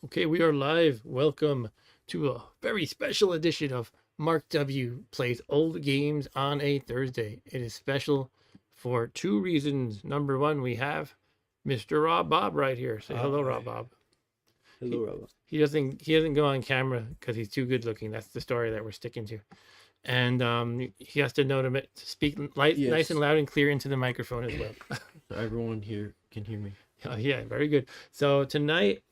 Okay, we are live. Welcome to a very special edition of Mark W. Plays Old Games on a Thursday. It is special for two reasons. Number one, we have Mr. Rob Bob right here. Say hello, Rob Hi. Bob. He Hello, Robert. he doesn't go on camera because he's too good looking. That's the story that we're sticking to. And he has to know to speak nice and Yes, loud and clear into the microphone as well. so everyone here can hear me. Oh, yeah, very good. So tonight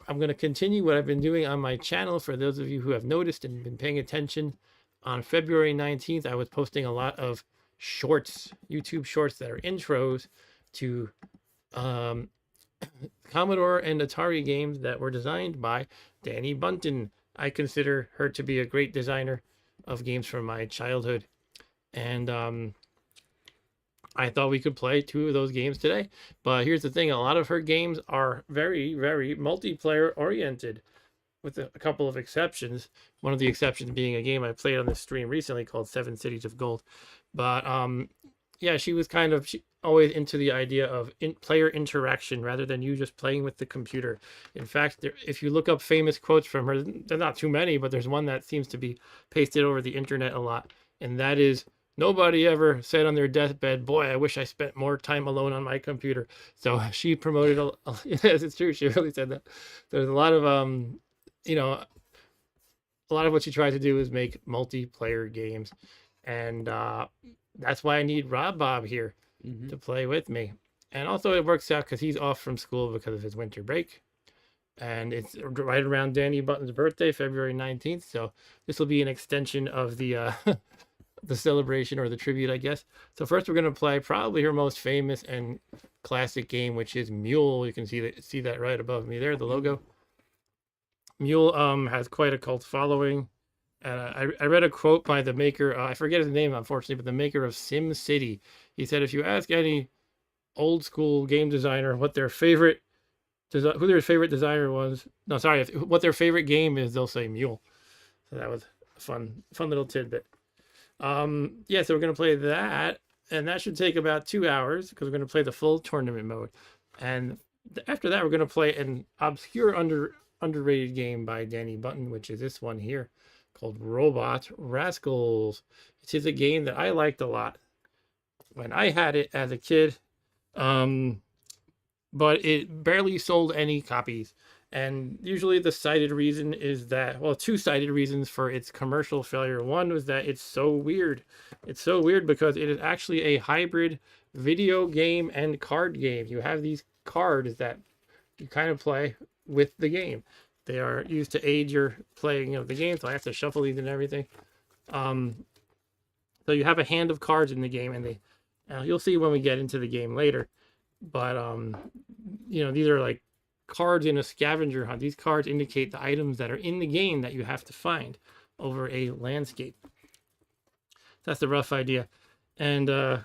I'm going to continue what I've been doing on my channel. For those of you who have noticed and been paying attention, on February 19th, I was posting a lot of shorts, YouTube shorts that are intros to um, Commodore and Atari games that were designed by Dani Bunten. I consider her to be a great designer of games from my childhood. And I thought we could play two of those games today. But here's the thing, a lot of her games are very, very multiplayer oriented, with a couple of exceptions. One of the exceptions being a game I played on the stream recently called Seven Cities of Gold. But yeah, she was always into the idea of player interaction rather than you just playing with the computer. In fact, if you look up famous quotes from her, there's not too many, but there's one that seems to be pasted over the internet a lot, and that is, nobody ever said on their deathbed, boy, I wish I spent more time alone on my computer. So she promoted yes, it's true, she really said that. There's a lot of you know a lot of what she tried to do is make multiplayer games, and that's why I need Rob Bob here hmm to play with me. And also it works out because he's off from school because of his winter break, and it's right around Dani Bunten's birthday, February 19th. So this will be an extension of the the celebration, or the tribute, I guess. So first we're going to play probably her most famous and classic game, which is M.U.L.E. You can see that right above me there, the logo. M.U.L.E. has quite a cult following. I read a quote by the maker, I forget his name unfortunately, but the maker of Sim City. He said if you ask any old school game designer what their favorite who their favorite designer was, no, sorry, what their favorite game is, they'll say M.U.L.E. So that was a fun little tidbit. Yeah, so we're gonna play that, and that should take about 2 hours because we're gonna play the full tournament mode. And after that, we're gonna play an obscure underrated game by Dani Bunten, which is this one here called Robot Rascals. It is a game that I liked a lot when I had it as a kid, um, but it barely sold any copies. And usually the cited reason is that, well, two cited reasons for its commercial failure. One was that it's so weird. It's so weird because it is actually a hybrid video game and card game. You have these cards that you kind of play with the game. They are used to aid your playing of the game, so I have to shuffle these and everything. Um, so you have a hand of cards in the game, and you'll see when we get into the game later. But these are like cards in a scavenger hunt. These cards indicate the items that are in the game that you have to find over a landscape. That's the rough idea. And what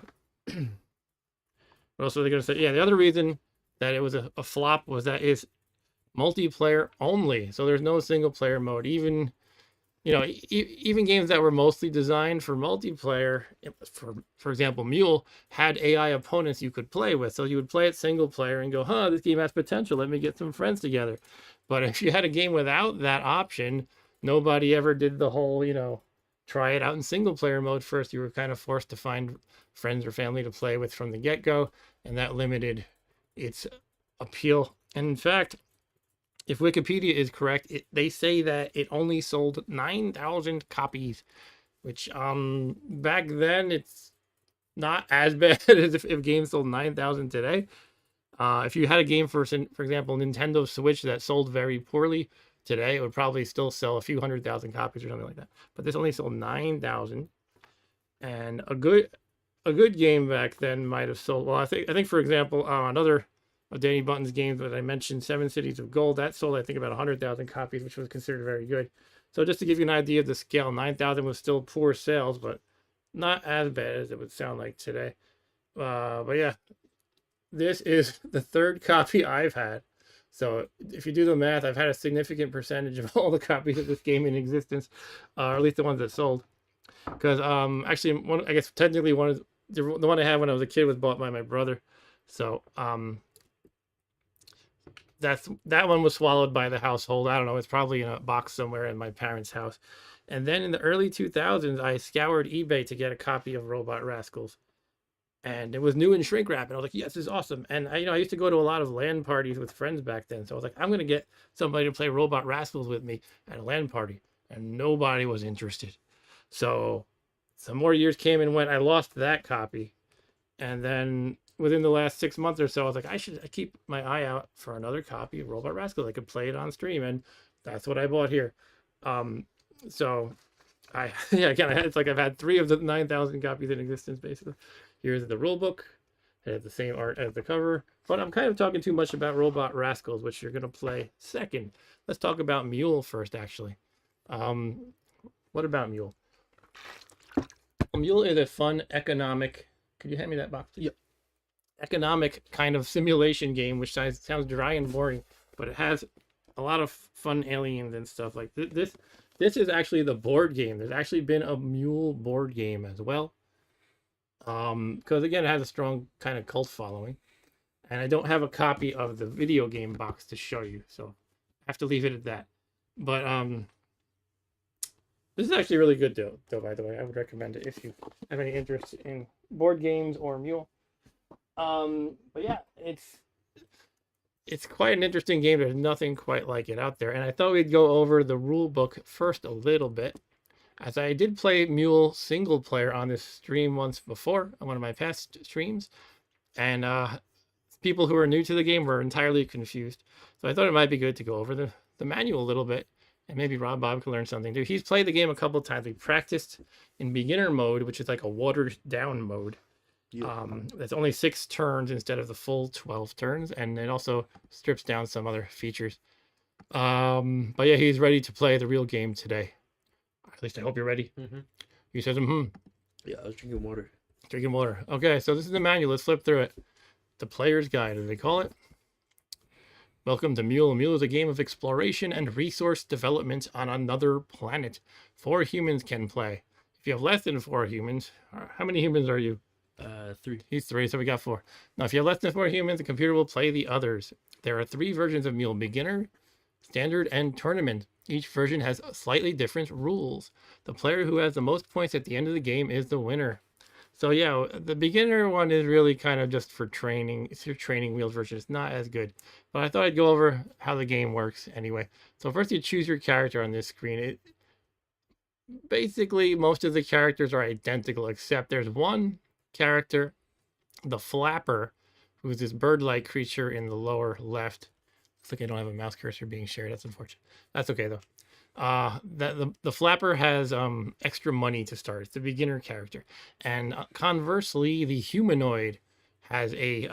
else are they going to say? Yeah, the other reason that it was a flop was that it's multiplayer only. So there's no single player mode. Even even games that were mostly designed for multiplayer, for example, M.U.L.E. had AI opponents you could play with. So you would play it single player and go, huh, this game has potential. Let me get some friends together. But if you had a game without that option, nobody ever did the whole, try it out in single player mode first. You were kind of forced to find friends or family to play with from the get-go, and that limited its appeal. And in fact, if Wikipedia is correct, they say that it only sold 9,000 copies, which back then it's not as bad as if games sold 9,000 today. If you had a game for example, Nintendo Switch that sold very poorly today, it would probably still sell a few 100,000 copies or something like that. But this only sold 9,000, and a good game back then might have sold. Well, I think for example, another of Dani Bunten's games that I mentioned, Seven Cities of Gold, that sold I think about 100,000 copies, which was considered very good. So just to give you an idea of the scale, 9,000 was still poor sales, but not as bad as it would sound like today. But yeah, this is the third copy I've had. So if you do the math, I've had a significant percentage of all the copies of this game in existence, or at least the ones that sold. Because actually, I guess technically the one I had when I was a kid was bought by my brother. So that one was swallowed by the household. I don't know. It's probably in a box somewhere in my parents' house. And then in the early 2000s, I scoured eBay to get a copy of Robot Rascals, and it was new in shrink wrap. And I was like, "Yes, this is awesome." And I used to go to a lot of LAN parties with friends back then, so I was like, "I'm gonna get somebody to play Robot Rascals with me at a LAN party," and nobody was interested. So some more years came and went. I lost that copy, and then within the last 6 months or so, I was like, I should keep my eye out for another copy of Robot Rascals. I could play it on stream, and that's what I bought here. Um, so I yeah, again, it's like I've had three of the 9,000 copies in existence basically. Here's the rule book. It has the same art as the cover, but I'm kind of talking too much about Robot Rascals, which you're gonna play second. Let's talk about M.U.L.E first, actually. Um, what about M.U.L.E? M.U.L.E is a fun economic. Could you hand me that box? Yep. Economic kind of simulation game, which sounds dry and boring, but it has a lot of fun aliens and stuff like this. This is actually the board game. There's actually been a M.U.L.E board game as well. Because again, it has a strong kind of cult following, and I don't have a copy of the video game box to show you, so I have to leave it at that. But this is actually really good though, by the way. I would recommend it if you have any interest in board games or M.U.L.E. But yeah, it's quite an interesting game. There's nothing quite like it out there. And I thought we'd go over the rule book first a little bit, as I did play M.U.L.E single player on this stream once before on one of my past streams. And people who are new to the game were entirely confused. So I thought it might be good to go over the manual a little bit. And maybe Bob can learn something too. He's played the game a couple of times. We practiced in beginner mode, which is like a watered down mode. Yeah. That's only 6 turns instead of the full 12 turns, and it also strips down some other features. But yeah, he's ready to play the real game today. At least I hope you're ready. He says, Yeah, I was drinking water. Drinking water. Okay, so this is the manual. Let's flip through it. The player's guide, as they call it. Welcome to M.U.L.E. M.U.L.E is a game of exploration and resource development on another planet. 4 humans can play. If you have less than 4 humans, how many humans are you? 3. He's 3, so we got 4. Now, if you have less than 4 humans, the computer will play the others. There are 3 versions of M.U.L.E: Beginner, Standard, and Tournament. Each version has slightly different rules. The player who has the most points at the end of the game is the winner. So yeah, the beginner one is really kind of just for training. It's your training wheels version. It's not as good. But I thought I'd go over how the game works anyway. So first you choose your character on this screen. Basically, most of the characters are identical, except there's one character, the Flapper, who's this bird-like creature in the lower left. Looks like I don't have a mouse cursor being shared. That's unfortunate. That's okay though. The Flapper has extra money to start. It's the beginner character, and conversely, the humanoid has a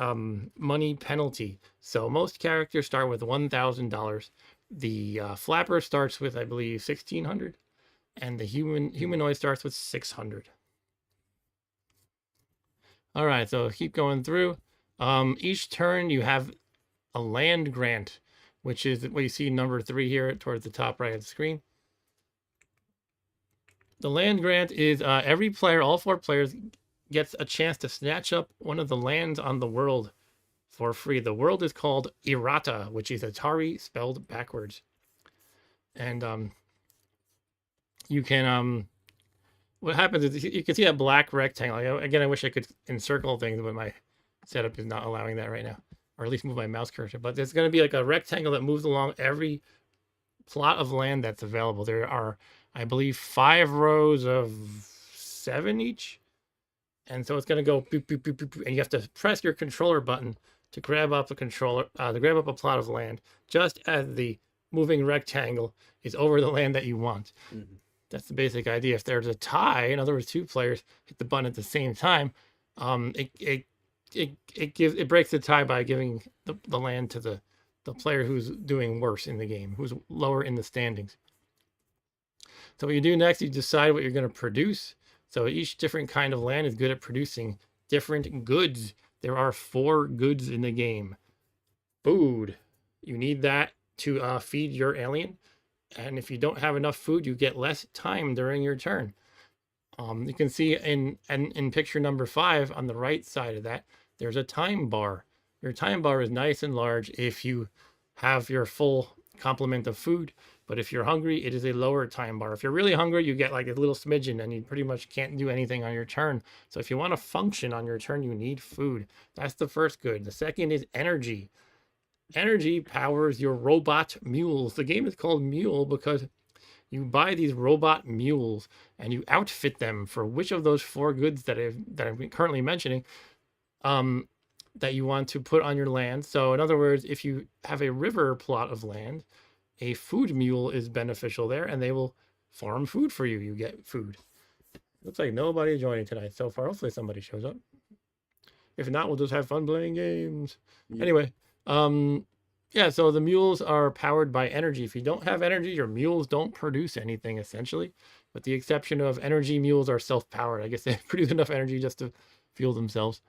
money penalty. So most characters start with $1,000. The Flapper starts with, I believe, 1,600, and the humanoid starts with 600. All right, so keep going through. Each turn you have a land grant, which is what you see number 3 here towards the top right of the screen. The land grant is every player, all 4 players, gets a chance to snatch up one of the lands on the world for free. The world is called Errata, which is Atari spelled backwards. And you can what happens is you can see that black rectangle. Again, I wish I could encircle things, but my setup is not allowing that right now, or at least move my mouse cursor. But there's going to be like a rectangle that moves along every plot of land that's available. There are, I believe, 5 rows of 7 each. And so it's going to go boop, boop, boop, boop, boop, and you have to press your controller button to grab up a a plot of land, just as the moving rectangle is over the land that you want. That's the basic idea. If there's a tie, in other words, 2 players hit the button at the same time, it breaks the tie by giving the land to the player who's doing worse in the game, who's lower in the standings. So what you do next, you decide what you're going to produce. So each different kind of land is good at producing different goods. There are 4 goods in the game. Food. You need that to feed your alien. And if you don't have enough food, you get less time during your turn. You can see in picture number 5 on the right side of that, there's a time bar. Your time bar is nice and large if you have your full complement of food. But if you're hungry, it is a lower time bar. If you're really hungry, you get like a little smidgen and you pretty much can't do anything on your turn. So if you want to function on your turn, you need food. That's the first good. The second is energy. Energy powers your robot mules. The game is called Mule because you buy these robot mules and you outfit them for which of those four goods that I'm currently mentioning that you want to put on your land. So in other words, if you have a river plot of land, a food mule is beneficial there and they will farm food for you. You get food. Looks like nobody joining tonight so far. Hopefully somebody shows up. If not, we'll just have fun playing games. Yeah. Anyway, yeah, so the mules are powered by energy. If you don't have energy, your mules don't produce anything essentially, with the exception of energy mules are self-powered. I guess they produce enough energy just to fuel themselves.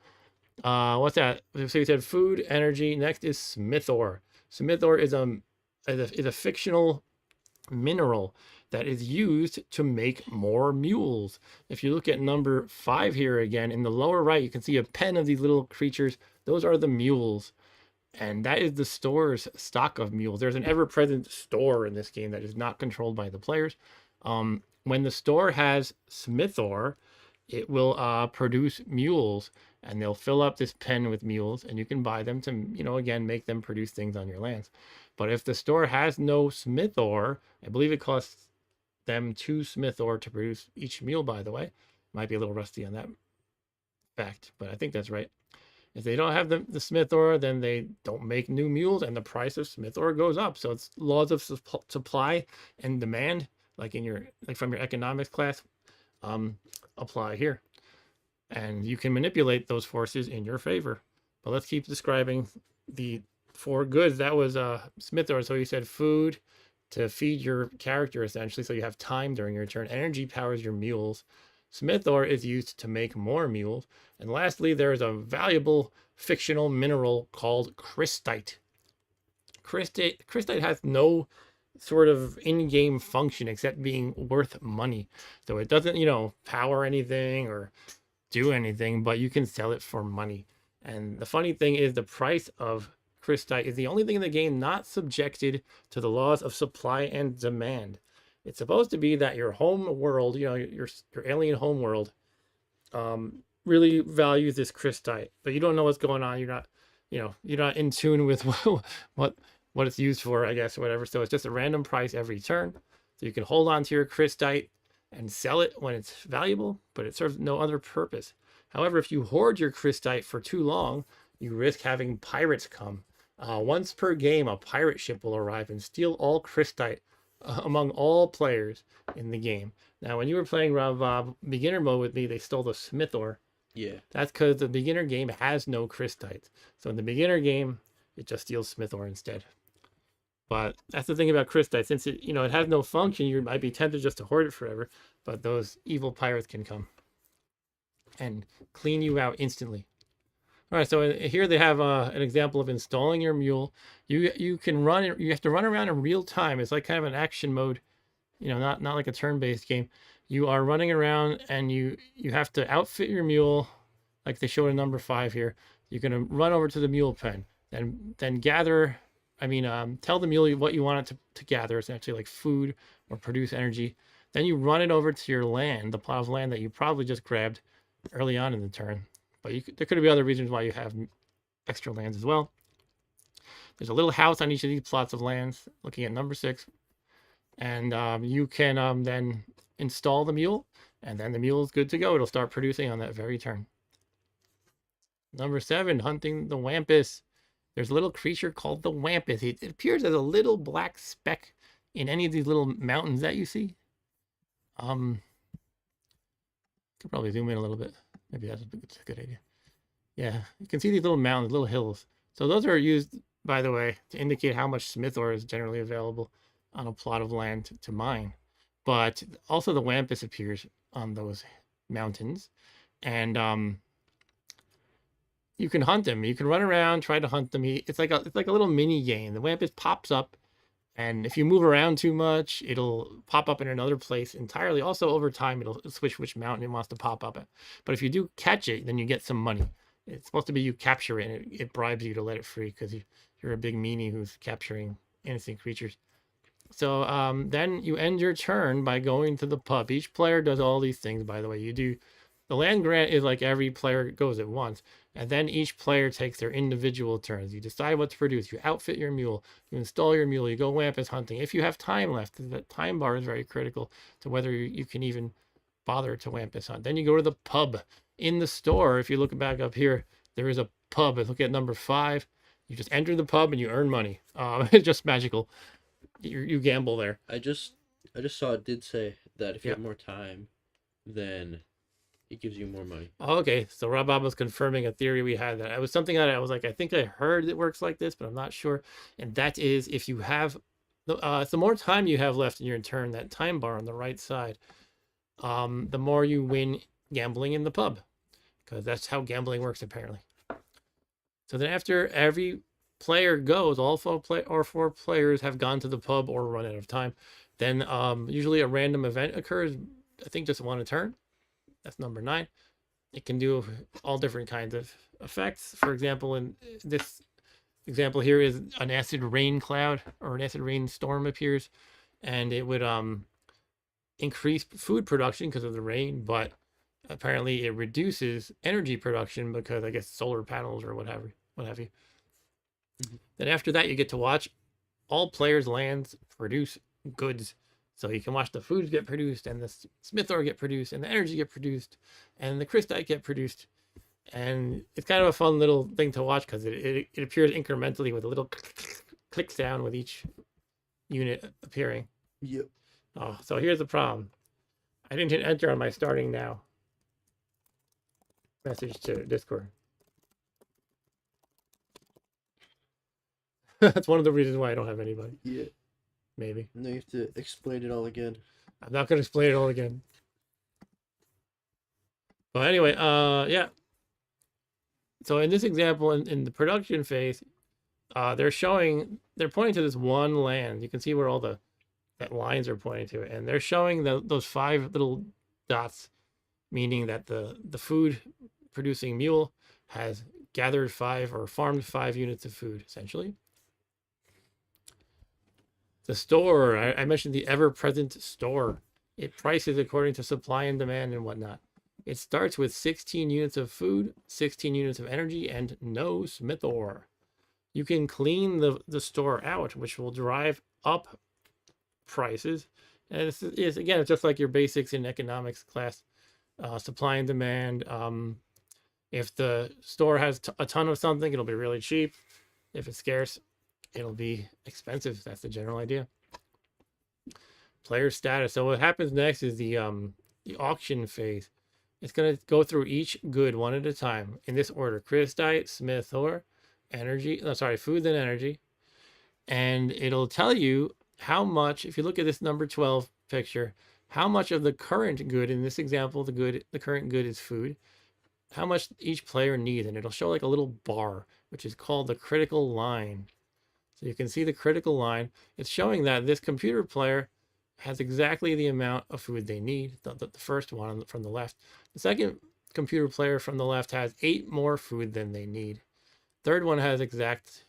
What's that? So you said food, energy. Next is smithore. Smithore is a fictional mineral that is used to make more mules. If you look at number 5 here again, in the lower right, you can see a pen of these little creatures. Those are the mules. And that is the store's stock of mules. There's an ever-present store in this game that is not controlled by the players. When the store has smithore, it will produce mules, and they'll fill up this pen with mules, and you can buy them to, again, make them produce things on your lands. But if the store has no smithore, I believe it costs them 2 smithore to produce each mule, by the way. Might be a little rusty on that fact, but I think that's right. If they don't have the smithore, then they don't make new mules, and the price of smithore goes up. So it's laws of supply and demand, like from your economics class, apply here, and you can manipulate those forces in your favor. But let's keep describing the 4 goods. That was smithore. So you said food to feed your character essentially, so you have time during your turn. Energy powers your mules. Smithore is used to make more mules. And lastly, there is a valuable fictional mineral called crystite. Crystite has no sort of in-game function except being worth money. So it doesn't, power anything or do anything, but you can sell it for money. And the funny thing is the price of crystite is the only thing in the game not subjected to the laws of supply and demand. It's supposed to be that your home world, your alien home world, really values this crystite, but you don't know what's going on. You're not in tune with what it's used for, I guess, or whatever. So it's just a random price every turn. So you can hold on to your crystite and sell it when it's valuable, but it serves no other purpose. However, if you hoard your crystite for too long, you risk having pirates come. Once per game, a pirate ship will arrive and steal all crystite among all players in the game. Now, when you were playing beginner mode with me, they stole the smithore. Yeah. That's because the beginner game has no crystite. So in the beginner game, it just steals smithore instead. But that's the thing about crystite. Since it has no function, you might be tempted just to hoard it forever. But those evil pirates can come and clean you out instantly. All right, so here they have an example of installing your mule. You can run. You have to run around in real time. It's like kind of an action mode, not like a turn-based game. You are running around, and you have to outfit your mule, like they showed in number 5 here. You're gonna run over to the mule pen, and then gather. Tell the mule what you want it to gather, essentially like food or produce energy. Then you run it over to your land, the plot of land that you probably just grabbed early on in the turn. But there could be other reasons why you have extra lands as well. There's a little house on each of these plots of lands, looking at number 6. And you can then install the mule, and then the mule is good to go. It'll start producing on that very turn. Number 7, hunting the wampus. There's a little creature called the wampus. It appears as a little black speck in any of these little mountains that you see. Could probably zoom in a little bit. Maybe that's a good idea. Yeah, you can see these little mountains, little hills. So those are used, by the way, to indicate how much smithore is generally available on a plot of land to mine. But also the wampus appears on those mountains. And you can hunt them. You can run around, try to hunt them. It's like a little mini game. The wampus pops up, and if you move around too much, it'll pop up in another place entirely. Also, over time, it'll switch which mountain it wants to pop up at. But if you do catch it, then you get some money. It's supposed to be you capture it, and it bribes you to let it free because you're a big meanie who's capturing innocent creatures. So then you end your turn by going to the pub. Each player does all these things, by the way. You do the land grant is like every player goes at once, and then each player takes their individual turns. You decide what to produce. You outfit your mule. You install your mule. You go Wampus hunting. If you have time left, that time bar is very critical to whether you can even bother to Wampus hunt. Then you go to the pub. In the store, if you look back up here, there is a pub. Look at number 5. You just enter the pub and you earn money. It's just magical. You gamble there. I just saw it did say that if you Yep. have more time, then it gives you more money. Okay, so Rob Bob was confirming a theory we had that I was something that I was like, I think I heard it works like this, but I'm not sure. And that is if you have the more time you have left in your turn, that time bar on the right side, the more you win gambling in the pub, because that's how gambling works apparently. So then after every player goes, all 4 players have gone to the pub or run out of time. Then usually a random event occurs. I think just one a turn. That's number 9. It can do all different kinds of effects. For example, in this example here is an acid rain cloud or an acid rain storm appears, and it would increase food production because of the rain, but apparently it reduces energy production because I guess solar panels or what have you. Mm-hmm. Then after that, you get to watch all players' lands produce goods. So you can watch the foods get produced, and the smith ore get produced, and the energy get produced, and the crystite get produced. And it's kind of a fun little thing to watch because it appears incrementally with a little click sound with each unit appearing. Yep. Oh, so here's the problem. I didn't hit enter on my starting now message to Discord. That's one of the reasons why I don't have anybody. Yeah. Maybe. Now you have to explain it all again. I'm not going to explain it all again. But anyway, yeah. So in this example, in the production phase, they're pointing to this one land. You can see where all that lines are pointing to it, and they're showing those 5 little dots, meaning that the food producing mule has gathered 5 or farmed 5 units of food, essentially. The store, I mentioned the ever-present store. It prices according to supply and demand and whatnot. It starts with 16 units of food, 16 units of energy, and no smith ore. You can clean the store out, which will drive up prices. And this is again, it's just like your basics in economics class, supply and demand. If the store has a ton of something, it'll be really cheap. If it's scarce, it'll be expensive. That's the general idea. Player status. So what happens next is the auction phase. It's going to go through each good one at a time in this order: crystite, smith ore, energy. No, sorry, food and energy. And it'll tell you how much. If you look at this number 12 picture, how much of the current good in this example, the current good is food. How much each player needs, and it'll show like a little bar, which is called the critical line. So you can see the critical line. It's showing that this computer player has exactly the amount of food they need. The first one from the left. The second computer player from the left has 8 more food than they need. Third one has exact,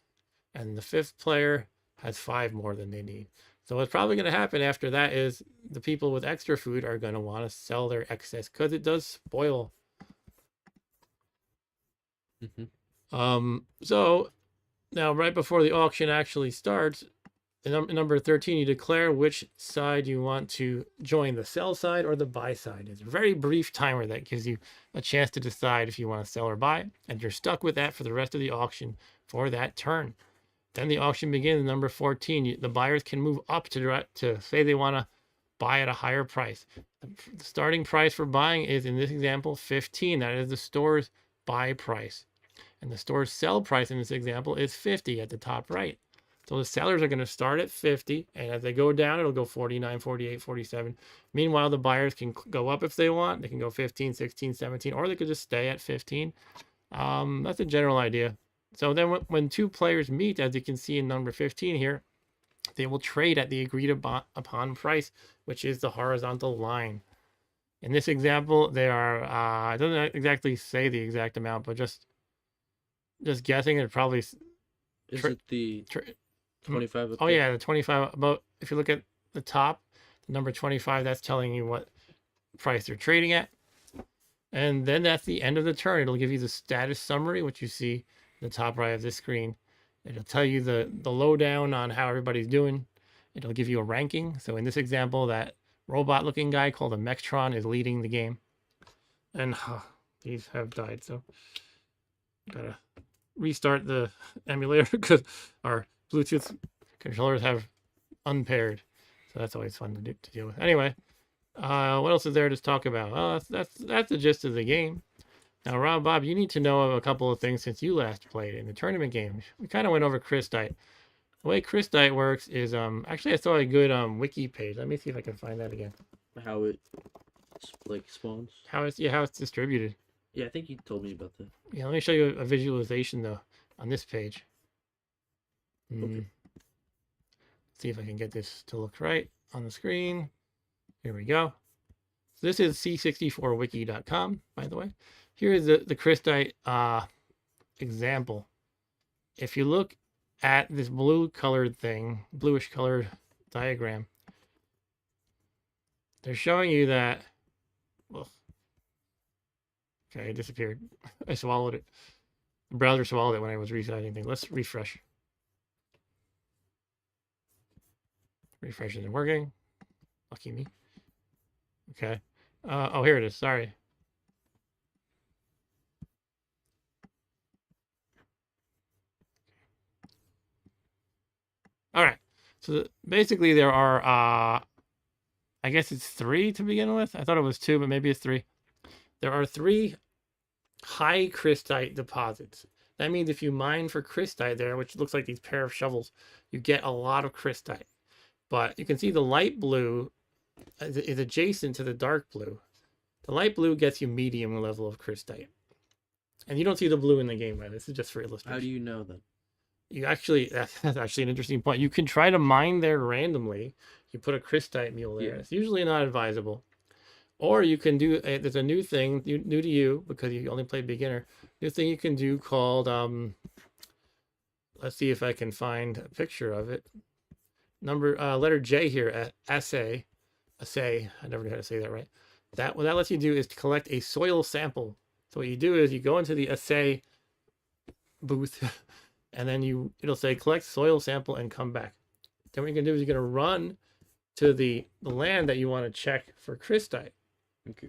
and the 5th player has 5 more than they need. So what's probably going to happen after that is the people with extra food are going to want to sell their excess because it does spoil. So now right before the auction actually starts, in number 13, you declare which side you want to join, the sell side or the buy side. It's a very brief timer that gives you a chance to decide if you want to sell or buy, and you're stuck with that for the rest of the auction for that turn. Then the auction begins. Number 14, the buyers can move up to say they want to buy at a higher price. The starting price for buying is, in this example, 15. That is the store's buy price. And the store's sell price in this example is 50 at the top right. So the sellers are going to start at 50, and as they go down, it'll go 49, 48, 47. Meanwhile, the buyers can go up if they want. They can go 15, 16, 17, or they could just stay at 15. That's a general idea. So then when 2 players meet, as you can see in number 15 here, they will trade at the agreed upon price, which is the horizontal line. In this example, they are, it doesn't exactly say the exact amount, but just guessing, it probably Is Tra- it the tra- 25 up oh there? yeah, the 25. About if you look at the top, the number 25, that's telling you what price they're trading at. And then at the end of the turn, it'll give you the status summary, which you see in the top right of this screen. It'll tell you the lowdown on how everybody's doing. It'll give you a ranking. So in this example, that robot looking guy called a Mectron is leading the game. And these have died, so gotta restart the emulator because our Bluetooth controllers have unpaired. So that's always fun to deal with. Anyway, what else is there to talk about? That's the gist of the game. Now, Rob, Bob, you need to know a couple of things since you last played in the tournament game. We kind of went over Crystite. The way Crystite works is actually I saw a good wiki page. Let me see if I can find that again. How it like spawns? How it's distributed. Yeah, I think you told me about that. Yeah, let me show you a visualization though on this page. Okay. See if I can get this to look right on the screen. Here we go. So this is c64wiki.com, by the way. Here is the Crystite example. If you look at this blue colored thing, bluish colored diagram, they're showing you that, well, okay, it disappeared. I swallowed it. The browser swallowed it when I was resizing things. Let's refresh. Refresh isn't working. Lucky me. Okay. Oh, here it is. Sorry. All right. So basically there are, I guess it's 3 to begin with. I thought it was 2, but maybe it's 3. There are 3 high crystite deposits. That means if you mine for crystite there, which looks like these pair of shovels, you get a lot of crystite. But you can see the light blue is adjacent to the dark blue. The light blue gets you medium level of crystite. And you don't see the blue in the game, right? This is just for illustration. How do you know that? You actually, that's actually an interesting point. You can try to mine there randomly. You put a crystite mule there. Yeah. It's usually not advisable. Or you can do, there's a new thing, new to you, because you only play beginner, new thing you can do called, let's see if I can find a picture of it. Letter J here at assay, I never knew how to say that right. What that lets you do is to collect a soil sample. So what you do is you go into the assay booth and then it'll say collect soil sample and come back. Then what you're gonna do is you're gonna run to the land that you want to check for crystite. Okay.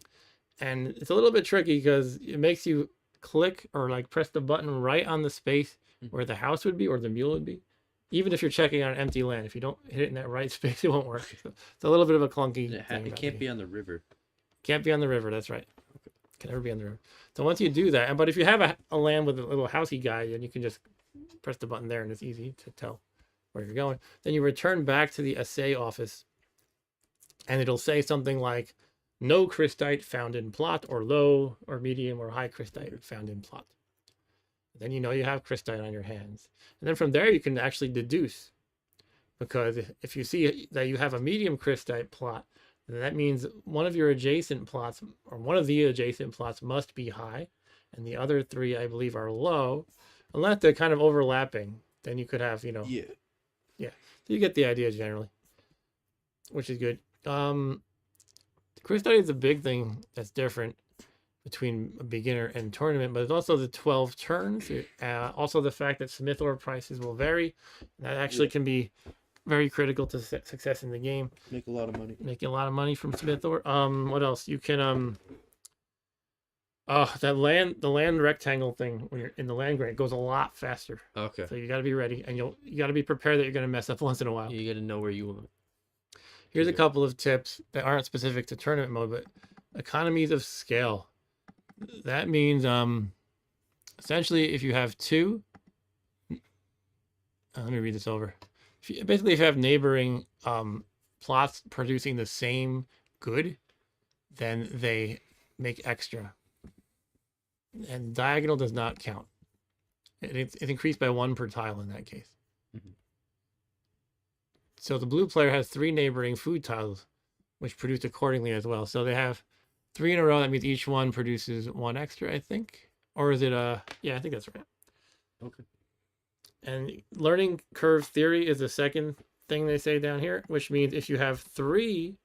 And it's a little bit tricky because it makes you click or like press the button right on the space where the house would be or the mule would be. Even if you're checking on empty land, if you don't hit it in that right space, it won't work. So it's a little bit of a clunky thing. It can't be on the river. Can't be on the river, that's right. Can never be on the river. So once you do that, but if you have a land with a little housey guy, then you can just press the button there and it's easy to tell where you're going. Then you return back to the assay office and it'll say something like no crystite found in plot, or low or medium or high crystite found in plot. Then you know you have crystite on your hands. And then from there you can actually deduce, because if you see that you have a medium crystite plot, then that means one of your adjacent plots, or one of the adjacent plots, must be high, and the other 3 I believe are low, unless they're kind of overlapping. Then you could have, Yeah. So you get the idea generally, which is good. Crystite is a big thing that's different between a beginner and tournament, but it's also the 12 turns. Also the fact that Smith ore prices will vary. That actually can be very critical to success in the game. Make a lot of money. Making a lot of money from Smith ore. What else? You can the land rectangle thing when you're in the land grant goes a lot faster. Okay. So you got to be ready, and you got to be prepared that you're going to mess up once in a while. You got to know where you want. Here's a couple of tips that aren't specific to tournament mode, but economies of scale. That means essentially if you have 2, let me read this over. Basically if you have neighboring plots producing the same good, then they make extra. And diagonal does not count. It's increased by 1 per tile in that case. Mm-hmm. So the blue player has 3 neighboring food tiles, which produce accordingly as well. So they have 3 in a row. That means each one produces 1 extra, I think. Or is it yeah, I think that's right. Okay. And learning curve theory is the second thing they say down here, which means if you have 3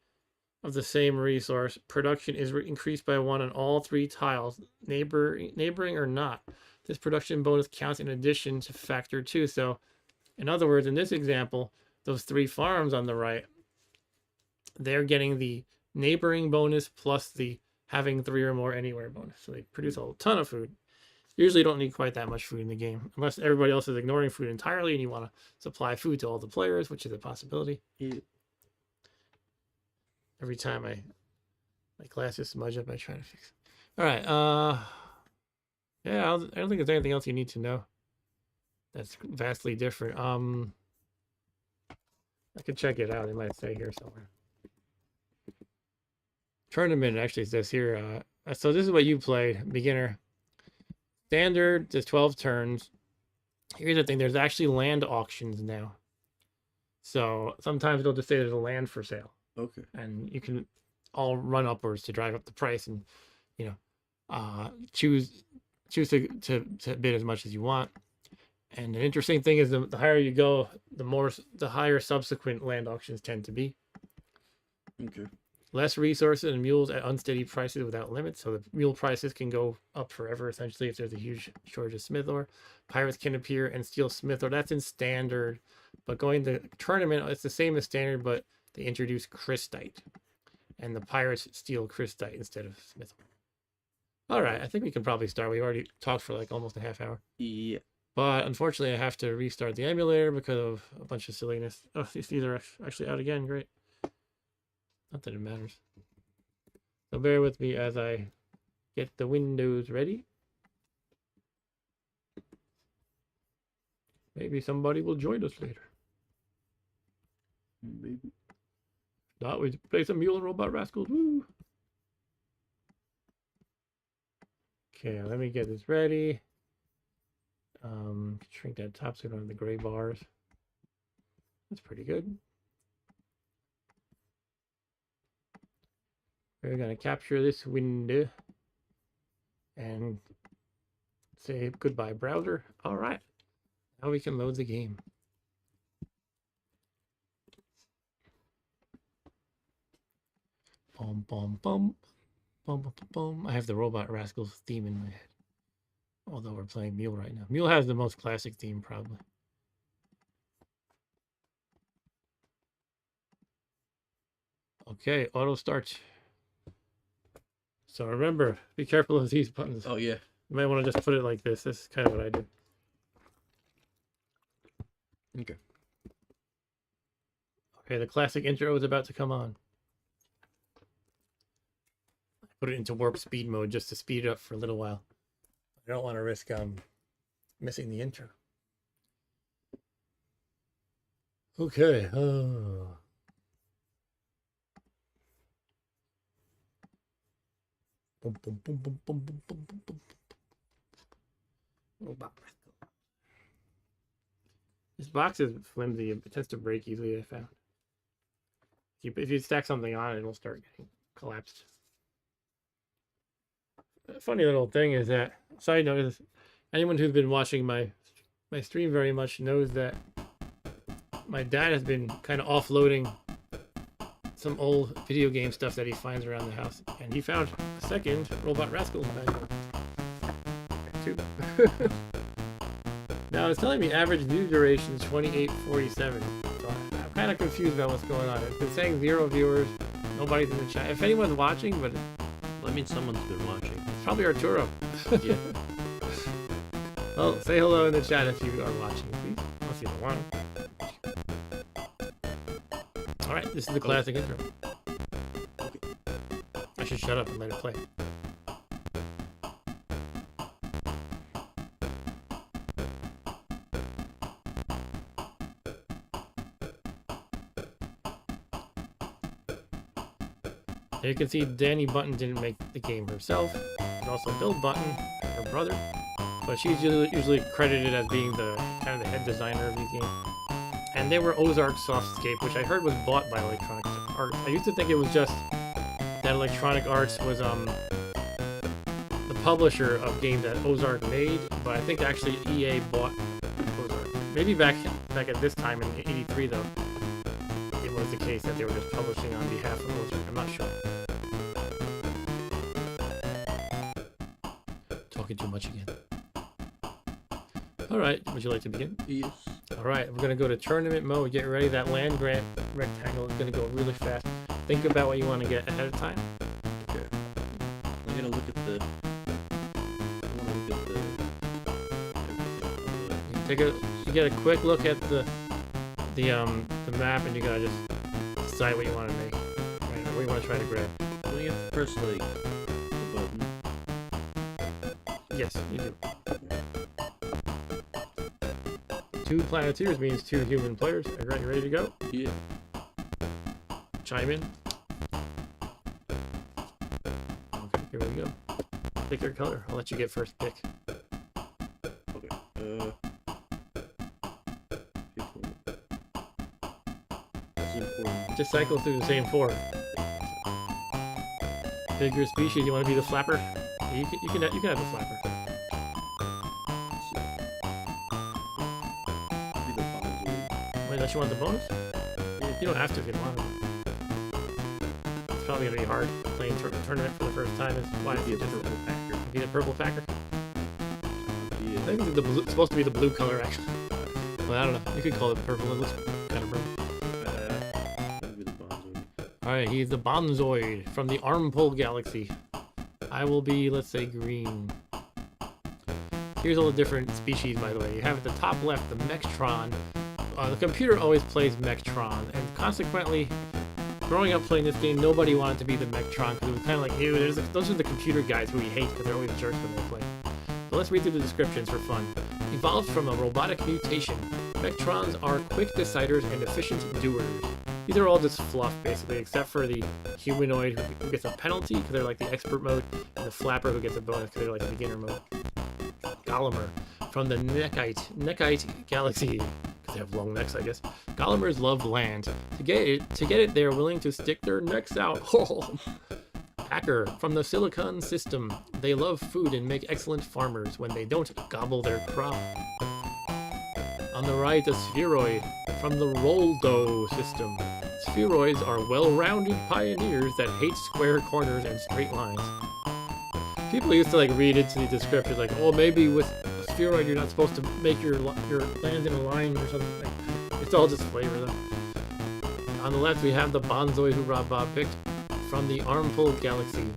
of the same resource, production is increased by 1 on all 3 tiles, neighboring or not. This production bonus counts in addition to factor 2. So, in other words, in this example, those 3 farms on the right, they're getting the neighboring bonus plus the having 3 or more anywhere bonus. So they produce a ton of food. Usually don't need quite that much food in the game, unless everybody else is ignoring food entirely and you want to supply food to all the players, which is a possibility. Yeah. Every time my glasses smudge up, I try to fix it. All right. Yeah, I don't think there's anything else you need to know that's vastly different. I could check it out. It might say here somewhere. Tournament actually says here. So this is what you played, beginner. Standard is 12 turns. Here's the thing, there's actually land auctions now. So sometimes they'll just say there's a land for sale. Okay. And you can all run upwards to drive up the price and, you know, choose to bid as much as you want. And an interesting thing is the higher you go, the higher subsequent land auctions tend to be. Okay. Less resources and mules at unsteady prices without limits. So the mule prices can go up forever, essentially, if there's a huge shortage of smith ore. Pirates can appear and steal smith ore. That's in standard. But going to tournament, it's the same as standard, but they introduce crystite. And the pirates steal crystite instead of smith ore. All right, I think we can probably start. We already talked for like almost a half hour. Yeah. But unfortunately, I have to restart the emulator because of a bunch of silliness. Oh, these are actually out again. Great. Not that it matters. So bear with me as I get the windows ready. Maybe somebody will join us later. Maybe. Not we play some M.U.L.E. Robot Rascals. Woo! Okay, let me get this ready. Shrink that top so we don't have the gray bars. That's pretty good. We're going to capture this window and say goodbye, browser. All right. Now we can load the game. Bum, bum, bum. Bum, bum, bum. I have the Robot Rascals theme in my head. Although we're playing M.U.L.E. right now. M.U.L.E. has the most classic theme, probably. Okay, auto start. So remember, be careful of these buttons. Oh, yeah. You might want to just put it like this. This is kind of what I did. Okay. Okay, the classic intro is about to come on. I put it into warp speed mode just to speed it up for a little while. I don't want to risk missing the intro. Okay. Boom, boom, boom, boom, boom, boom, boom, boom, boom. Robot Rascal. This box is flimsy. It tends to break easily, I found. If you stack something on it, it'll start getting collapsed. A funny little thing is that, side note is, anyone who's been watching my stream very much knows that my dad has been kind of offloading some old video game stuff that he finds around the house, and he found a second Robot Rascals manual. Two. Now it's telling me average view duration is 28:47. So I'm kind of confused about what's going on. It's been saying 0 viewers, nobody's in the chat. If anyone's watching, but Well, that means someone's been watching. it's probably Arturo. Yeah. Well, say hello in the chat if you are watching, please. Unless you don't want to. Alright, this is the classic intro. I should shut up and let it play. There you can see Dani Bunten didn't make the game herself. There's also Bill Bunten, her brother. But she's usually credited as being the kind of the head designer of these games. And they were Ozark Softscape, which I heard was bought by Electronic Arts. I used to think it was just that Electronic Arts was the publisher of games that Ozark made, but I think actually EA bought Ozark. Maybe back at this time in '83 though, it was the case that they were just publishing on behalf of military. I'm not sure. Talking too much again. All right, would you like to begin? Yes. All right, we're gonna go to tournament mode. Get ready. That land grant rectangle is gonna go really fast. Think about what you want to get ahead of time. Okay. I gotta look at the. I wanna look at You get a quick look at the map, and you gotta just decide what you want to make. Right, what you want to try to grab. Well, you have to press like the button. Yes, you do. 2 Planeteers means 2 human players. Are you ready to go? Yeah. Chime in. Okay, here we go. Pick your color. I'll let you get first pick. Okay. That's important. Just cycle through the same 4. Pick your species. You want to be the flapper? You can have the flapper. Be the bonzoid. Wait, don't you want the bonus? You don't have to if you don't want to. It's probably gonna be hard playing tournament for the first time. Is why Be a just purple packer. be the purple packer. Yeah. I think it's supposed to be the blue color actually. Well, I don't know. You could call it purple. It looks kind of purple. Be the bonzoid. All right, he's the Bonzoid from the Armpole Galaxy. I will be, let's say, green. Here's all the different species, by the way. You have at the top left the Mectron. The computer always plays Mectron, and consequently, growing up playing this game, nobody wanted to be the Mectron because it was kind of like, ew, those are the computer guys who we hate because they're always jerks when they play. So let's read through the descriptions for fun. Evolved from a robotic mutation, Mectrons are quick deciders and efficient doers. These are all just fluff, basically, except for the humanoid who gets a penalty because they're like the expert mode, and the flapper who gets a bonus because they're like the beginner mode. Gallimier from the Neckite Galaxy. They have long necks, I guess. Gollimers love land. To get it, they are willing to stick their necks out. Packer from the Silicon System. They love food and make excellent farmers when they don't gobble their crop. On the right, a spheroid from the Roldo System. Spheroids are well-rounded pioneers that hate square corners and straight lines. People used to like read into the descriptions like, oh, maybe with a spheroid you're not supposed to make your land in a line or something. Like, it's all just flavor though. On the left we have the Bonzoid who Rob Bob picked from the Armpole Galaxy.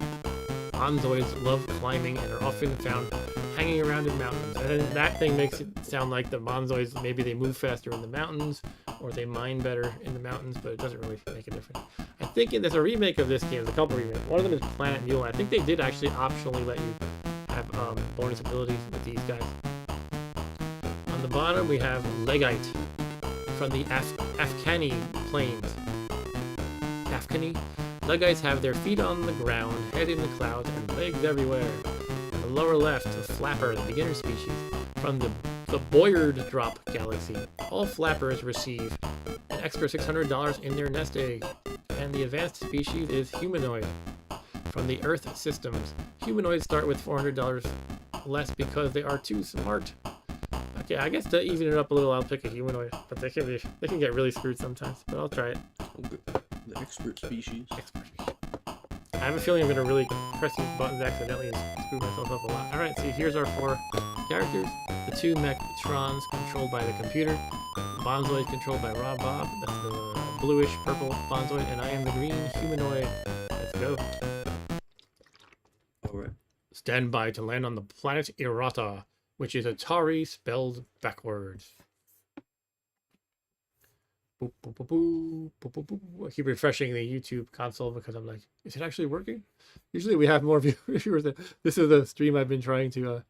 Bonzoids love climbing and are often found hanging around in mountains. And then that thing makes it sound like the Bonzoids, maybe they move faster in the mountains or they mine better in the mountains, but it doesn't really make a difference. I think there's a remake of this game. There's a couple remakes. One of them is Planet M.U.L.E. I think they did actually optionally let you have bonus abilities with these guys. On the bottom, we have Legite from the Afghani plains. Afghani? Legites have their feet on the ground, head in the clouds, and legs everywhere. On the lower left, a flapper, the beginner species, from the Boyard Drop Galaxy. All flappers receive an extra $600 in their nest egg. And the advanced species is humanoid from the Earth systems. Humanoids start with $400 less because they are too smart. Okay, I guess to even it up a little, I'll pick a humanoid, but they can get really screwed sometimes. But I'll try it. Okay. The expert species. Expert species. I have a feeling I'm gonna really press these buttons accidentally and screw myself up a lot. All right, so here's our 4 characters: the 2 Mectrons controlled by the computer, Bonzoid controlled by Rob Bob. That's the bluish purple Bonzoid, and I am the green humanoid. Let's go. Alright. Stand by to land on the planet Errata, which is Atari spelled backwards. Boop, boop, boop, boop, boop, boop, boop. I keep refreshing the YouTube console because I'm like, is it actually working? Usually we have more viewers. This is the stream I've been trying to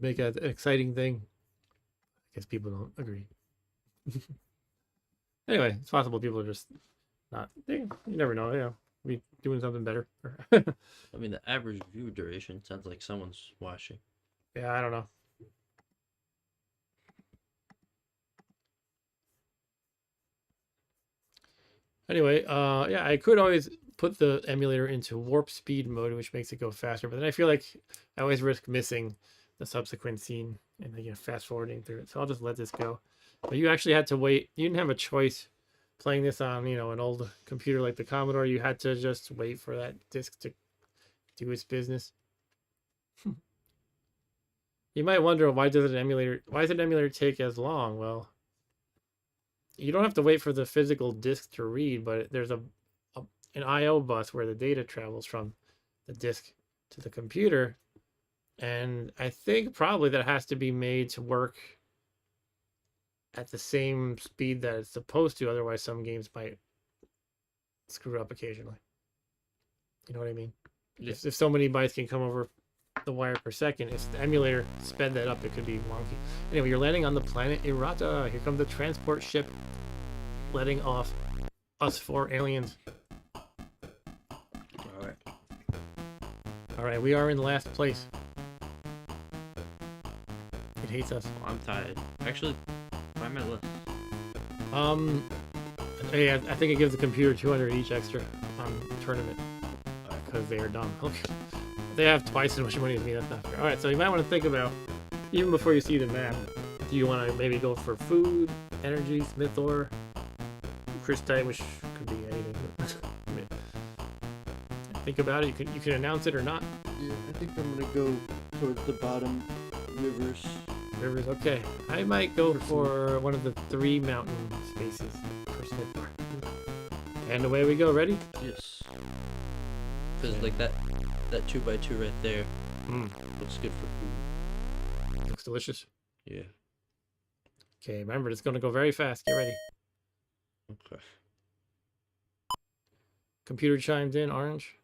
make an exciting thing. I guess people don't agree. Anyway, it's possible people are just not. You never know. You know, be doing something better. I mean, the average view duration sounds like someone's watching. Yeah, I don't know. Anyway, yeah, I could always put the emulator into warp speed mode, which makes it go faster. But then I feel like I always risk missing the subsequent scene and fast forwarding through it. So I'll just let this go. But you actually had to wait. You didn't have a choice playing this on, an old computer like the Commodore. You had to just wait for that disc to do its business. You might wonder why does an emulator take as long? Well, you don't have to wait for the physical disk to read, but there's an I/O bus where the data travels from the disk to the computer, and I think probably that has to be made to work at the same speed that it's supposed to. Otherwise, some games might screw up occasionally. You know what I mean? Yeah. If so many bytes can come over the wire per second, if the emulator sped that up, it could be wonky. Anyway, you're landing on the planet Errata. Here comes the transport ship letting off us 4 aliens. All right, we are in last place. It hates us. Oh, I'm tired. Actually, why am I less? Yeah, I think it gives the computer 200 each extra on tournament because they are dumb. Okay. They have twice as much money as me. That's not fair. All right, so you might want to think about, even before you see the map, do you want to maybe go for food, energy, smith ore, crystite, which could be anything. Think about it. You can announce it or not. Yeah, I think I'm gonna go towards the bottom rivers. Rivers, okay. I might go for one of the 3 mountain spaces for smith ore. And away we go. Ready? Yes. Because like that 2x2 right there looks good for food. Looks delicious. Yeah. Okay, remember it's gonna go very fast. Get ready. Okay. Computer chimed in, orange.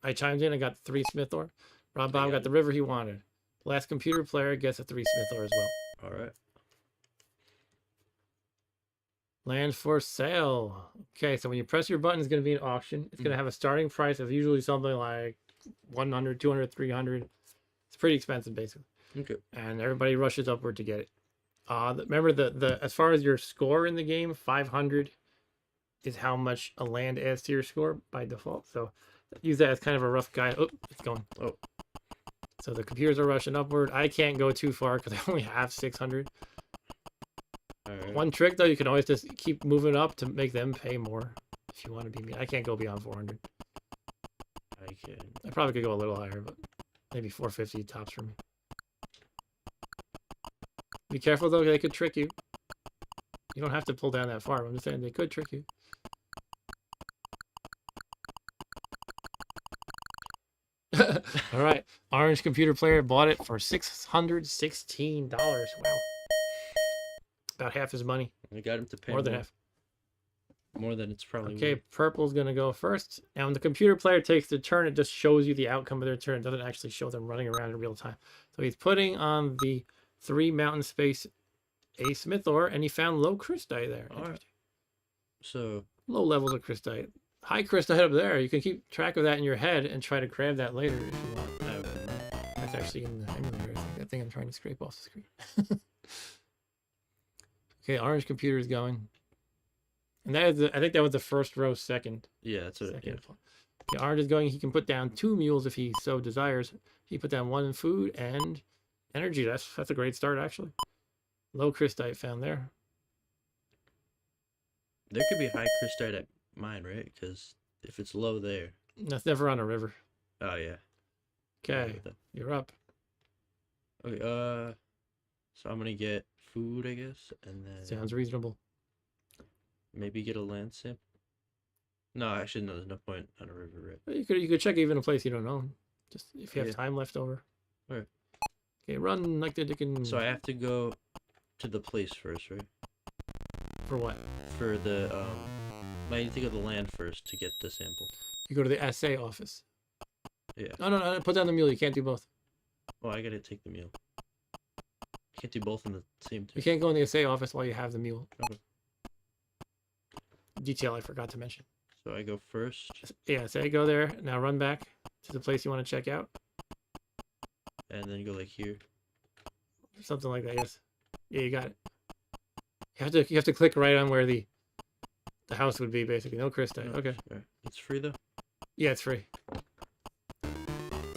I chimed in, I got 3 smith ore. Rob Bob got the river he wanted. Last computer player gets a 3 smith ore as well. Alright. Land for sale. Okay, so when you press your button, it's going to be an auction. It's going to have a starting price of usually something like 100, 200, 300. It's pretty expensive, basically. Okay. And everybody rushes upward to get it. Remember, the as far as your score in the game, 500 is how much a land adds to your score by default. So use that as kind of a rough guide. Oh, it's going. Oh. So the computers are rushing upward. I can't go too far because I only have 600. Alright. One trick, though, you can always just keep moving up to make them pay more if you want to be mean. I can't go beyond 400. I can. I probably could go a little higher, but maybe 450 tops for me. Be careful, though. They could trick you. You don't have to pull down that far. I'm just saying they could trick you. All right. Orange computer player bought it for $616. Wow. About half his money. I got him to pay More than half. More than it's probably Okay, worth. purple's going to go first. Now, when the computer player takes their turn, it just shows you the outcome of their turn. It doesn't actually show them running around in real time. So he's putting on the 3 mountain space a smith ore, and he found low crystite there. All right. So low levels of crystite. High crystite up there. You can keep track of that in your head and try to grab that later if you want. That's actually in the emulator. I think I'm trying to scrape off the screen. Okay, orange computer is going. And that is I think that was the first row second. yeah, that's what. Yeah. Okay, orange is going. He can put down 2 mules if he so desires. He put down 1 in food and energy. That's a great start, actually. Low crystite found there. There could be high crystite at mine, right? Because if it's low there. That's never on a river. Oh yeah. Okay, you're up. Okay. So I'm gonna get food, I guess, and then Sounds reasonable. maybe get a land sample. No, actually, no. There's no point on a river, right? You could check even a place you don't own, just if you have Yeah. time left over. Alright. Okay, run like the Dickens. So I have to go to the place first, right? For what? For the I need to go to the land first to get the sample. You go to the assay office. Yeah. No. Put down the mule. You can't do both. Oh, I gotta take the mule. I can't do both in the same You time. can't go in the assay office while you have the mule. Okay. Detail I forgot to mention. So I go first, Yeah, say go there. Now run back to the place you want to check out. and then go like here. Something like that, yes. Yeah, you got it. You have to click right on where the house would be, basically. No crystite. No, Okay. alright. It's free though. Yeah, it's free.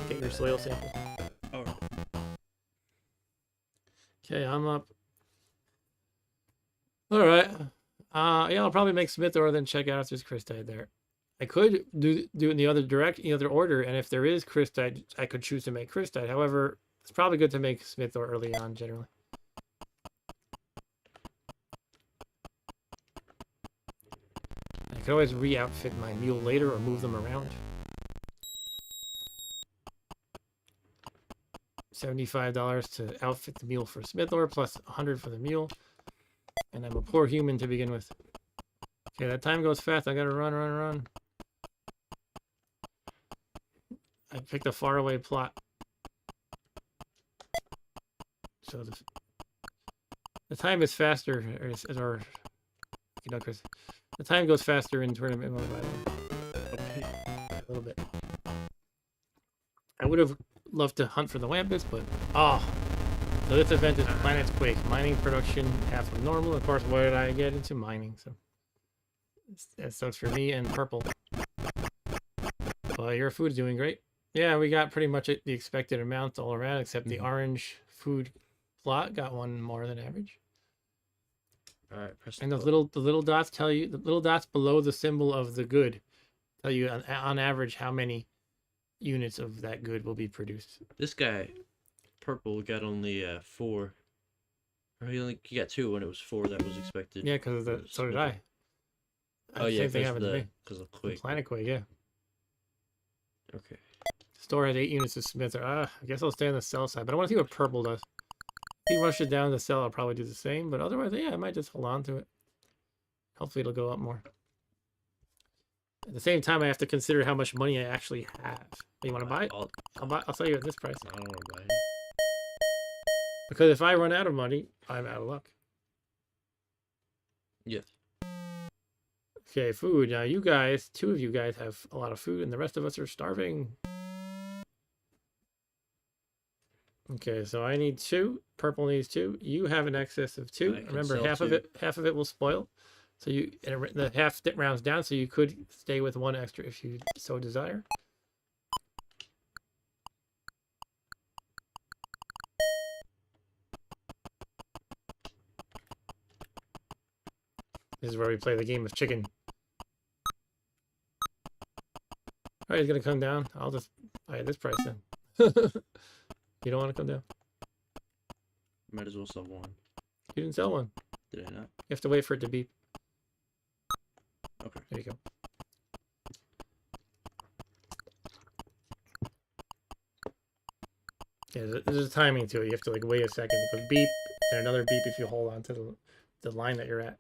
Get your soil sample. Oh. Okay, I'm up. All right. Yeah, I'll probably make Smith or then check out if there's Crystite there. I could do it in the other order, and if there is Crystite, I could choose to make Crystite. However, it's probably good to make Smith or early on generally. I could always re-outfit my mule later or move them around. $75 to outfit the mule for Smithor, plus 100 for the mule. And I'm a poor human to begin with. Okay, that time goes fast. I gotta run. I picked a faraway plot. So the time is faster, or you know, Chris. The time goes faster in tournament mode, by the way. Okay. A little bit. I would have loved to hunt for the Lampus, but so this event is Planet's Quake. Mining production half of normal. Of course, why did I get into mining? So that sucks for me and purple. Well, your food's doing great. Yeah, we got pretty much the expected amount all around, except the orange food plot got one more than average. All right, press And the little dots tell you, the little dots below the symbol of the good tell you on average how many units of that good will be produced. This guy, purple, got only 4. Or he got 2 when it was 4 that was expected. Yeah, because so did I. Oh yeah, same thing happened to me. because of Quake. Planet Quake, yeah. Okay. Store has 8 units of Smith. I guess I'll stay on the cell side, but I want to see what purple does. If he rushes down the cell, I'll probably do the same, but otherwise, yeah, I might just hold on to it. Hopefully it'll go up more. At the same time, I have to consider how much money I actually have. You want to buy it? I'll sell you at this price. I don't want to buy it. Because if I run out of money, I'm out of luck. Yes. Okay, food. Now you guys, 2 of you guys have a lot of food, and the rest of us are starving. Okay, so I need 2. Purple needs 2. You have an excess of 2. I can Remember, sell half 2. of it will spoil. So the half rounds down, so you could stay with 1 extra if you so desire. This is where we play the game of chicken. All right, he's gonna come down. I'll just buy at this price then. You don't want to come down? Might as well sell 1. You didn't sell one. Did I not? You have to wait for it to beep. Okay. There you go. Yeah, there's a timing to it. You have to like wait a second. It goes beep, and another beep if you hold on to the line that you're at.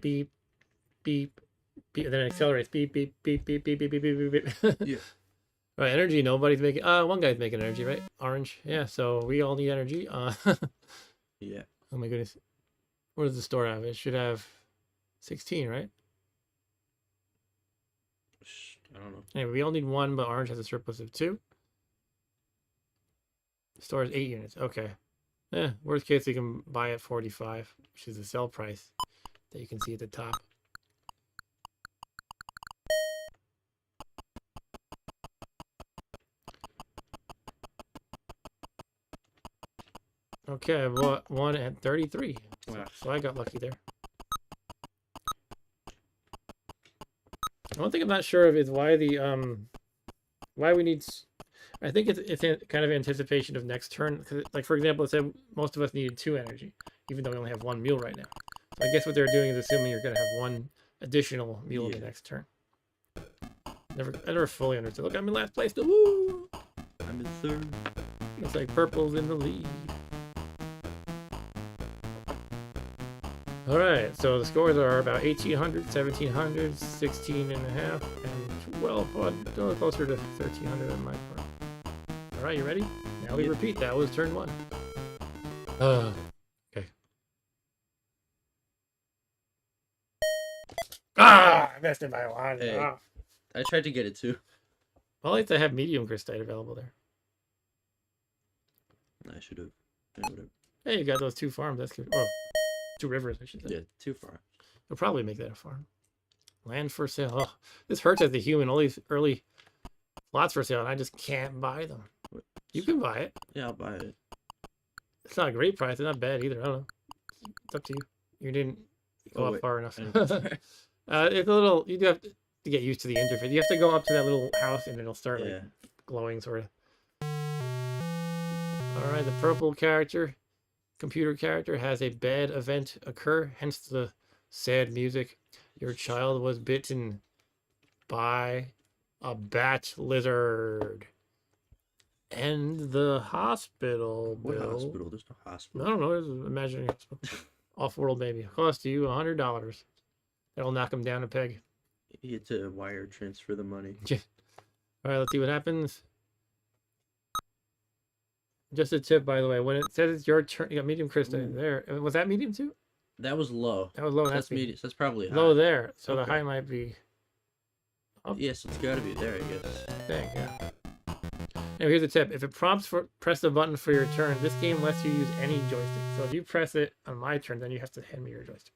Beep, beep, beep, and then it accelerates. Beep, beep, beep, beep, beep, beep, beep, beep, beep. Yeah. All right, energy. Nobody's making. One guy's making energy, right? Orange. Yeah. So we all need energy. Yeah. Oh my goodness. What does the store have? It should have 16, right? I don't know. Anyway, we all need 1, but orange has a surplus of 2. The store has 8 units. Okay. Yeah. Worst case, we can buy at 45, which is the sell price that you can see at the top. Okay, I bought 1 at 33. Wow. So I got lucky there. One thing I'm not sure of is why why we need. I think it's kind of anticipation of next turn. Cause like for example, it said most of us needed 2 energy, even though we only have 1 mule right now. So I guess what they're doing is assuming you're gonna have 1 additional mule the next turn. I never fully understood. Look, I'm in last place. Woo! I'm in 3rd. Looks like purple's in the lead. All right, so the scores are about 1,800, 1,700, 16 and a half, and 12, a little closer to 1,300 on my part. All right, you ready? Now we repeat. That was turn 1. Okay. I missed it by 1. Hey. I tried to get it too. Well, at least I have medium crystite available there. I should have. Yeah, whatever. Hey, you got those 2 farms. That's good. Oh, 2 rivers, I should say. Yeah, too far. We'll probably make that a farm. Land for sale. Oh, this hurts as a human. All these early lots for sale, and I just can't buy them. You can buy it. Yeah, I'll buy it. It's not a great price. It's not bad either. I don't know. It's up to you. You didn't go Oh, up wait. far enough. And- It's a little. You do have to get used to the interface. You have to go up to that little house and it'll start yeah. like glowing, sort of. All right, the purple character, computer character, has a bad event occur, hence the sad music. Your child was bitten by a bat lizard. And the hospital What bill. hospital? There's no I hospital. don't know. It's an imaginary hospital. Off-world, maybe. Cost you $100. That'll knock him down a peg. You had to wire transfer the money. All right, let's see what happens. Just a tip, by the way. When it says it's your turn, you got medium crystal Ooh. there. Was that medium too? That was low. That was low. That's That's medium. medium. So that's probably high. Low there. So the Okay. high might be. Yes, it's got to be there, I guess. Dang, yeah. Now here's a tip. If it prompts for press the button for your turn, this game lets you use any joystick. So if you press it on my turn, then you have to hand me your joystick.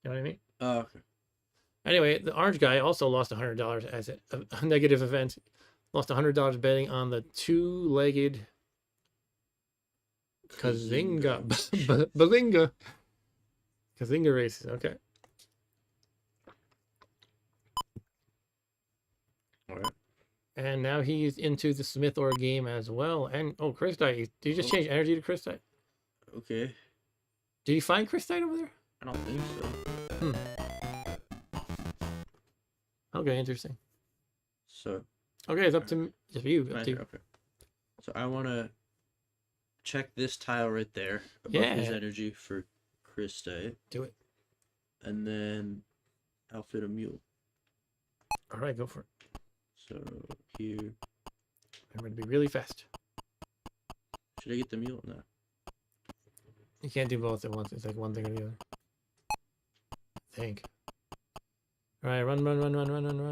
You know what I mean? Oh, okay. Anyway, the orange guy also lost $100 as a negative event. Lost $100 betting on the two-legged Kazinga. Bazinga. Kazinga races. Okay. All right. And now he's into the Smith or game as well. And oh, Crystite. Did you just change energy to Crystite? Okay. Did you find Crystite over there? I don't think so. Okay, interesting. So, Okay, it's up to you. Up right to here, you. okay. So I want to check this tile right there above his Yeah. energy for Christe, Do it. and then outfit a mule. All right, go for it. So here, Remember to be really fast. should I get the mule? No. You can't do both at once. It's like one thing or the other. I think. All right, run.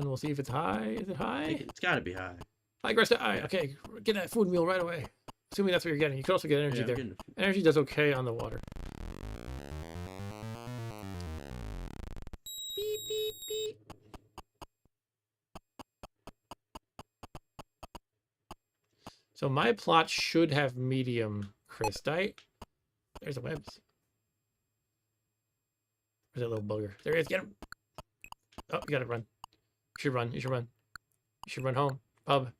We'll see if it's high. Is it I high? think it's got to be high. High, Cresta. High. Okay, get that food meal right away. Assuming that's what you're getting. You could also get energy Yeah, I'm there. getting Energy does okay on the water. Beep, beep, beep. So my plot should have medium Crystite. There's a webs. Where's that little bugger? There he is. Get him. Oh, you gotta run. You should run. You should run. You should run home. Pub.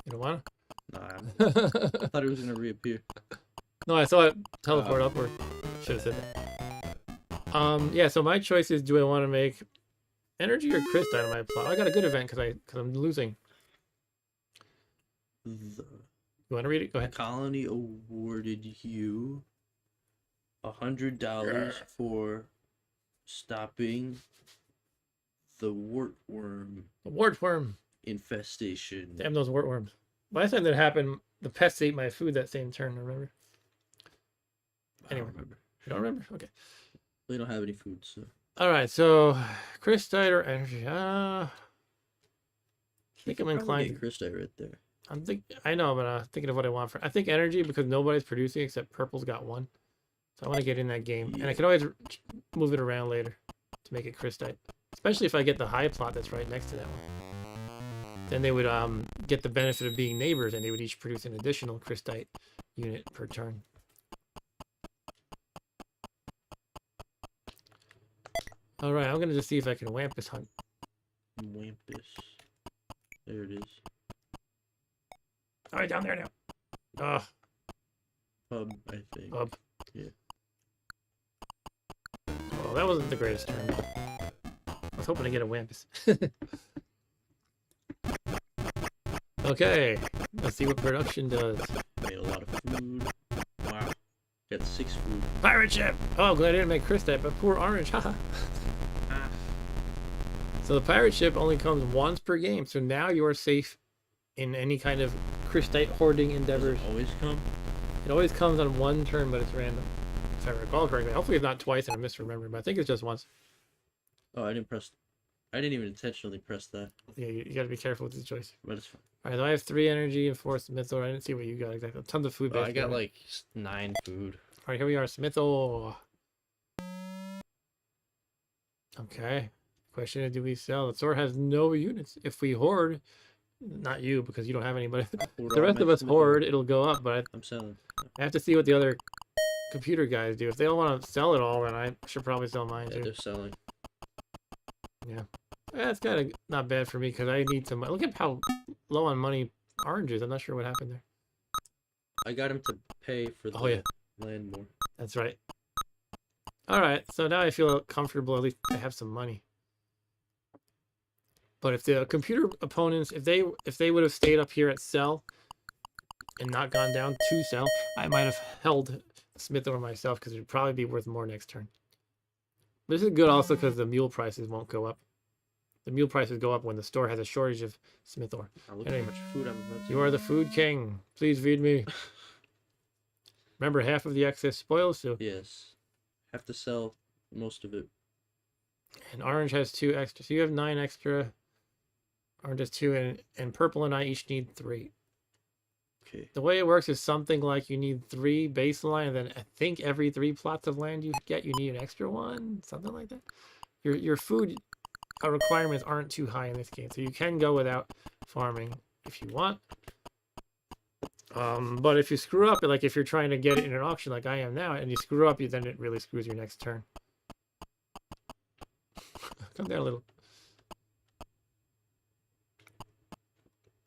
You don't wanna? Nah, I thought it was gonna reappear. No, I saw it teleport upward. Should have said that. Yeah, so my choice is, do I want to make energy or Crystite on my plot? I got a good event because I'm losing. The You want to read it? Go ahead. colony awarded you $100 for stopping the wartworm The wartworm. infestation. Damn those wartworms. Last time that happened, the pests ate my food that same turn, remember? I don't Anyway. remember. You don't remember? Okay. We don't have any food, so Alright, so Crystite or energy? I think I'm Probably inclined. get Christe right there. I know, but I'm thinking of what I want for. I think energy because nobody's producing except purple's got one. So I want to get in that game. And I Yeah. can always move it around later to make it Crystite. Especially if I get the high plot that's right next to that one. Then they would get the benefit of being neighbors and they would each produce an additional Crystite unit per turn. Alright, I'm gonna just see if I can Wampus hunt. Wampus. There it is. Alright, down there now. Oh, Pub, I think. up. Yeah. Well, that wasn't the greatest turn. I was hoping to get a Wampus. Okay, let's see what production does. Made a lot of food. Wow. Got 6 food. Pirate ship! Oh, glad I didn't make Crystite, but poor orange, haha. Ah. So the pirate ship only comes once per game, so now you are safe in any kind of Crystite hoarding Does endeavors. it always come? It always comes on one turn, but it's random. If I recall correctly. Hopefully it's not twice and I'm misremembering, but I think it's just once. Oh, I didn't even intentionally press that, Yeah, you gotta be careful with this choice. but it's fine. Alright, so I have 3 energy and 4 Smithor. I didn't see what you got exactly. Tons of food. Oh, I basically. got like 9 food. Alright, here we are, Smithor. Okay. Question is, do we sell? The store has no units. If we hoard, not you because you don't have any, but if Hold the on, rest my of us Smithor. hoard, it'll go up. But I'm selling. I have to see what the other computer guys do. If they don't want to sell it all, then I should probably sell mine Yeah, too. they're selling. Yeah, it's kind of not bad for me because I need some. Look at how low on money Orange is. I'm not sure what happened there. I got him to pay for the Oh yeah, land more. that's right. All right, so now I feel comfortable. At least I have some money. But if the computer opponents, if they would have stayed up here at sell and not gone down to sell, I might have held Smith or myself because it would probably be worth more next turn. This is good also because the mule prices won't go up. The mule prices go up when the store has a shortage of Smith ore. Look Anyway, how much food I'm about to you are the food king. Please feed me. Remember, half of the excess spoils, so. Yes. Have to sell most of it. And Orange has 2 extra. So you have 9 extra. Orange has 2, and Purple and I each need 3. Okay. The way it works is something like you need 3 baseline, and then I think every 3 plots of land you get, you need an extra 1, something like that. Your food requirements aren't too high in this game, so you can go without farming if you want. But if you screw up, like if you're trying to get it in an auction like I am now, and you screw up, then it really screws your next turn. Come down a little.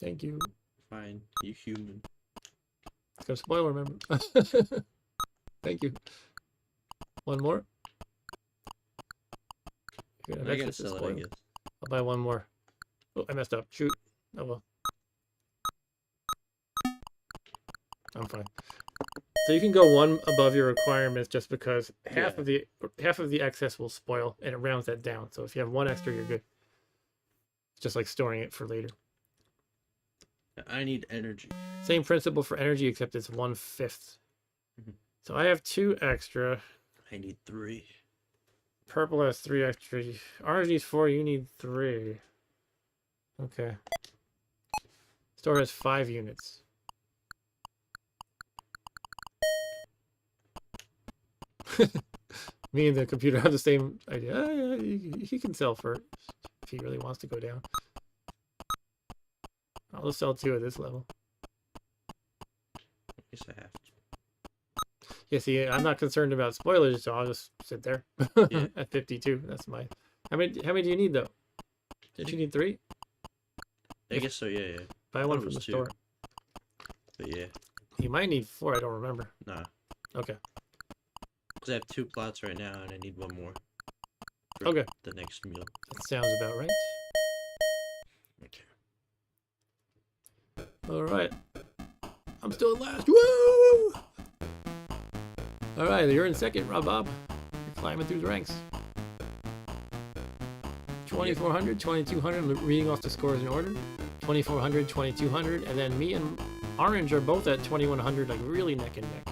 Thank you. Fine. You human. It's gonna spoil, remember. Thank you. One more. I gotta sell it, I guess. I'll buy one more. Oh, I messed up. Shoot. Oh well. I'm fine. So you can go 1 above your requirements just because half of the excess will spoil and it rounds that down. So if you have 1 extra, you're good. It's just like storing it for later. I need energy. Same principle for energy, except it's 1/5. So I have 2 extra. I need 3. Purple has 3 extra. Orange needs 4. You need 3. Okay. Store has 5 units. Me and the computer have the same idea. Yeah, he can sell first if he really wants to go down. I'll just sell 2 at this level. I guess I have to. Yeah, see, I'm not concerned about spoilers, so I'll just sit there Yeah. at 52. That's my. How many do you need though? Did you need 3? I guess so, yeah. Buy thought one it from was the 2. store. But yeah, You might need 4. I don't remember. nah. Okay. Because I have 2 plots right now and I need 1 more. For Okay. The next meal. That sounds about right. Okay. All right. I'm still in last. Woo! All right, you're in second, Rob Bob. You're climbing through the ranks. 2400, 2200, reading off the scores in order. 2400, 2200, and then me and Orange are both at 2100, like really neck and neck.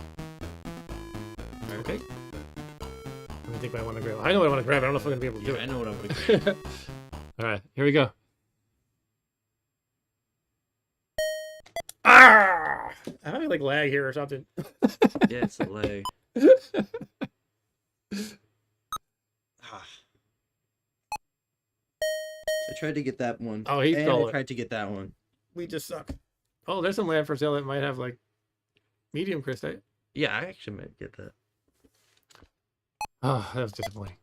Okay. Let me think what I want to grab. I know what I want to grab. I don't know if I'm going to be able to do Yeah, it. I know what I'm gonna get. All right, here we go. Ah! I have like lag here or something. Yeah, it's a lag. Ah. I tried to get that one. Oh, he and stole I it. tried to get that one. We just suck. Oh, there's some land for sale that might have like medium crystite. Yeah, I actually might get that. Oh, that was disappointing.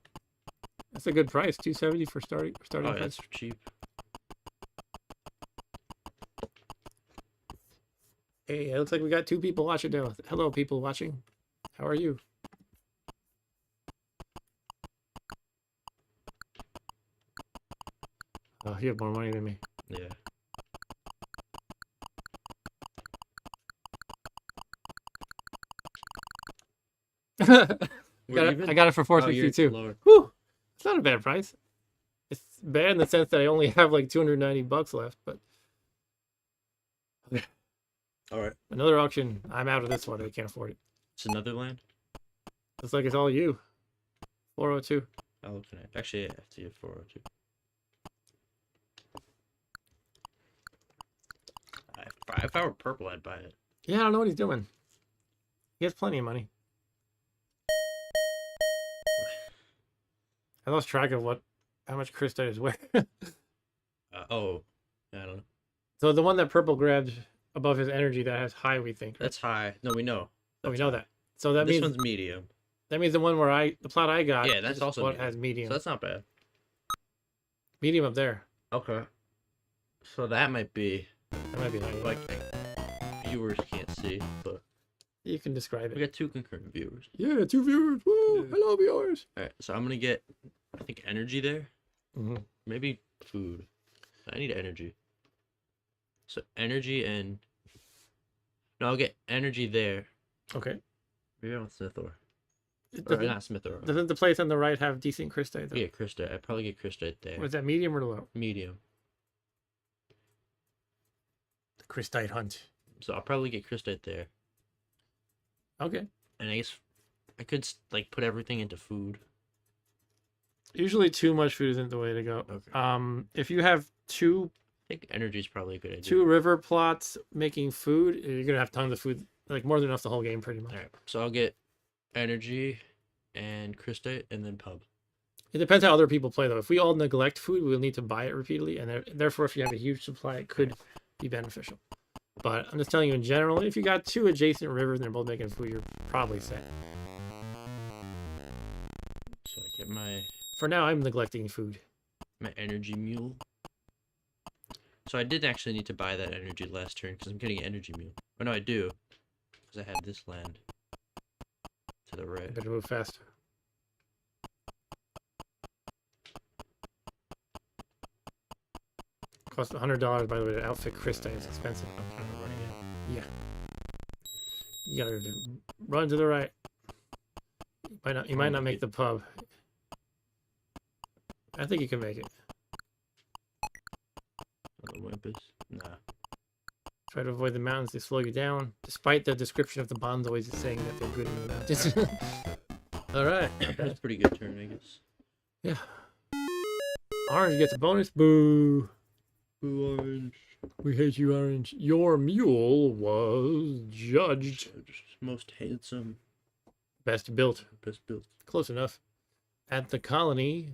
That's a good price, 270 for starting Oh, price. that's cheap. Hey, it looks like we got 2 people watching now. Hello, people watching. How are you? Oh, you have more money than me. Yeah. We're even? I got it for Oh, you're 462. lower. Whew, it's not a bad price. It's bad in the sense that I only have like 290 bucks left, but All right. another auction. I'm out of this one. I can't afford it. It's another land. Looks like it's all you. 402. Oh, can I? Actually, I have to get 402. If I were purple, I'd buy it. Yeah, I don't know what he's doing. He has plenty of money. I lost track of how much crystite is where. Oh, I don't know. So the one that purple grabbed above his energy that has high, we think. Right? That's high. No, we know. Oh, we know that. So that This means one's medium. the one where the plot I got. Yeah, that's is also what medium. has medium. So that's not bad. Medium up there. Okay. So that might be That might be high. like viewers can't see, but You can describe we it. got 2 concurrent viewers. Yeah, 2 viewers. Woo! Yeah. Hello, viewers. All right, so I'm gonna get, I think, energy there. Mm-hmm. Maybe food. I need energy. So energy and no, I'll get energy there. Okay. Maybe I want Smith ore. Or Doesn't, not Smith ore. doesn't the place on the right have decent crystite though? Yeah, crystite. I'd probably get crystite there. Was that medium or low? Medium. The crystite hunt. So I'll probably get crystite there. Okay. And I guess I could like put everything into food. Usually too much food isn't the way to go. Okay. If you have I think energy is probably a good idea. 2 river plots making food, you're gonna have tons of food, like more than enough the whole game, pretty much. All right. So I'll get energy and crystite and then pub. It depends how other people play, though. If we all neglect food, we'll need to buy it repeatedly, and therefore, if you have a huge supply, it could be beneficial. But I'm just telling you in general, if you got 2 adjacent rivers and they're both making food, you're probably set. So I get my For now, I'm neglecting food. energy mule. So I did actually need to buy that energy last turn because I'm getting an energy mule. Oh no, I do. Because I have this land to the I right. better move fast. Costs $100, by the way, to outfit crystite. It's expensive. I'm kind of running out. Yeah. You gotta run to the right. You might not make the pub. I think you can make it. Oh, the Wimpus? Nah. Try to avoid the mountains, they slow you down. Despite the description of the bonds always saying that they're good in the mountains. Alright. That's a pretty good turn, I guess. Yeah. Orange gets a bonus. Boo. Boo, orange. We hate you, Orange. Your mule was judged Most handsome. best built. Best built. Close enough. At the colony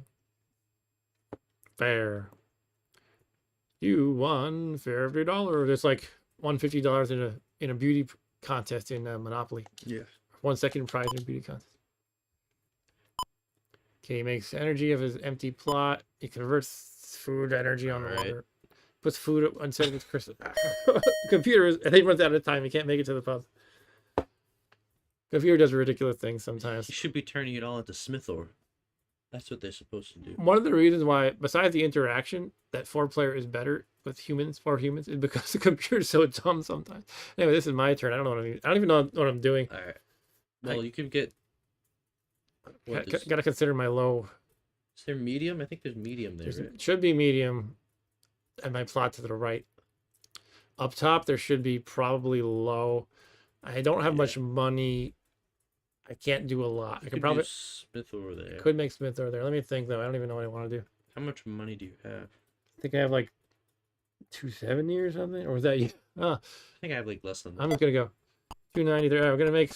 fair. You won $50. It's like $150 in a beauty contest in Monopoly. Yeah. 1 second prize in a beauty contest. Okay, he makes energy of his empty plot. He converts food to energy on the Alright. water. Puts food instead of his crystal. Computer I think runs out of time. He can't make it to the pub. Computer does ridiculous things sometimes. You should be turning it all into Smith ore. That's what they're supposed to do. One of the reasons why, besides the interaction, that 4-player is better with humans, is because the computer's so dumb sometimes. Anyway, this is my turn. I don't know what I don't even know what I'm doing. Alright. Well, you can get. What, Got to consider my low. is there medium? I think there's medium there. Right? It should be medium, and my plot to the right. Up top, there should be probably low. I don't have much money. I can't do a lot. I You could do probably Smith ore there. could make Smith over there. Let me think though. I don't even know what I want to do. How much money do you have? I think I have like 270 or something, or was that you? Oh, I think I have like less than that. I'm just gonna go 290 there. All right, we're gonna make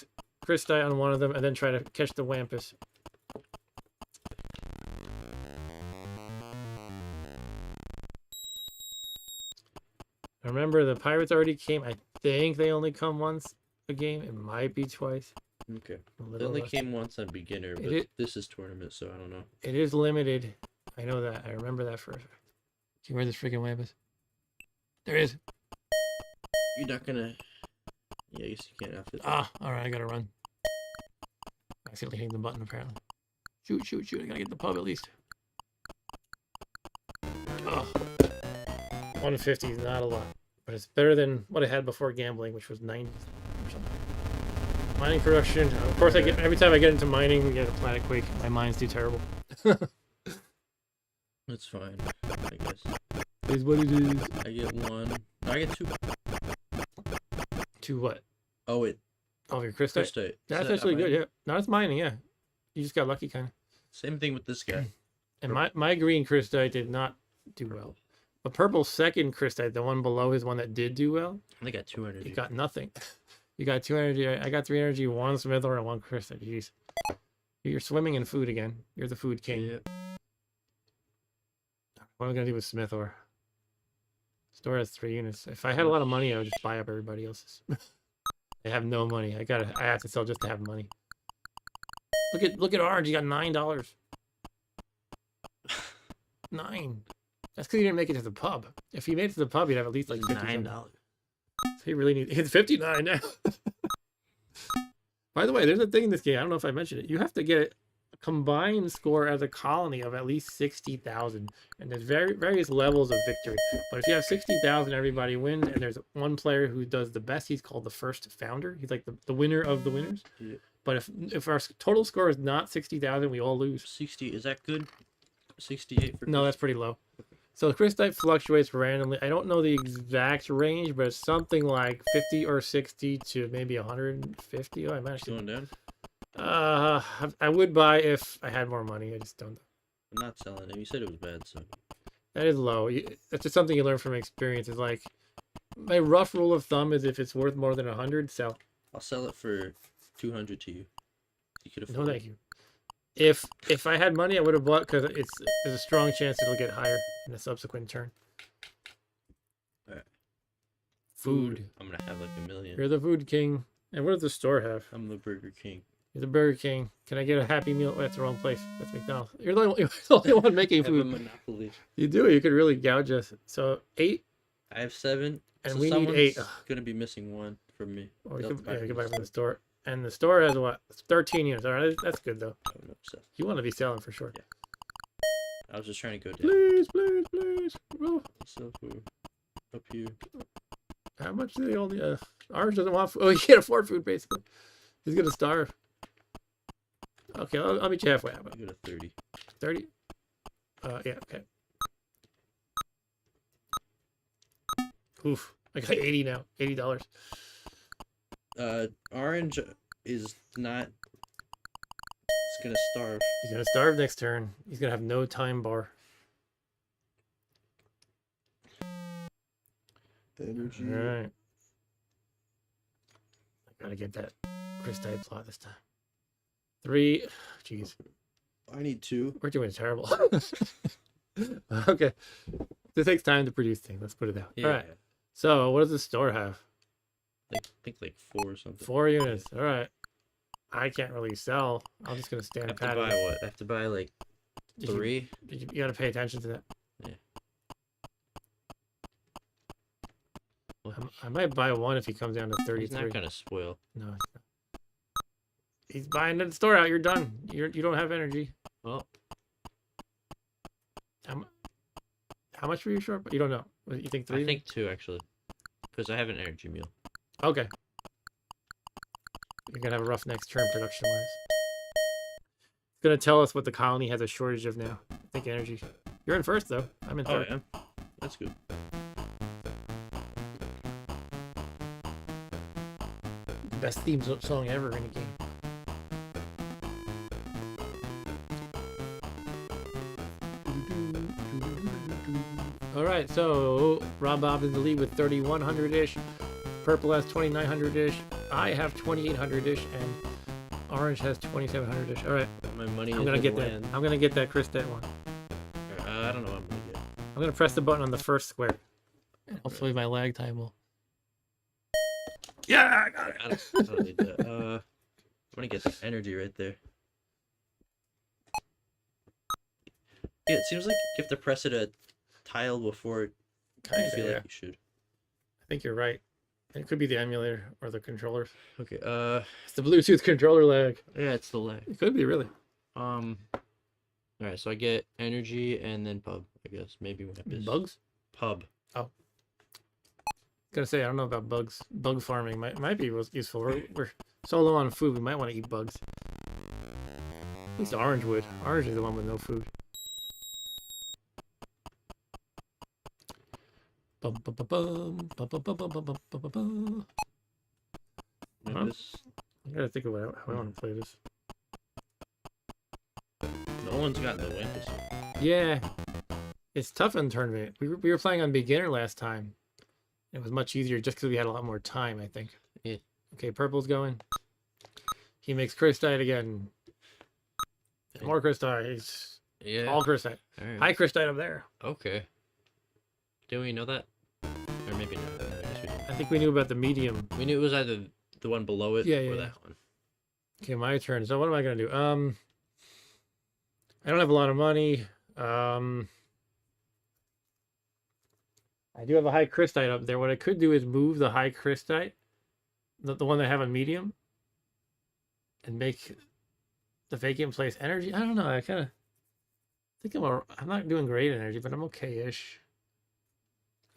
crystite on one of them and then try to catch the Wampus. Remember, the pirates already came. I think they only come once a game. It might be twice. Okay. A They little only less. came once on beginner, but is- this is tournament, so I don't know. It is limited. I know that. I remember that for a fact. See where this freaking Wampus? There is. You're not gonna. Yeah, I guess you can't outfit. Ah, all right. I gotta run. Accidentally hitting the button apparently. Shoot, shoot, shoot! I gotta get the pub at least. Oh, 150 is not a lot, but it's better than what I had before gambling, which was 90 or something. Mining production. Of course, I get every time I get into mining, we get a planet quake. My mines do terrible. That's fine, I guess. It is what it is. I get one. No, I get two. To what? Oh, wait. Oh, your crystite. Crystite. That's actually good. Yeah. No, it's mining. Yeah. You just got lucky, kind of. Same thing with this guy. And my green crystite did not do well. The purple second crystite, the one below, is one that did do well. I got 200. You got nothing. You got 2 energy. I got 3 energy, 1 Smith ore, and 1 crystite. Jeez. You're swimming in food again. You're the food king. Yeah. What am I gonna do with Smith ore? Store has 3 units. If I had a lot of money, I would just buy up everybody else's. I have no money. I have to sell just to have money. Look at Orange. He got $9. 9. That's because he didn't make it to the pub. If he made it to the pub, he'd have at least like $50. So he really needs. It's 59 now. By the way, there's a thing in this game. I don't know if I mentioned it. You have to get a combined score as a colony of at least 60,000, and there's various levels of victory. But if you have 60,000, everybody wins, and there's one player who does the best. He's called the first founder. He's like the winner of the winners. Yeah. But if our total score is not 60,000, we all lose. 60, is that good? 68 for No, that's pretty low. So Chris type fluctuates randomly. I don't know the exact range, but it's something like 50 or 60 to maybe 150. Oh, I managed to. going down. I would buy if I had more money. I just don't. I'm not selling it. You said it was bad, so. That is low. That's just something you learn from experience. It's like my rough rule of thumb is if it's worth more than 100, sell. I'll sell it for 200 to you. You could afford No, thank you. If I had money, I would have bought because there's a strong chance it'll get higher in a subsequent turn. Alright. Food. I'm gonna have like a million. You're the food king. And what does the store have? I'm the Burger King. You're the Burger King. Can I get a Happy Meal? Oh, that's the wrong place. That's McDonald's. You're the only one making I have a food. monopoly. You do. You could really gouge us. So 8, I have 7. and so we need someone's 8. gonna be missing 1 from me. Or we They'll could, buy yeah, we from could buy the from the store. store. And the store has what? 13 units. All right, that's good though. Oh, no, so You want to be selling for sure. Yeah. I was just trying to go down. Please, please, please. Oh, So up here. how much do they all need? Orange doesn't want food. Oh, he can't afford food basically. He's gonna starve. Okay, I'll meet you halfway. How about I go to 30. 30? Yeah, okay. Oof. I got 80 now. $80. Orange is not. It's gonna starve. He's gonna starve next turn. He's gonna have no time bar. Energy. All right. I gotta get that Chris type plot this time. 3. Jeez, I need 2. we're doing terrible. Okay. This takes time to produce things. Let's put it out. Yeah. All right. So, what does the store have? I think like 4 or something. 4 units. All right. I can't really sell. I'm just gonna I stand have to pat. buy what? I have to buy like Did you- 3. You gotta pay attention to that. Yeah. I might buy 1 if he comes down to He's 33. not gonna spoil. No, he's not. He's buying the store out. You're done. You don't have energy. Well, How much were you short? You don't know. You think 3? I think 2 actually, because I have an energy meal. Okay. You're gonna have a rough next turn production wise. It's gonna tell us what the colony has a shortage of now. I think energy. You're in first though. I'm in Oh third. yeah, that's good. Best theme song ever in a game. All right, so Rob Bob's in the lead with 3,100-ish. Purple has 2,900-ish. I have 2,800-ish, and Orange has 2,700-ish. All right, My money. I'm is gonna in get land. that. I'm gonna get that Chris Stat one. I don't know what I'm gonna get. I'm gonna press the button on the first square. And hopefully my lag time will. Yeah, I got it. I don't need that. I'm gonna get the energy right there. Yeah, it seems like you have to press it a tile before you Kinda, feel yeah. like you should. I think you're right. It could be the emulator or the controllers. Okay. It's the Bluetooth controller lag. Yeah, it's the lag. It could be really. All right, so I get energy and then pub. I guess maybe when it is Bugs? pub. Gonna say I don't know about bugs. Bug farming might be useful. We're so low on food. We might want to eat bugs. At least Orange would. Orange is the one with no food. Bum, bum, bum, bum, bum, bum, bum, bum, bum, bum, bum, bum. Maybe Huh? this. I gotta think about how I want to play this. No one's got the win this one. Yeah, it's tough in tournament. We were playing on beginner last time. It was much easier just because we had a lot more time, I think. Yeah. Okay, purple's going. He makes Chris diet again. More Chris diet. He's Yeah. all Chris diet. All right. Hi, Chris diet up there. Okay. Do we know that? Or maybe not. No, I guess we didn't. I think we knew about the medium. We knew it was either the The one below it, Yeah, or yeah, that yeah. one? Okay, my turn. So what am I gonna do? I don't have a lot of money. I do have a high crystite up there. What I could do is move the high crystite, the one that I have on medium, and make the vacant place energy. I don't know. I kind of think I'm not doing great energy, but I'm okay-ish.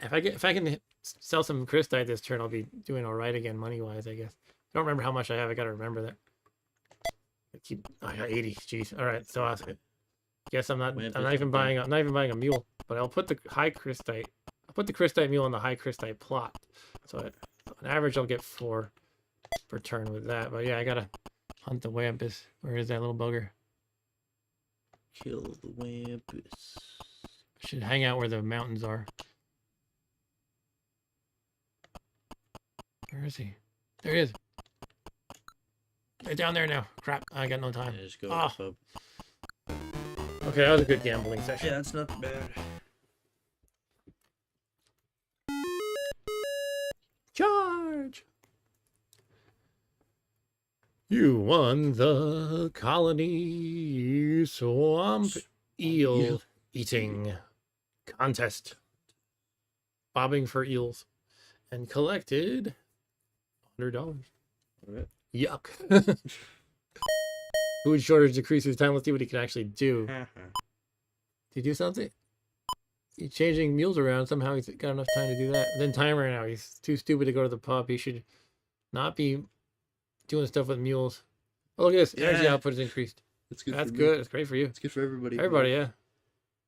If I can sell some crystite this turn, I'll be doing all right again money-wise, I guess. I don't remember how much I have. I gotta remember that. I got 80. Jeez. All right. So I guess I'm not even buying. I'm not even buying a mule. But I'll put the high crystite. I'll put the crystite mule on the high crystite plot. So on average, I'll get 4 per turn with that. But yeah, I gotta hunt the wampus. Where is that little bugger? Kill the wampus. I should hang out where the mountains are. Where is he? There he is. They're down there now. Crap, I got no time. Yeah, just go Ah. up. Okay, that was a good gambling session. Yeah, that's not bad. Charge! You won the colony swamp eel eating contest. Bobbing for eels. And collected $100. Alright. Yuck. Food shortage decreases time. Let's see what he can actually do. Did he do something? He's changing mules around. Somehow he's got enough time to do that. Then timer now. He's too stupid to go to the pub. He should not be doing stuff with mules. Oh, look at this. Energy Yeah. output is increased. That's good. That's for good. Me. It's great for you. It's good for everybody. Everybody, yeah.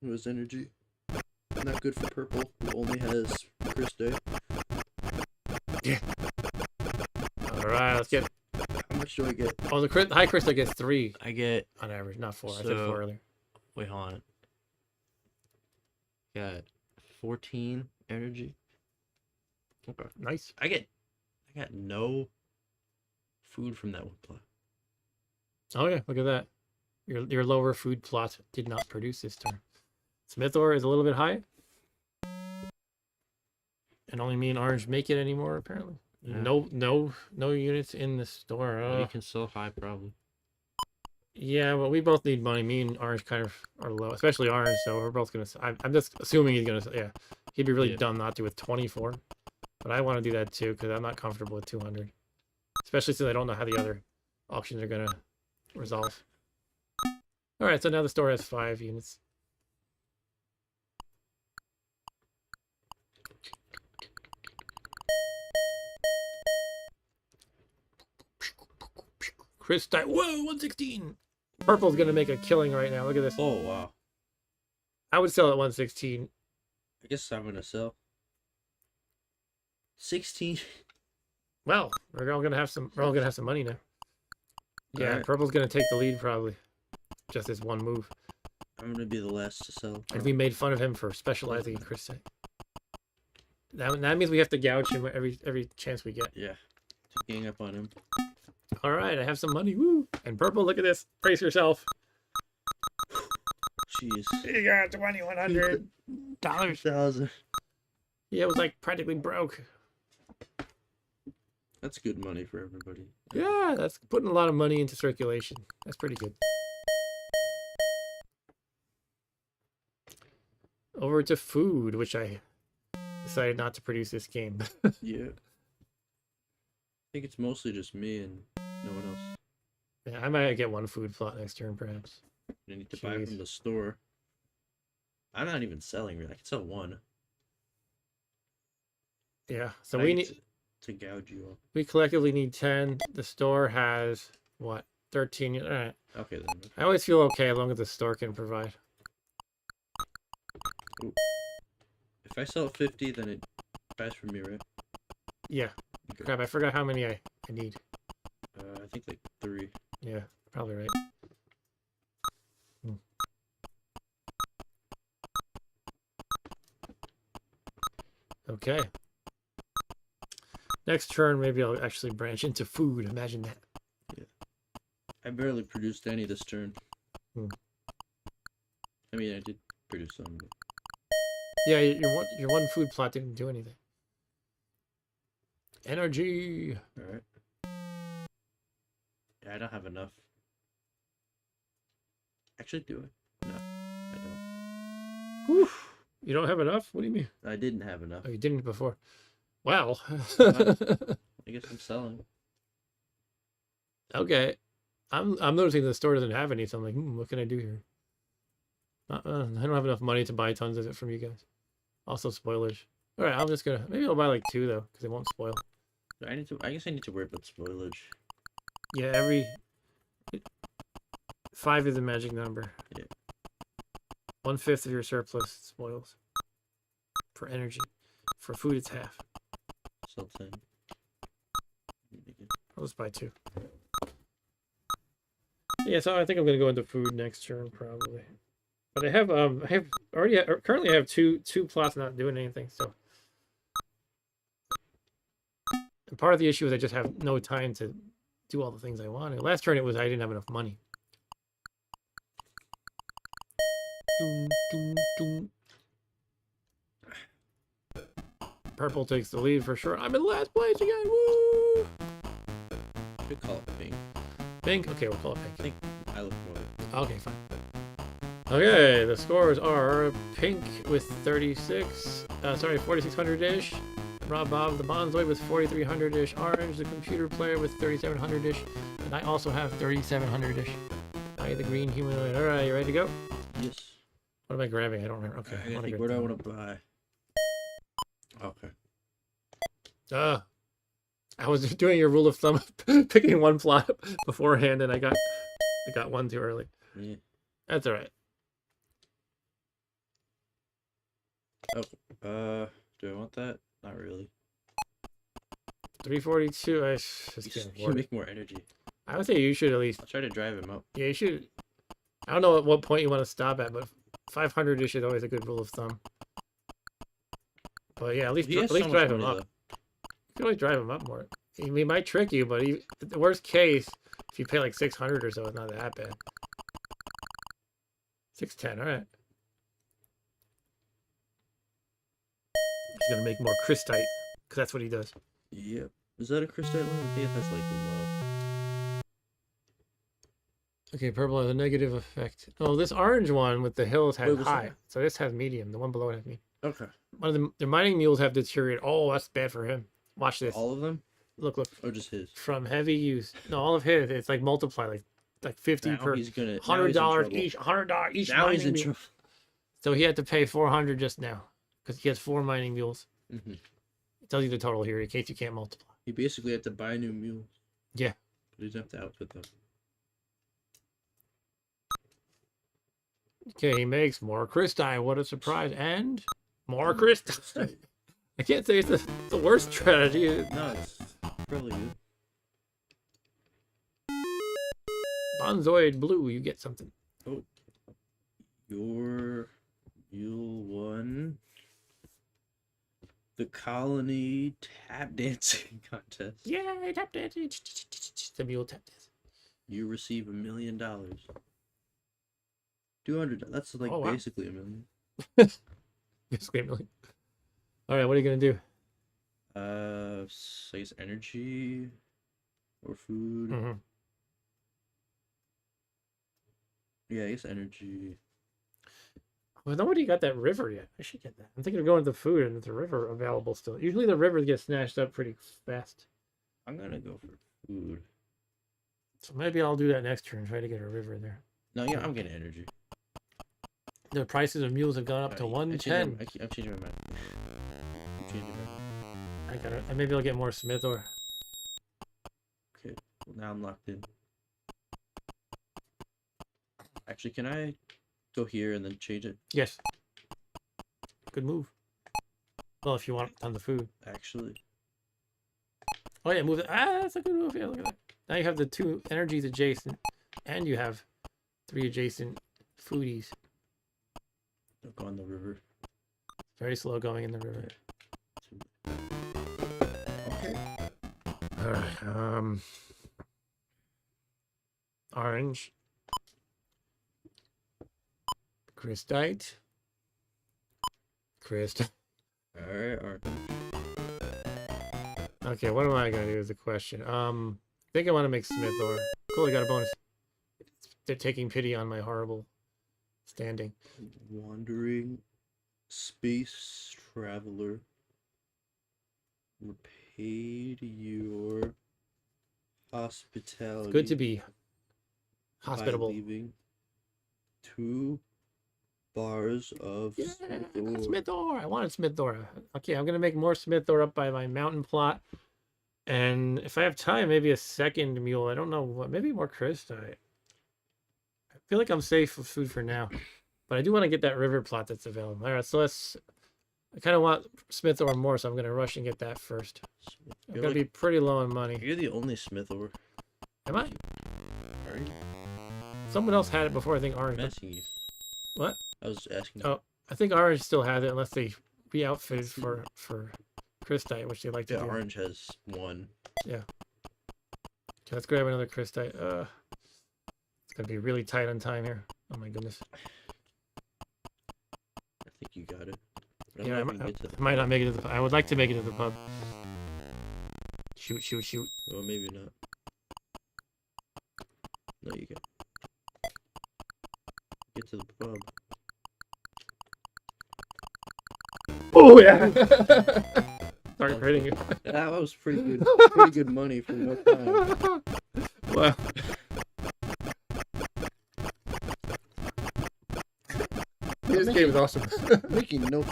It was energy. Not good for purple, who only has crystite. All right, let's get. How much do I get? Oh, the high crystal gets 3 I get. on average, not 4. I said So- 4 earlier. Wait, hold on. Got 14 energy. Okay. Nice. I got no food from that one plot. Oh yeah, look at that. Your lower food plot did not produce this turn. Smith ore is a little bit high. And only me and Orange make it anymore, apparently. Yeah. No units in the store. Well, you can sell high probably. Yeah, well, we both need money. Me and Orange kind of are low, especially Orange. So we're both gonna. I'm just assuming he's gonna. Yeah, he'd be really Yeah. dumb not to with 24. But I want to do that too because I'm not comfortable with 200, especially since I don't know how the other auctions are gonna resolve. All right, so now the store has 5 units. Chris whoa, 116. Purple's gonna make a killing right now. Look at this. Oh wow. I would sell at 116. I guess I'm gonna sell 16. Well, we're all gonna have some money now. Yeah, Alright. purple's gonna take the lead probably. Just this one move. I'm gonna be the last to sell. And we made fun of him for specializing in crystite. That means we have to gouge him every chance we get. Yeah. To gang up on him. All right, I have some money. Woo! And purple, look at this. Brace yourself. Jeez. You got $2,100. $1,000. Yeah, it was like practically broke. That's good money for everybody. Yeah, that's putting a lot of money into circulation. That's pretty good. Over to food, which I decided not to produce this game. Yeah. I think it's mostly just me and no one else. Yeah, I might get one food plot next turn, perhaps. I need to buy Jeez. from the store. I'm not even selling really. I can sell one. Yeah, so I we need need to gouge you all. we collectively need 10. The store has what? 13. All right. Okay then. I always feel okay as long as the store can provide. If I sell at 50, then it buys from me, right? Yeah. Okay. Crap, I forgot how many I need. I think like 3. Yeah, probably right. Okay. Next turn, maybe I'll actually branch into food. Imagine that. I barely produced any this turn. Hmm. I mean, I did produce some. But... Yeah, your one food plot didn't do anything. Energy. All right. I don't have enough. Actually, do I? No, I don't. Whew. You don't have enough? What do you mean? I didn't have enough. Oh, you didn't before. Wow. I guess I'm selling. Okay. I'm noticing the store doesn't have any, so I'm like, what can I do here? I don't have enough money to buy tons of it from you guys. Also spoilers. All right, I'm just gonna maybe I'll buy like 2 though, because it won't spoil. I guess I need to worry about spoilage. Yeah, every 5 is a magic number. Yeah. 1/5 of your surplus spoils. For energy. For food, it's half. Sell 10. I'll just buy 2. Yeah, so I think I'm gonna go into food next turn probably. But I have currently have two plots not doing anything. So, and part of the issue is I just have no time to do all the things I wanted. Last turn it was I didn't have enough money. Doom, doom, doom. Purple takes the lead for sure. I'm in last place again. Woo! Should call it pink. Pink? Okay, we'll call it pink. I think I look more. Okay, fine. Okay, the scores are pink with 4,600-ish. Rob Bob the Bonzoid with 4,300-ish. Orange, the computer player with 3,700-ish. And I also have 3,700-ish. I the green humanoid. All right, you ready to go? Yes. What am I grabbing? I don't remember. Okay. I think, what do I want to buy? Okay. I was doing your rule of thumb, picking one plot beforehand, and I got one too early. Yeah. That's all right. Oh, do I want that? Not really. 342. I just You can't should afford it. make more energy. I would say you should at least. I'll try to drive him up. Yeah, you should. I don't know at what point you want to stop at, but 500-ish is always a good rule of thumb. But yeah, at least He has so much drive him money, up. You can always drive him up more. He might trick you, but the worst case, if you pay like 600 or so, it's not that bad. 610, all right. He's gonna make more crystite, because that's what he does. Yep. Is that a crystal line? I think that's like low. Okay, purple has a negative effect. Oh, this orange one with the hills has Wait, what's high. that? So this has medium. The one below it has medium. Okay. One of the mining mules have deteriorated. Oh, that's bad for him. Watch this. All of them? Look. Or just his? From heavy use. No, all of his. It's like multiply, like 50 Now per he's gonna, $100 each. $100 each. Now he's mining in mule. trouble. So he had to pay 400 just now because he has 4 mining mules. Mm-hmm. It tells you the total here in case you can't multiply. He basically had to buy new mules. Yeah. But he doesn't have to outfit them. Okay, he makes more crystite. What a surprise. And more crystite. I can't say it's the worst strategy. No, it's probably good. Bonzoid blue, you get something. Oh. Your mule won the colony tap dancing contest. Yay, tap dance. The mule tap dance. You receive $1 million. 200. That's like Oh, wow. basically $1 million. Basically a million. All right, what are you going to do? I guess energy or food. Mm-hmm. Yeah, I guess energy. Well, nobody got that river yet. I should get that. I'm thinking of going to the food and there's a river available still. Usually the rivers get snatched up pretty fast. I'm gonna go for food. So maybe I'll do that next turn, try to get a river there. No, yeah, I'm getting energy. The prices of mules have gone up to 110. I'm changing my mind. I'm changing my mind. Maybe I'll get more smith ore. Okay, well, now I'm locked in. Actually, can I go here and then change it? Yes. Good move. Well, if you want on the food. Actually, Oh yeah, move it. Ah, that's a good move. Yeah, look at that. Now you have the 2 energies adjacent, and you have 3 adjacent foodies. don't go on the river. Very slow going in the river. Okay. All right. Orange. Crystite. Alright. Okay, what am I gonna do is the question. I think I want to make smith ore. Cool, I got a bonus. They're taking pity on my horrible standing. Wandering space traveler. Repaid your hospitality. It's good to be by hospitable. leaving 2 bars of Yeah, Smithor. Smithor. I wanted Smithor. Okay, I'm gonna make more Smithor up by my mountain plot. And if I have time, maybe a second mule. I don't know what. Maybe more crystite. I feel like I'm safe with food for now, but I do want to get that river plot that's available. All right, so let's. I kind of want Smithor more, so I'm gonna rush and get that first. I'm You're, gonna like, be pretty low on money. you're the only Smithor. Am I? Are you? Someone else had it before. I think I'm Orange. asking you. What? I was asking. Oh, I think Orange still has it, unless they re-outfitted for crystite, which they like to Yeah, do. Orange has 1. Okay, let's grab another crystite. It's gonna be really tight on time here. Oh my goodness. I think you got it. But Yeah, I I'm not gonna get to the might not pub. make it to the. I would like to make it to the pub. Shoot, shoot, shoot. Well, maybe not. No, you can. Get to the pub. Oh yeah. Start hitting you. That was pretty good. Pretty good money for no time. Wow. This game is awesome. Making no.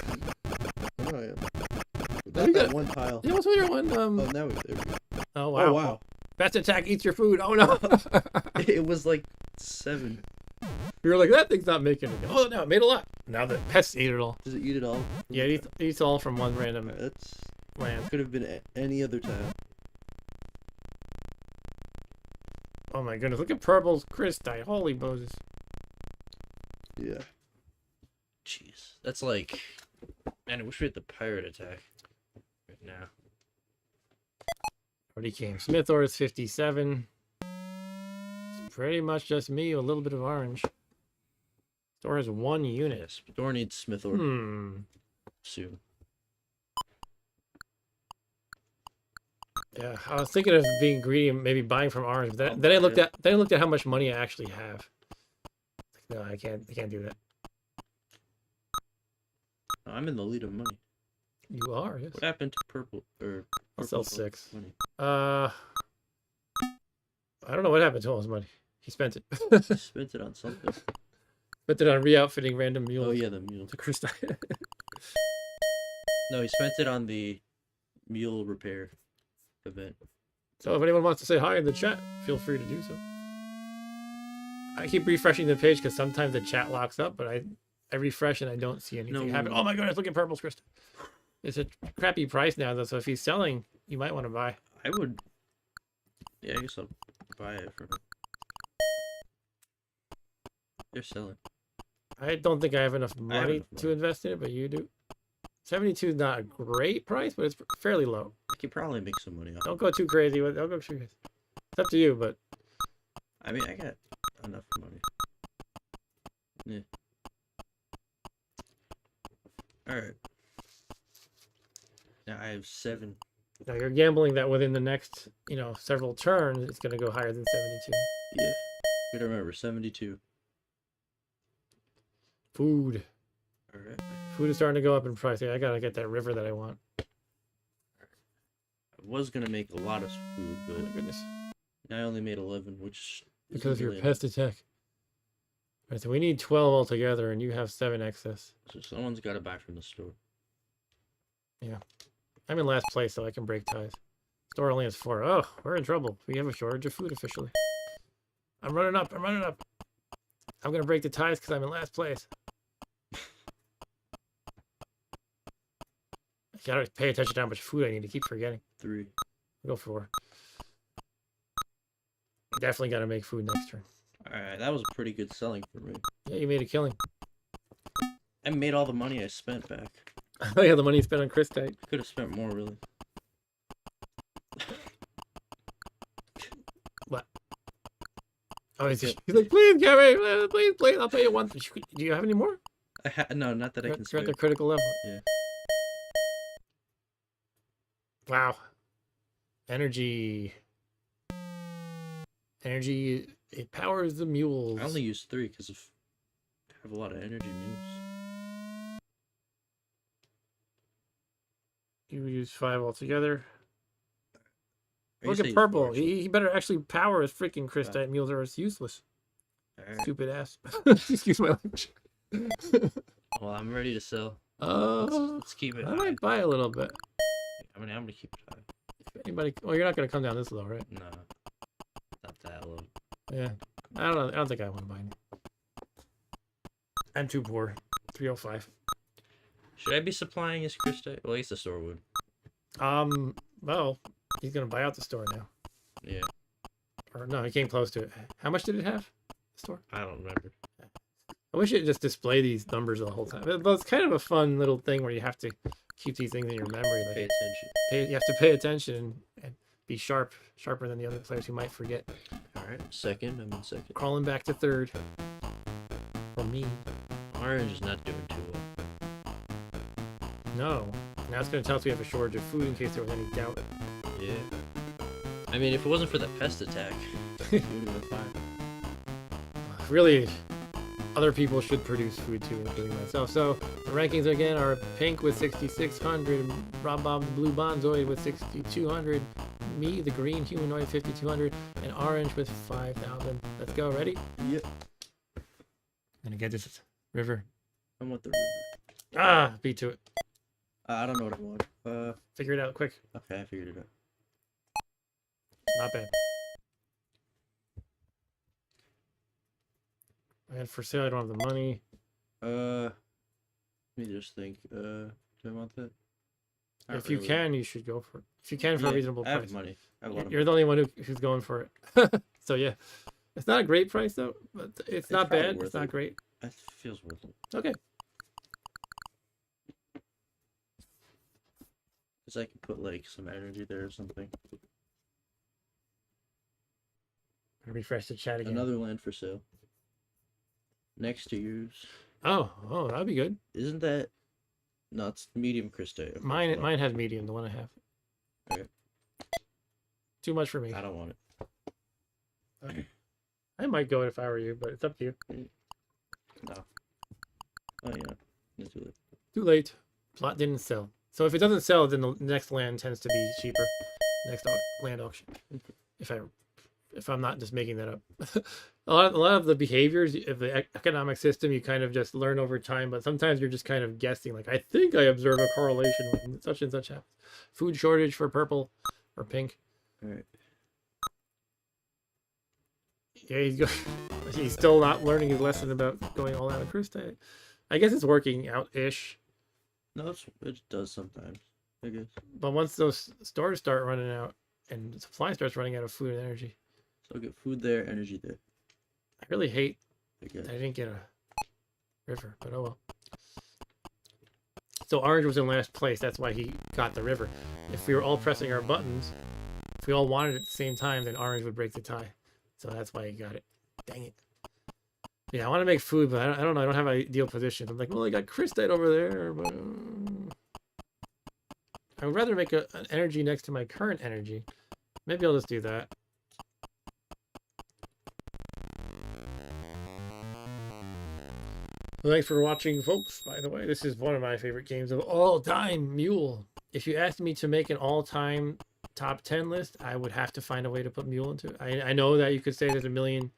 Oh, yeah. You Got that got- one tile. You also hear one. Oh, now there we go. Oh wow. Oh wow. Best attack eats your food. Oh no. It was like 7. You were like, that thing's not making it. Oh no, it made a lot. Now the pests ate it all. Does it eat it all? Yeah, it eats all from one random Alright, that's land. could have been any other tile. Oh my goodness, look at Purple's crystite. Holy Moses. Yeah. Jeez. That's like. Man, I wish we had the pirate attack. Right now. Already came. Smithor is 57. It's pretty much just me, a little bit of orange. Store has 1 unit. Yes. Door needs Smithor soon. Yeah, I was thinking of being greedy and maybe buying from orange. But I'll then I buy looked it. at how much money I actually have. No, I can't do that. I'm in the lead of money. You are, yes. What happened to purple? Or I'll sell purple 6. money? I don't know what happened to all his money. He spent it. I spent it on something. Spent it on re-outfitting random mules. Oh yeah, the mule. To crystite. No, he spent it on the mule repair event. So if anyone wants to say hi in the chat, feel free to do so. I keep refreshing the page because sometimes the chat locks up, but I refresh and I don't see anything No. happen. Oh my goodness, look at Purple's crystal. It's a crappy price now though, so if he's selling, you might want to buy. I would. Yeah, I guess I'll buy it from him. They're selling. I don't think I have enough money enough to money. invest in it, but you do. 72 is not a great price, but it's fairly low. I could probably make some money off. Don't go too crazy with it. Don't go too crazy. It's up to you, but I mean, I got enough money. Yeah. All right. Now I have 7. now you're gambling that within the next, several turns, it's going to go higher than 72. Yeah. Gotta remember 72. Food. All right. Food is starting to go up in price. Yeah, I got to get that river that I want. I was gonna make a lot of food, Oh but my goodness. now I only made 11, which Because of isn't your really pest attack. Right, so we need 12 altogether, and you have 7 excess. enough. So someone's got to buy from the store. I'm in last place, so I can break ties. Store only has 4. Oh, we're in trouble. We have a shortage of food officially. I'm running up. I'm running up. I'm going to break the ties because I'm in last place. I got to pay attention to how much food I need to keep forgetting. 3. Go 4. Definitely got to make food next turn. All right, that was a pretty good selling for me. Yeah, you made a killing. I made all the money I spent back. Oh yeah, the money you spent on crystite. Could have spent more, really. Oh, he's like, please, Gary, please, I'll pay you 1. Do you have any more? No, not that I You're can at spare. the critical level. Yeah. Wow. Energy. Energy, it powers the mules. I only use 3 because I have a lot of energy mules. You use 5 altogether. I Look guess I at use purple. 4, actually. He better actually power his freaking crystite mules or it's useless. Alright. Stupid ass. Excuse my language. Well, I'm ready to sell. Uh, Let's keep it I high. might buy a little bit. I'm gonna keep it high. If anybody, well, you're not gonna come down this low, right? No, not that low. Yeah. I don't think I want to buy any. I'm too poor. 305. Should I be supplying his crystite? Well, I guess the store would. Well, he's gonna buy out the store now. Yeah, Or no, he came close to it. How much did it have? The store? I don't remember. I wish it just display these numbers the whole time. But it's kind of a fun little thing where you have to keep these things in your memory. Like Pay attention. you have to pay attention and be sharper than the other players who might forget. Alright, second. I'm in second. Crawling back to third. For me. Orange is not doing too well. No. Now it's going to tell us we have a shortage of food in case there was any doubt. Yeah. I mean, if it wasn't for that pest attack, it would have been fine. Really, other people should produce food too, including myself. So the rankings again are pink with 6,600, Rob Bob the blue Bonzoid with 6,200, me the green humanoid 5,200, and orange with 5,000. Let's go. Ready? Yep. Gonna get this river. I want the river. Ah, beat to it. I don't know what I want. Figure it out quick. Okay, I figured it out. Not bad. And for sale, I don't have the money. Let me just think. Do I want that? Not If you really. can, you should go for it. If you can for a Yeah, reasonable I have price. money. I have a lot of You're the only one who's going for it. So yeah, it's not a great price though, but it's not probably bad. worth It's not it. great. It feels worth it. Okay. Because I could put like some energy there or something. Refresh the chat again. Another land for sale. Next to yours. Oh, that'd be good. Isn't that? No, it's medium crystite. Okay, Mine well, has medium, the one I have. Okay. Too much for me. I don't want it. Okay. I might go if I were you, but it's up to you. No. Oh yeah. Let's do it. Too late. Plot didn't sell. So if it doesn't sell, then the next land tends to be cheaper. Next land auction. If I'm not just making that up. a lot of the behaviors of the economic system you kind of just learn over time, but sometimes you're just kind of guessing. Like I think I observe a correlation when such and such happens. Food shortage for purple or pink. All right. Yeah, he's still not learning his lesson about going all out of crystite. I guess it's working out-ish. No, it does sometimes. I guess. But once those stores start running out and the supply starts running out of food and energy, So I'll get food there, energy there. I really hate I guess. that I didn't get a river, but oh well. So orange was in last place. That's why he got the river. If we were all pressing our buttons, if we all wanted it at the same time, then orange would break the tie. So that's why he got it. Dang it. Yeah, I want to make food, but I don't know. I don't have ideal positions. I'm like, well, I got crystite over there, but I would rather make an energy next to my current energy. Maybe I'll just do that. Well, thanks for watching, folks. By the way, this is one of my favorite games of all time, M.U.L.E. If you asked me to make an all-time top 10 list, I would have to find a way to put M.U.L.E. into it. I know that you could say there's a million,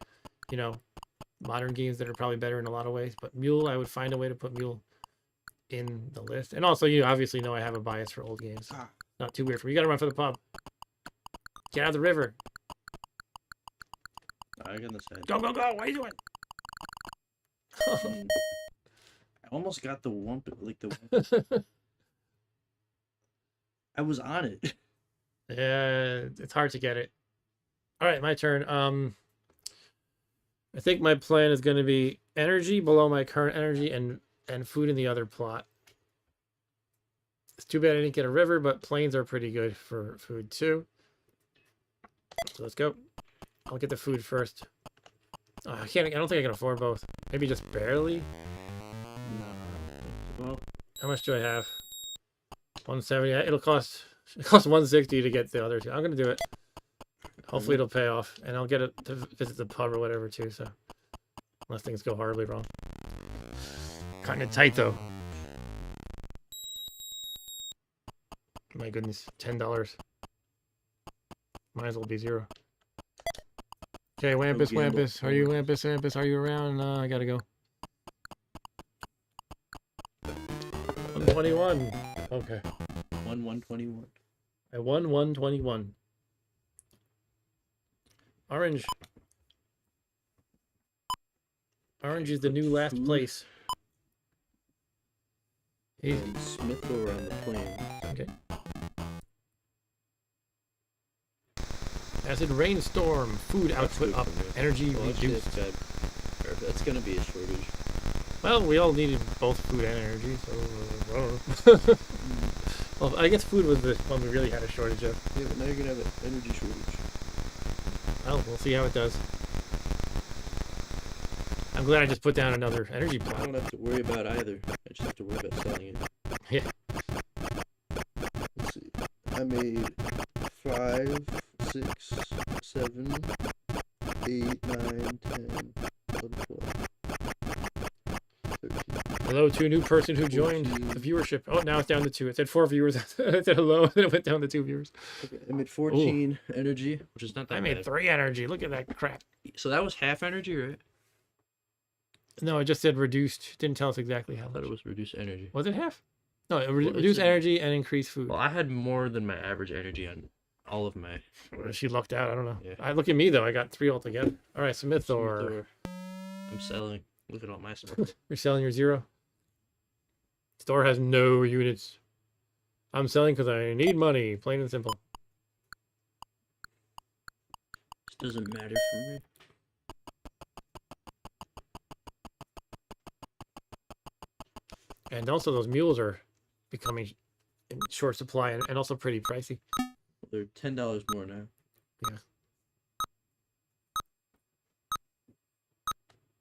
modern games that are probably better in a lot of ways, but M.U.L.E., I would find a way to put M.U.L.E. in the list. And also, you obviously know I have a bias for old games. Not too weird for me. You gotta run for the pub. Get out of the river. I got this side. Go, go, go. What are you doing? I almost got the one, like the. I was on it. Yeah, it's hard to get it. All right, my turn. I think my plan is going to be energy below my current energy and food in the other plot. It's too bad I didn't get a river, but plains are pretty good for food too. So let's go. I'll get the food first. Oh, I don't think I can afford both. Maybe just barely. Well, How much do I have? 170. It costs 160 to get the other two. I'm gonna do it. Hopefully it'll pay off, and I'll get it to visit the pub or whatever too. So, unless things go horribly wrong. Kind of tight though. My goodness, $10. Might as well be 0. Okay, Wampus, gamble. Wampus, are you Wampus, Wampus? Are you around? I gotta go. 121. Okay, 121. I won 121. Orange. Orange is the new last Food. place. Easy. And Smith go around the plane. Okay. Acid rainstorm. Food That's output good up. for me. Energy Well, actually, reduced. that's bad. Or that's gonna be a shortage. Well, we all needed both food and energy, so. Well, I guess food was the one we really had a shortage of. Yeah, but now you're gonna have an energy shortage. Well, we'll see how it does. I'm glad I just put down another energy I plant. don't have to worry about either. I just have to worry about selling it. Yeah. Let's see. I made 5, 6, 7, 8, 9, 10, 11, 12, 13. Hello to a new person who joined 14. the viewership. Oh, now it's down to 2. It said 4 viewers. It said hello, and then it went down to 2 viewers. Okay, I made 14 energy. Which is not that I made bad. 3 energy. Look at that crap. So that was half energy, right? No, it just said reduced. Didn't tell us exactly how I thought much. it was reduced energy. Was it half? No, it Well, it's reduced a- energy and increased food. Well, I had more than my average energy on all of my. She lucked out. I don't know. Yeah. I look at me though. I got 3 altogether. All right, Smith or Or I'm selling. Look at all my stuff. you're selling your 0. Store has no units. I'm selling because I need money. Plain and simple. this doesn't matter for me. And also those mules are becoming in short supply and also pretty pricey. They're $10 more now.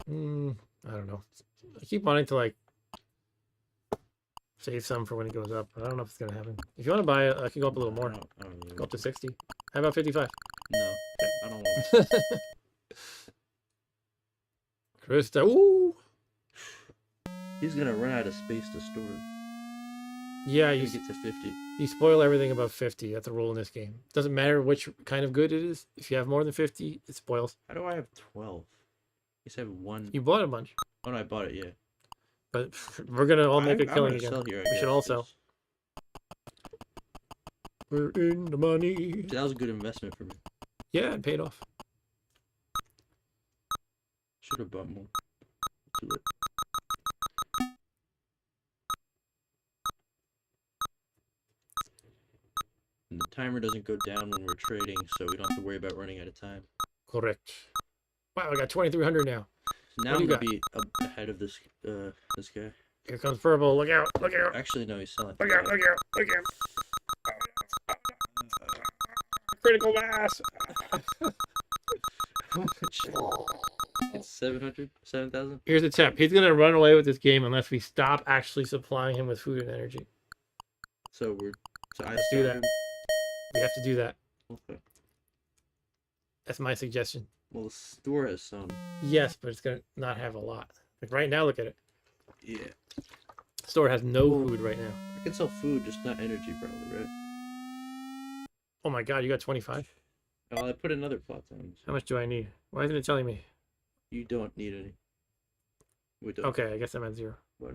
I don't know. I keep wanting to like save some for when it goes up, but I don't know if it's gonna happen. If you want to buy it, I can go up a little more. I don't really Go up to 60. How about 55? No, I don't want. Krista, ooh. He's gonna run out of space to store. Yeah, You you get to 50. you spoil everything above 50. That's a rule in this game. Doesn't matter which kind of good it is. If you have more than 50, it spoils. How do I have 12? I guess I have 1. You bought a bunch, Oh no, I bought it. Yeah. but we're gonna all make a I'm killing gonna again. sell here, I We should guess, all sell. 'cause We're in the money. That was a good investment for me. Yeah, it paid off. Should have bought more. Too late. And the timer doesn't go down when we're trading, so we don't have to worry about running out of time. Correct. Wow, I got 2,300 now. So now What do I'm you gonna be ahead of this this guy. Here comes purple. Look out! Look out! Actually, no, he's selling. Look out! Look out! Look out! Critical mass. How much? It's 700, 7,000. Here's the tip. He's gonna run away with this game unless we stop actually supplying him with food and energy. So I Let's do that. started- We have to do that. Okay. That's my suggestion. Well, the store has some. Yes, but it's gonna not have a lot. Like right now, look at it. Yeah. Store has no food right now. I can sell food, just not energy, probably, right? Oh my god, you got 25. Oh, I put another plot down. How much do I need? Why isn't it telling me? You don't need any. We don't. Okay, I guess I'm at 0. Why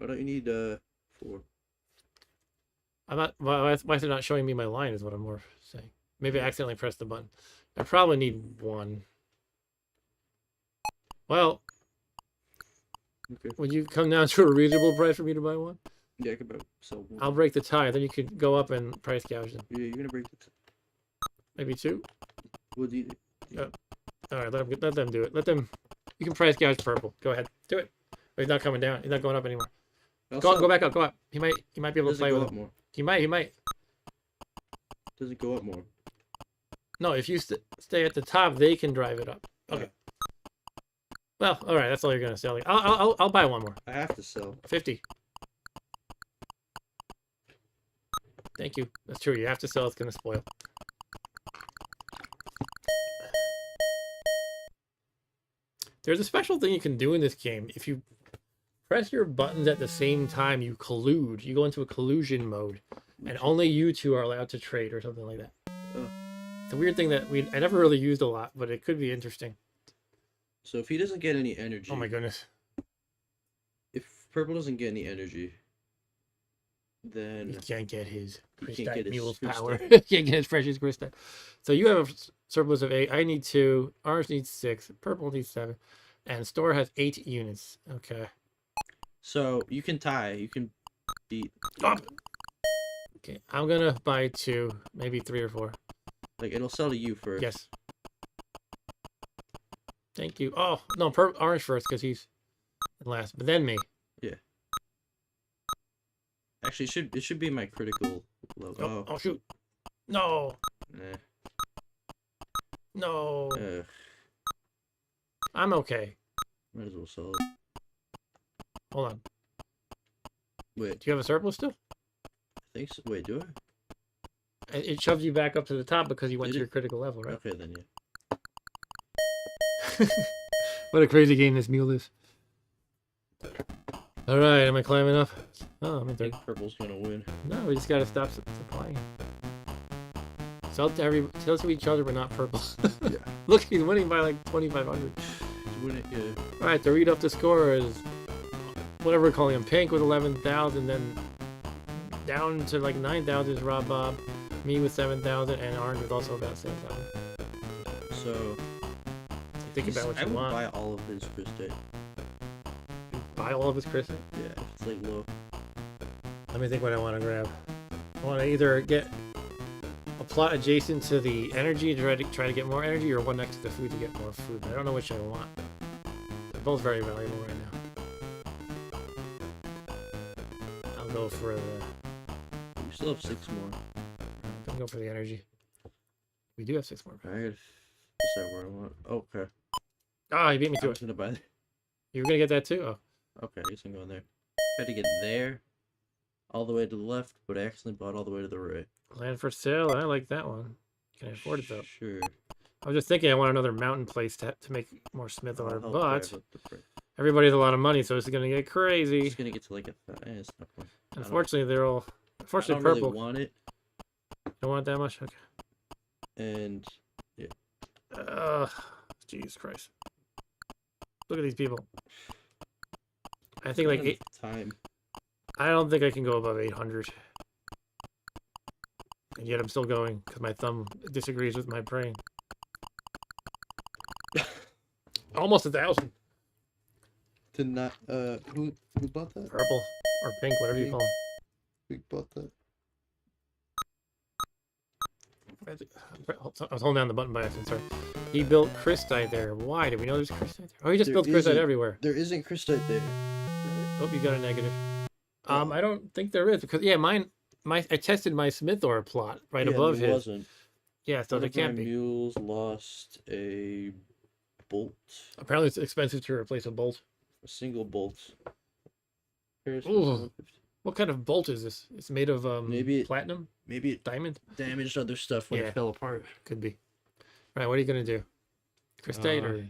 don't you need 4? I'm not. Why is it not showing me my line? Is what I'm more saying. Maybe I accidentally pressed the button. I probably need 1. Well, Okay. would you come down to a reasonable price for me to buy 1? Yeah, I could about sell 1. I'll break the tie. Then you could go up and price gouge them. Yeah, you're gonna break the. Maybe 2. What do you? All right, let them do it. Let them. You can price gouge purple. Go ahead, do it. Oh, he's not coming down. He's not going up anymore. Go back up. Go up. He might be able to Does it play go with up him. more? He might. Does it go up more? No, if you stay at the top, they can drive it up. Okay. Well, all right. That's all you're gonna sell. I'll buy 1 more. I have to sell. 50. Thank you. That's true. You have to sell. It's gonna spoil. There's a special thing you can do in this game. If you press your buttons at the same time, you collude. You go into a collusion mode, and only you two are allowed to trade or something like that. Oh. It's a weird thing that I never really used a lot, but it could be interesting. So if he doesn't get any energy, Oh my goodness. if purple doesn't get any energy, then He can't get his He can't get his Mule's Crystite. power. He can't get his precious Crystite. So you have a surplus of 8. I need 2. Orange needs 6. Purple needs 7. And store has 8 units. Okay. so you can tie. You can beat. Stop. Okay, I'm gonna buy 2, maybe 3 or 4. Like it'll sell to you first. Yes. Thank you. Oh no, orange first because he's last, but then me. Actually, it should be my critical level. Oh shoot! No, Nah. no. Ugh, I'm okay. might as well sell it. Hold on. Wait, Do you have a surplus still? I think so. Wait, do I? It shoves you back up to the top because you went Did to your it? critical level, right? Okay, then yeah. What a crazy game this mule is. All right, am I climbing up? Oh, I'm in I third. think purple's gonna win. No, we just gotta stop supplying. Sell to each other, but not purple. Yeah. Look, he's winning by like 2,500. Win it, yeah. All right, to read up the score is whatever we're calling him. Pink with 11,000, then down to like 9,000 is Rob Bob, me with 7,000, and Orange with also about 7,000. So Think about what I you would want. buy all of his Crystite. Buy all of his crystal. Yeah, if it's like low. Let me think what I want to grab. I want to either get a plot adjacent to the energy to try to get more energy, or one next to the food to get more food. I don't know which I want. They're both very valuable right now. I'll go for the. We still have 6 more. I'll go for the energy. We do have 6 more. I gotta decide where I want. Okay. Ah, he beat me I to was it. gonna buy that. You were gonna get that too. Oh, Okay, I guess I'm going there. Tried to get there, all the way to the left, but I accidentally bought all the way to the right. land for sale. I like that one. Can I afford it though? Sure. I was just thinking I want another mountain place to make more smith ore, I'll help but drive up the price. everybody has a lot of money, so this is gonna get crazy. It's gonna get to like a. It's not fun. Unfortunately, they're all. I Unfortunately, don't purple. really want it, Don't want that much. Okay. and Jesus Christ! Look at these people. I think not like enough 8. time. I don't think I can go above 800. And yet I'm still going because my thumb disagrees with my brain. Almost 1,000. To not who bought that? Purple or pink, whatever you call them. Who bought that? I was holding down the button by accident. Sorry. He built Crystite there. Why? Did we know there's Crystite there? Oh, he just There built Crystite isn't. everywhere. There isn't Crystite there. Right? Oh, you got a negative. Oh. I don't think there is because I tested my Smith ore plot right Yeah, above there his. wasn't. Yeah, so One there of my can't be. mules lost a bolt, Apparently, it's expensive to replace a bolt. a single bolt. Here's Ooh. What kind of bolt is this? It's made of platinum, maybe it diamond. damaged other stuff when Yeah. it fell apart. Could be. Right. What are you gonna do? Crystite or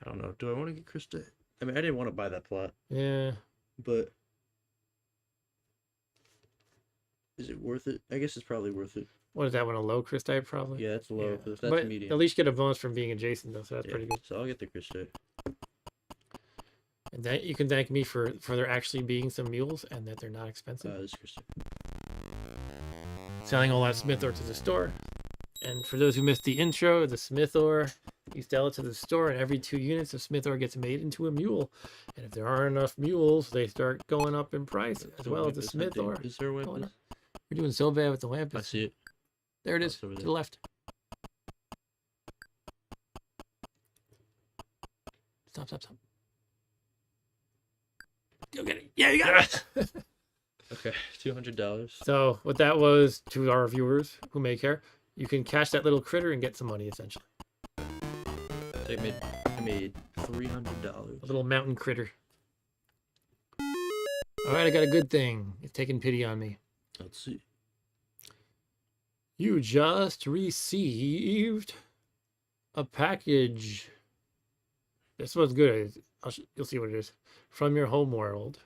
I don't know. Do I want to get Crystite? I mean, I didn't want to buy that plot, yeah? but is it worth it? I guess it's probably worth it. What is that one? A low Crystite probably. Yeah, it's low. Yeah. But if that's But medium, at least get a bonus from being adjacent though, so that's yeah, pretty good. So I'll get the Crystite. And that you can thank me for there actually being some mules and that they're not expensive. This Crystite. Selling all that smith ore to the store. And for those who missed the intro, the smith ore, you sell it to the store, and every 2 units of smith ore gets made into a mule. And if there aren't enough mules, they start going up in price, as well as the smith ore. Is there a way? going up. We're doing so bad with the lamp. I see it. There it Oh, is, it's over to there. the left. Stop. Go get it. Yeah, you got it. Okay, $200. So what that was to our viewers who may care, you can catch that little critter and get some money essentially. I made $300. A little mountain critter. All right, I got a good thing. It's taking pity on me. Let's see. You just received a package. This one's good. You'll see what it is. From your home world.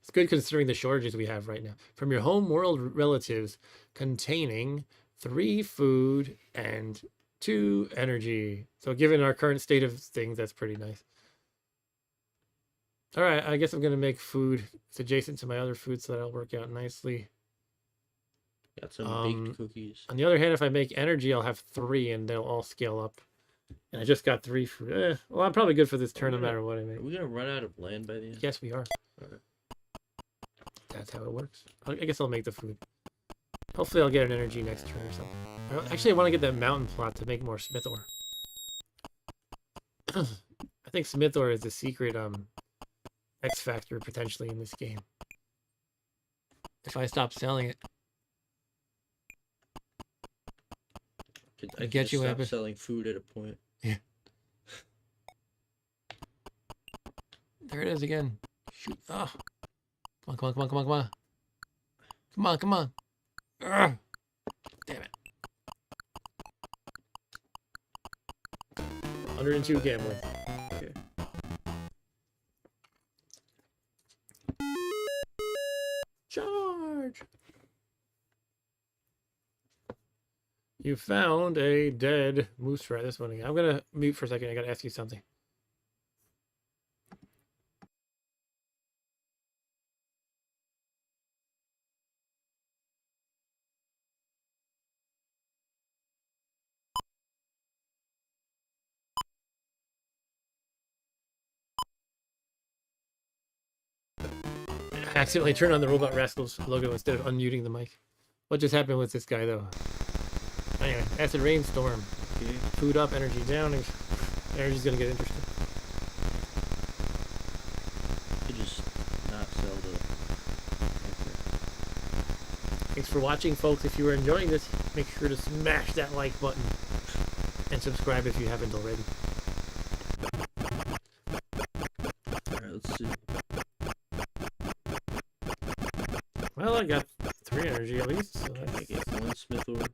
It's good considering the shortages we have right now. From your home world relatives containing 3 food and 2 energy. So given our current state of things, that's pretty nice. All right, I guess I'm going to make food. It's adjacent to my other food, so that'll work out nicely. Got some baked cookies. On the other hand, if I make energy, I'll have 3 and they'll all scale up. And I just got 3 food. Well, I'm probably good for this turn no matter what I make. Are we going to run out of land by the end? Yes, we are. Alright. That's how it works. I guess I'll make the food. Hopefully I'll get an energy next turn or something. Actually, I want to get that mountain plot to make more smith ore. I think smith ore is the secret X factor potentially in this game. If I stop selling it. I get just you, stop Abbott. selling food at a point. Yeah. There it is again. Shoot. Oh. Come on. Come on. Ugh. Damn it. 102 gambling. Okay. Charge! You found a dead moose rat. This one again. I'm gonna mute for a second. I gotta ask you something. I accidentally turned on the Robot Rascals logo instead of unmuting the mic. What just happened with this guy though? Anyway, acid rainstorm. Okay. Food up, energy down. Energy's gonna get interesting. You just not sell the. Okay. Thanks for watching, folks. If you were enjoying this, make sure to smash that like button and subscribe if you haven't already. Alright, let's see. Well, I got 3 energy at least. So I get 1 smith ore,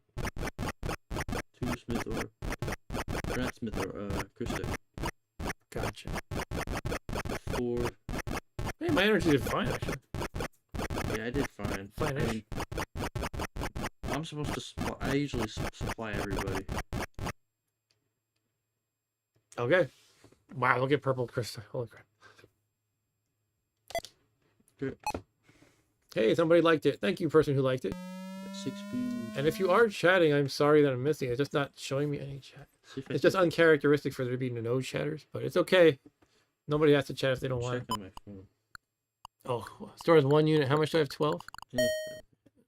2 smith ore, not smith ore, crystal. gotcha. 4. Hey, my energy did fine actually. Yeah, I did fine. Fine-ish. I'm supposed to. I usually supply everybody. Okay. Wow, look at purple crystal. Holy crap. Good. Hey, somebody liked it. Thank you, person who liked it. Got 6 food. And if you are chatting, I'm sorry that I'm missing it. It's just not showing me any chat. See if I It's just can uncharacteristic for there to be no chatters, but it's okay. Nobody has to chat if they don't want check it. on my phone. Oh, stores 1 unit. How much do I have? 12? Yeah.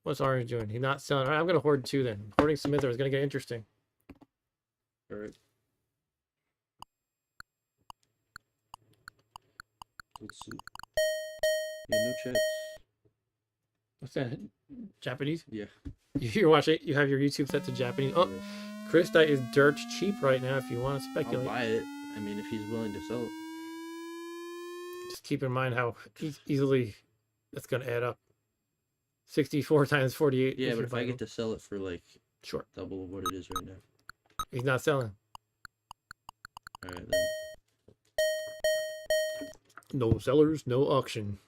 What's Orange doing? He's not selling. All right, I'm going to hoard 2 then. Hoarding Smither is going to get interesting. Alright. Let's see. Yeah, no chats. What's that? Japanese? Yeah. You're watching. You have your YouTube set to Japanese. Oh, Krista is dirt cheap right now. If you want to I'll speculate, buy it. I mean, if he's willing to sell it. just keep in mind how easily that's going to add up. 64 times 48. Yeah, is but your if I final. get to sell it for like Sure. double of what it is right now. He's not selling. Alright then. No sellers, no auction.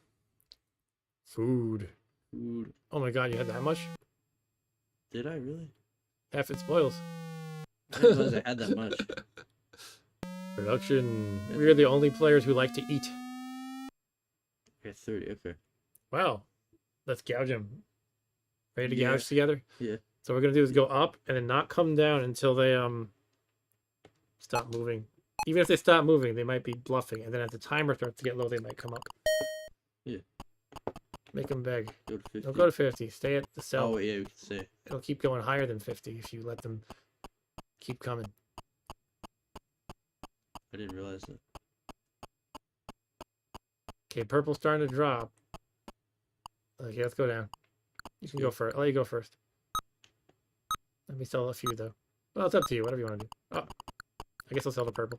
Food. Food. Oh my god, you had that much? Did I really? Half it spoils. I didn't realize I had that much. Production. We are the only players who like to eat. Okay, 30. Okay. Wow. Let's gouge them. Ready to Yeah. gouge together? Yeah. So what we're gonna do is go up and then not come down until they stop moving. Even if they stop moving, they might be bluffing, and then as the timer starts to get low, they might come up. Yeah. Make them beg. Go to 50. Don't go to 50. Stay at the cell. Oh, yeah, we can say. It'll keep going higher than 50 if you let them keep coming. I didn't realize that. Okay, purple's starting to drop. Okay, let's go down. You can go first. I'll let you go first. Let me sell a few though. Well, it's up to you. Whatever you want to do. Oh, I guess I'll sell the purple.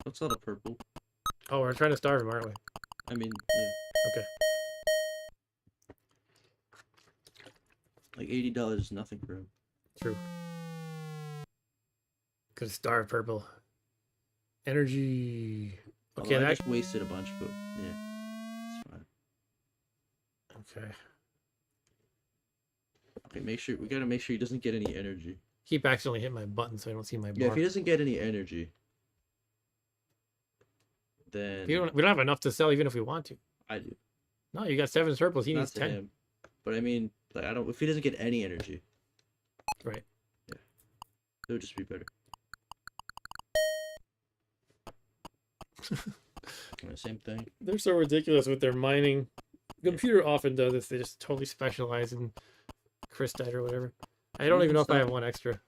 What's not a purple? Oh, we're trying to starve him, aren't we? I mean, yeah. Okay. Like $80 is nothing for him. True. Could starve purple. Energy. Okay, Although I that. just wasted a bunch, but yeah, it's fine. Okay. Okay, we gotta make sure he doesn't get any energy. Keep accidentally hitting my button so I don't see my Yeah, bar. if he doesn't get any energy, then We don't have enough to sell even if we want to. I do. No, you got 7 surplus. He Not needs to 10. him, but I mean, like, I don't. If he doesn't get any energy, Right. yeah, it would just be better. Same thing. They're so ridiculous with their mining. The computer often does this. They just totally specialize in crystite or whatever. I don't even know if I have one extra.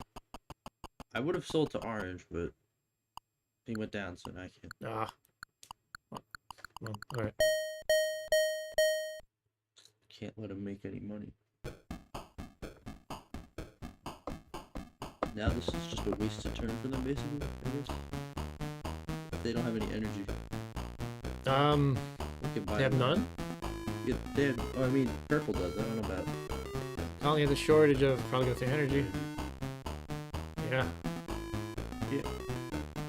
I would have sold to Orange, but he went down, so now I can't. Ah. Well, all right. Can't let him make any money. Now this is just a wasted turn for them, basically, I guess. If they don't have any energy. We can buy They have them. none? Yeah, they have, oh, I mean, purple does. I don't know about. Calling it a shortage of probably gonna say energy. Yeah. Yeah.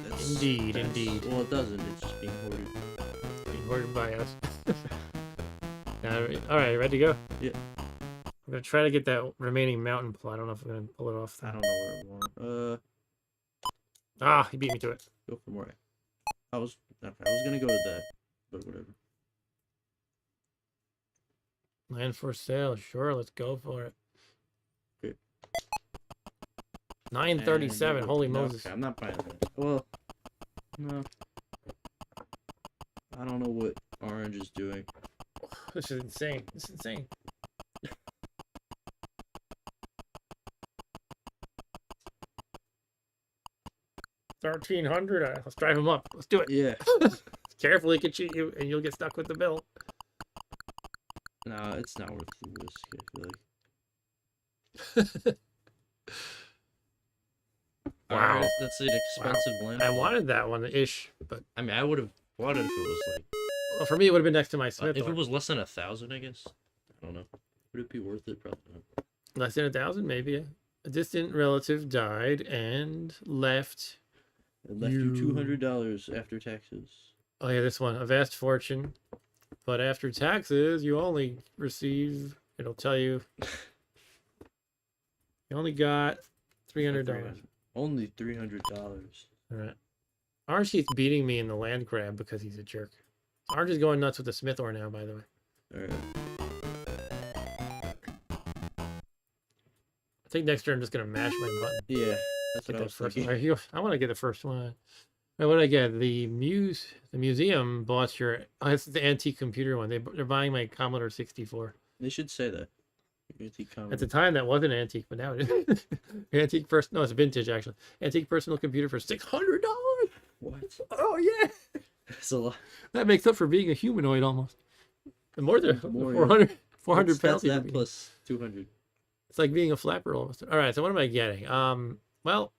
That's, Indeed, indeed. Well, it doesn't. It's just being hoarded. Being hoarded by us. All right, ready to go? Yeah. I'm gonna try to get that remaining mountain plot. I don't know if I'm gonna pull it off. I don't know where I want. Ah, he beat me to it. Go for more. I was gonna go to that, but whatever. Land for sale. Sure, let's go for it. Okay. 937. And- Holy no, Moses. okay, I'm not buying that. Well, no. I don't know what Orange is doing. This is insane. This is insane. $1,300. Let's drive him up. Let's do it. Yeah. Carefully, he can cheat you, and you'll get stuck with the bill. No, it's not worth the risk, I feel like. Wow. Alright, that's an expensive land. I wanted that one ish, but I mean, I would have wanted if it was like. well, for me, it would have been next to my Smith. If it was less than 1,000, I guess. I don't know. Would it be worth it? Probably not. Less than 1,000, maybe. Yeah. A distant relative died and left. It left you $200 after taxes. Oh yeah, this one, a vast fortune, but after taxes, you only receive. It'll tell you. You only got $300. Only $300. All right. Orange keeps beating me in the land grab because he's a jerk. Orange is going nuts with the Smith ore now, by the way. Alright. I think next turn I'm just gonna mash my button. Yeah, that's Get what I that was first thinking. one. Right, I want to get the first one. Now, what did I get? The museum bought your. Oh, it's the antique computer one. They're buying my Commodore 64. They should say that. At the time, that wasn't antique, but now it is. Antique first. No, it's vintage actually. Antique personal computer for $600. What? Oh yeah, That's a lot. that makes up for being a humanoid almost. And more than More, yeah. 400 That's penalty. that plus 200. It's like being a flapper almost. All right, so what am I getting? Well,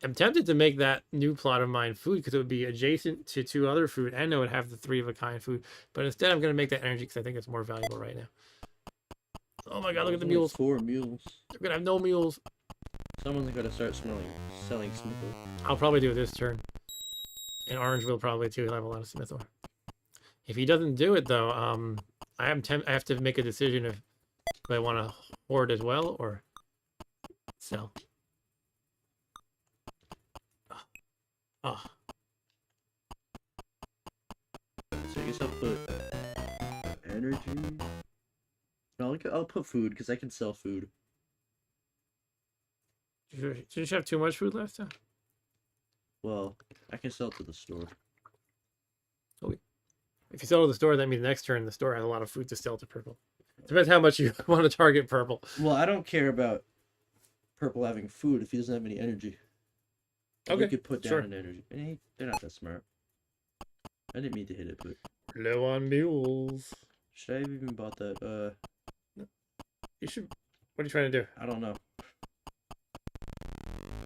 I'm tempted to make that new plot of mine food because it would be adjacent to 2 other food and it would have the 3 of a kind food. But instead, I'm going to make that energy because I think it's more valuable right now. Oh my god, look at the There's only mules. 4 mules. They're going to have no mules. Someone's got to start selling Smith. I'll probably do it this turn. And Orange will probably too. He'll have a lot of Smith ore. If he doesn't do it though, I have to make a decision if I want to hoard as well or sell. Oh. So I guess I'll put energy. No, I'll put food because I can sell food. Did you just have too much food last time? Well, I can sell it to the store. If you sell to the store, that means next turn the store has a lot of food to sell to purple. Depends how much you want to target purple. Well, I don't care about purple having food if he doesn't have any energy. Okay, You could put down sure. an energy. And they're not that smart. I didn't mean to hit it, but Low on mules. should I have even bought that? You should. What are you trying to do? I don't know.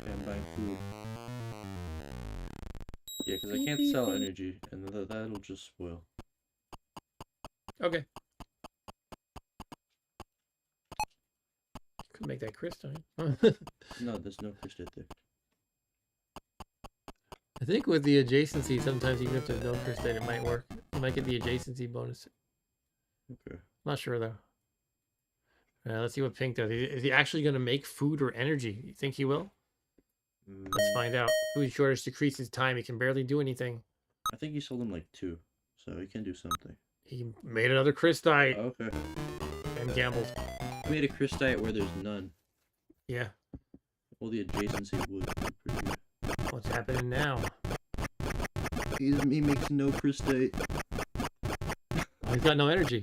Yeah, I'm buying food. Yeah, because I can't sell energy, and that'll just spoil. Okay. Could make that crystal. No, there's no crystal there. I think with the adjacency, sometimes even if there's no crystal, it might work. You might get the adjacency bonus. Okay. Not sure though. Let's see what Pink does. Is he actually going to make food or energy? You think he will? Let's find out. Food shortage decreases time. He can barely do anything. I think he sold him like 2, so he can do something. He made another crystite Okay. and gambled. He made a crystite where there's none. Yeah. Well, the adjacency would be pretty good. What's happening now? He makes no crystite. Oh, he's got no energy.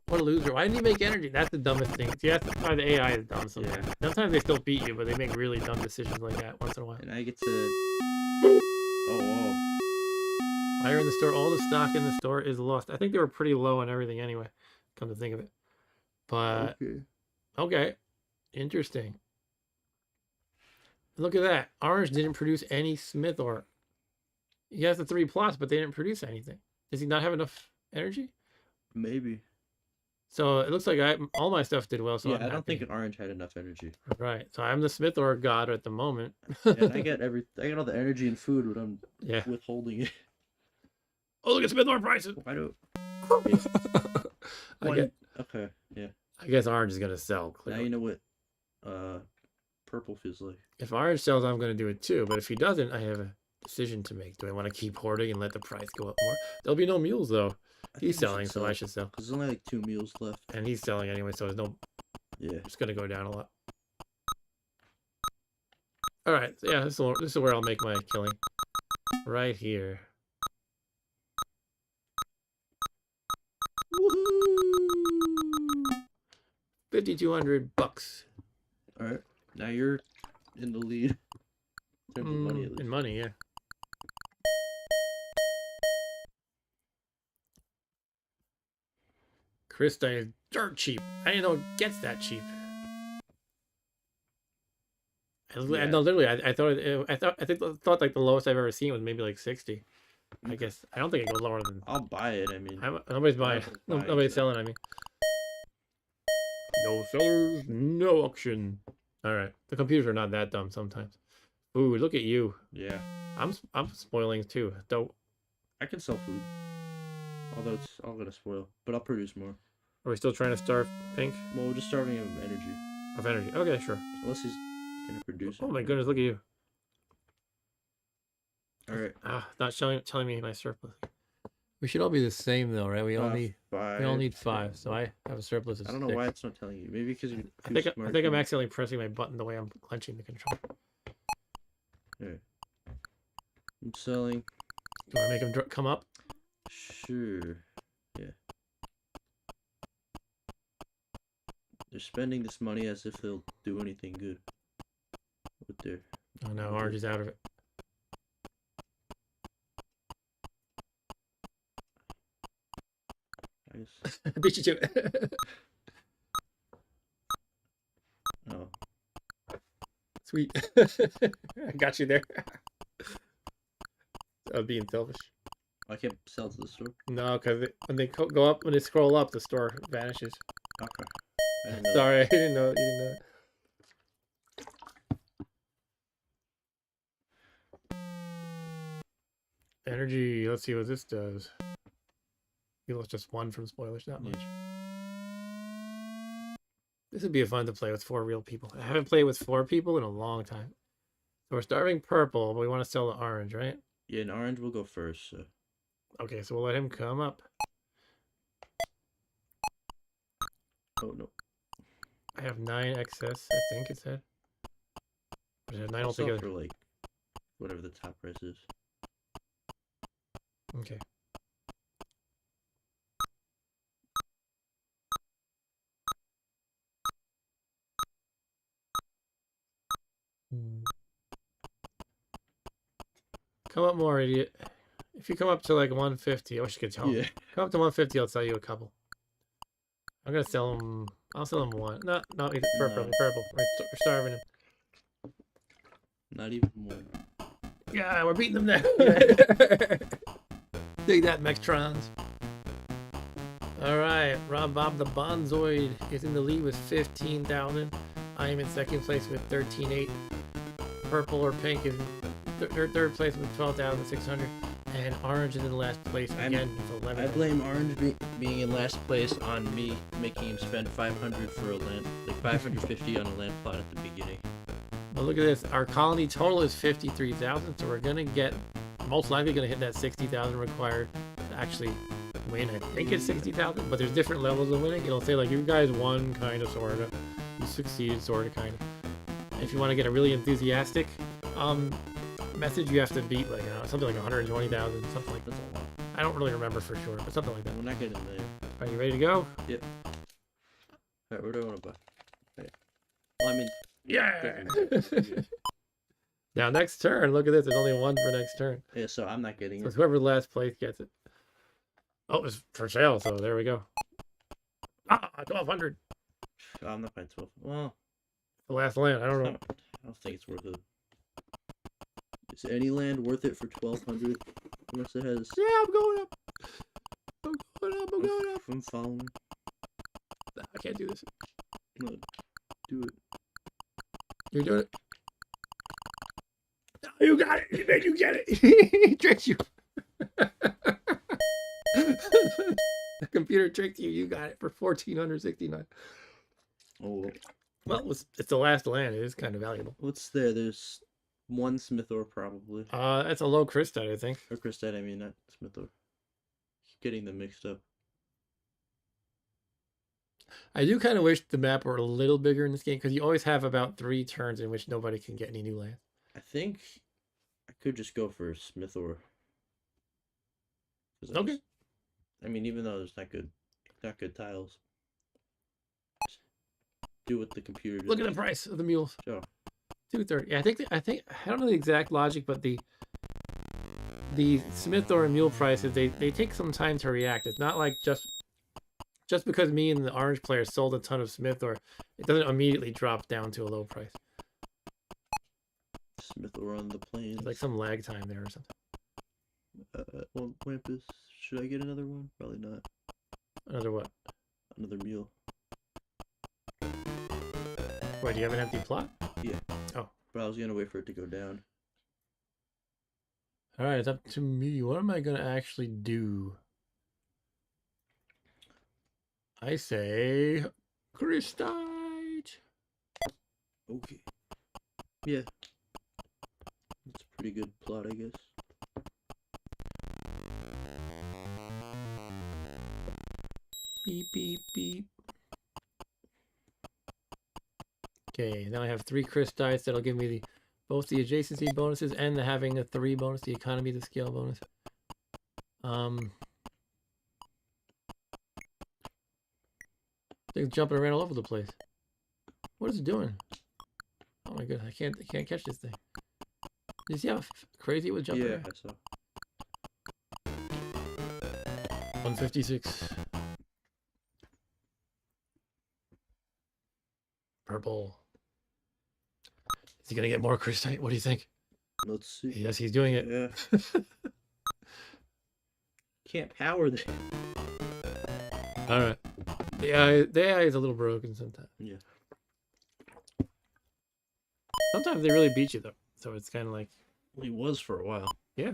What a loser. Why didn't he make energy? That's the dumbest thing. See, that's why the AI is dumb sometimes. Yeah. Sometimes they still beat you, but they make really dumb decisions like that once in a while. And I get to... Oh, whoa. Fire in the store. All the stock in the store is lost. I think they were pretty low on everything anyway, come to think of it. But, okay. Interesting. Look at that. Orange didn't produce any Smith ore. He has the 3 plots, but they didn't produce anything. Does he not have enough energy? Maybe. So it looks like all my stuff did well. So Yeah, I'm I don't happy. think an orange had enough energy. Right. So I'm the Smith ore god at the moment. And I get all the energy and food, but I'm withholding it. Oh, look at Smith ore prices. Why do? Okay, yeah. I guess orange is gonna sell. Now Clearly. you know what purple feels like. If orange sells, I'm gonna do it too. But if he doesn't, I have a decision to make. Do I want to keep hoarding and let the price go up more? There'll be no mules though. He's selling, so I should sell. Because there's only like 2 mules left. And he's selling anyway, so there's no. Yeah. It's gonna go down a lot. All right. Yeah, this is where I'll make my killing. Right here. Woohoo! $5,200. All right. Now you're in the lead. In terms of money, at least. In money, yeah. Crystite is dirt cheap. I didn't know it gets that cheap. Yeah. No, literally, I thought like the lowest I've ever seen was maybe like 60. I guess I don't think it goes lower than. I'll buy it. I mean, nobody's buying. Nobody's selling. I mean, no sellers, no auction. All right, the computers are not that dumb sometimes. Ooh, look at you. yeah. I'm spoiling too. Don't. I can sell food. Although it's all gonna spoil, but I'll produce more. Are we still trying to starve Pink Well, we're just starving him of energy. of energy? Okay, sure. Unless he's gonna produce Oh it. my goodness, look at you. All right. Not telling me my surplus. We should all be the same though, right? We all need 5. So I have a surplus of I don't know 6. why it's not telling you. Maybe because you're I too think smart. I think I'm accidentally pressing my button the way I'm clenching the control. Alright. I'm selling. Do I make him come up? Sure. Yeah. They're spending this money as if they'll do anything good with their. Oh no, orange is out of it. I guess. Beat you to it. Oh. Sweet. I got you there. I was being selfish. I can't sell to the store. No, because when they go up, when they scroll up, the store vanishes. Okay. I didn't know. Sorry, I didn't know. You didn't know. Energy. Let's see what this does. You lost just 1 from spoilers, not much. This would be fun to play with 4 real people. I haven't played with 4 people in a long time. So we're starving purple, but we want to sell the orange, right? Yeah, and orange will go first. So. Okay, so we'll let him come up. Oh no. I have 9 excess, I think it said. But I have 9 I'll sell altogether. for like whatever the top price is. Okay. Come up more, idiot. If you come up to like 150, I wish you could tell. Yeah. Come up to 150, I'll sell you a couple. I'm gonna sell him. I'll sell him 1. Not even purple. No. Purple. We're starving him. Not even one. Yeah, we're beating them now. Dig that, Mextrons. All right, Rob Bob the Bonzoid is in the lead with 15,000. I am in second place with 13,800. Purple or pink is third place with 12,600, and orange is in last place again with 11. I blame Orange being in last place on me making him spend 500 for a land, like 550 on a land plot at the beginning. But look at this. Our colony total is 53,000, so we're gonna get most likely gonna hit that 60,000 required to actually win. I think it's 60,000, but there's different levels of winning. It'll say like you guys won, kind of, sorta. You succeeded, sorta, kind of. If you want to get a really enthusiastic message, you have to beat like something like 120,000, something like that. That's a lot. I don't really remember for sure, but something like that. We're not getting there. Are you ready to go? Yep. Alright, where do I want to buy? Right. Well, I mean, Yeah. yeah. Now next turn. Look at this. There's only one for next turn. Yeah, so I'm not getting So it. it's whoever last place gets it. Oh, it's for sale. So there we go. 1,200. I'm not buying 12. Well, The last land. I don't know. I don't think it's worth it. Is any land worth it for 1,200? Unless it has. Yeah, I'm going up. I'm going up. I'm going up. I'm following. I can't do this. No, do it. You're doing it. No, you got it. He made you get it. He tricked you. The computer tricked you. You got it for 1,469. Oh, Well, it's the last land. It is kind of valuable. what's there? There's one Smith ore probably. That's a low crystite, I think. Or Christite, I mean, not Smith ore. Getting them mixed up. I do kind of wish the map were a little bigger in this game because you always have about 3 turns in which nobody can get any new land. I think I could just go for Smith ore. 'Cause Okay. I mean, even though there's not good tiles. Just do what the computer did. Look at the price of the mules. Sure. 230. Yeah, I don't know the exact logic, but the Smith or mule prices they take some time to react. It's not like just because me and the orange player sold a ton of Smith or it doesn't immediately drop down to a low price. Smith ore on the plains. There's like some lag time there or something. Well, Wampus. Should I get another one? Probably not. Another what? Another mule. Wait, do you have an empty plot? Yeah. Oh. But I was gonna wait for it to go down. All right, it's up to me. What am I gonna actually do? I say crystite. Okay. Yeah. That's a pretty good plot, I guess. Beep, beep, beep. Okay, now I have 3 crystites that'll give me both the adjacency bonuses and the having a 3 bonus, the economy to scale bonus. Thing's jumping around all over the place. What is it doing? Oh my god, I can't catch this thing. Did you see how crazy it was jumping Yeah, around? I saw. 156. Purple. Is he gonna get more crystite? What do you think? Let's see. Yes, he's doing it. Yeah. Can't power this. All right. The AI is a little broken sometimes. Yeah. Sometimes they really beat you though, so it's kind of like Well, he was for a while. yeah.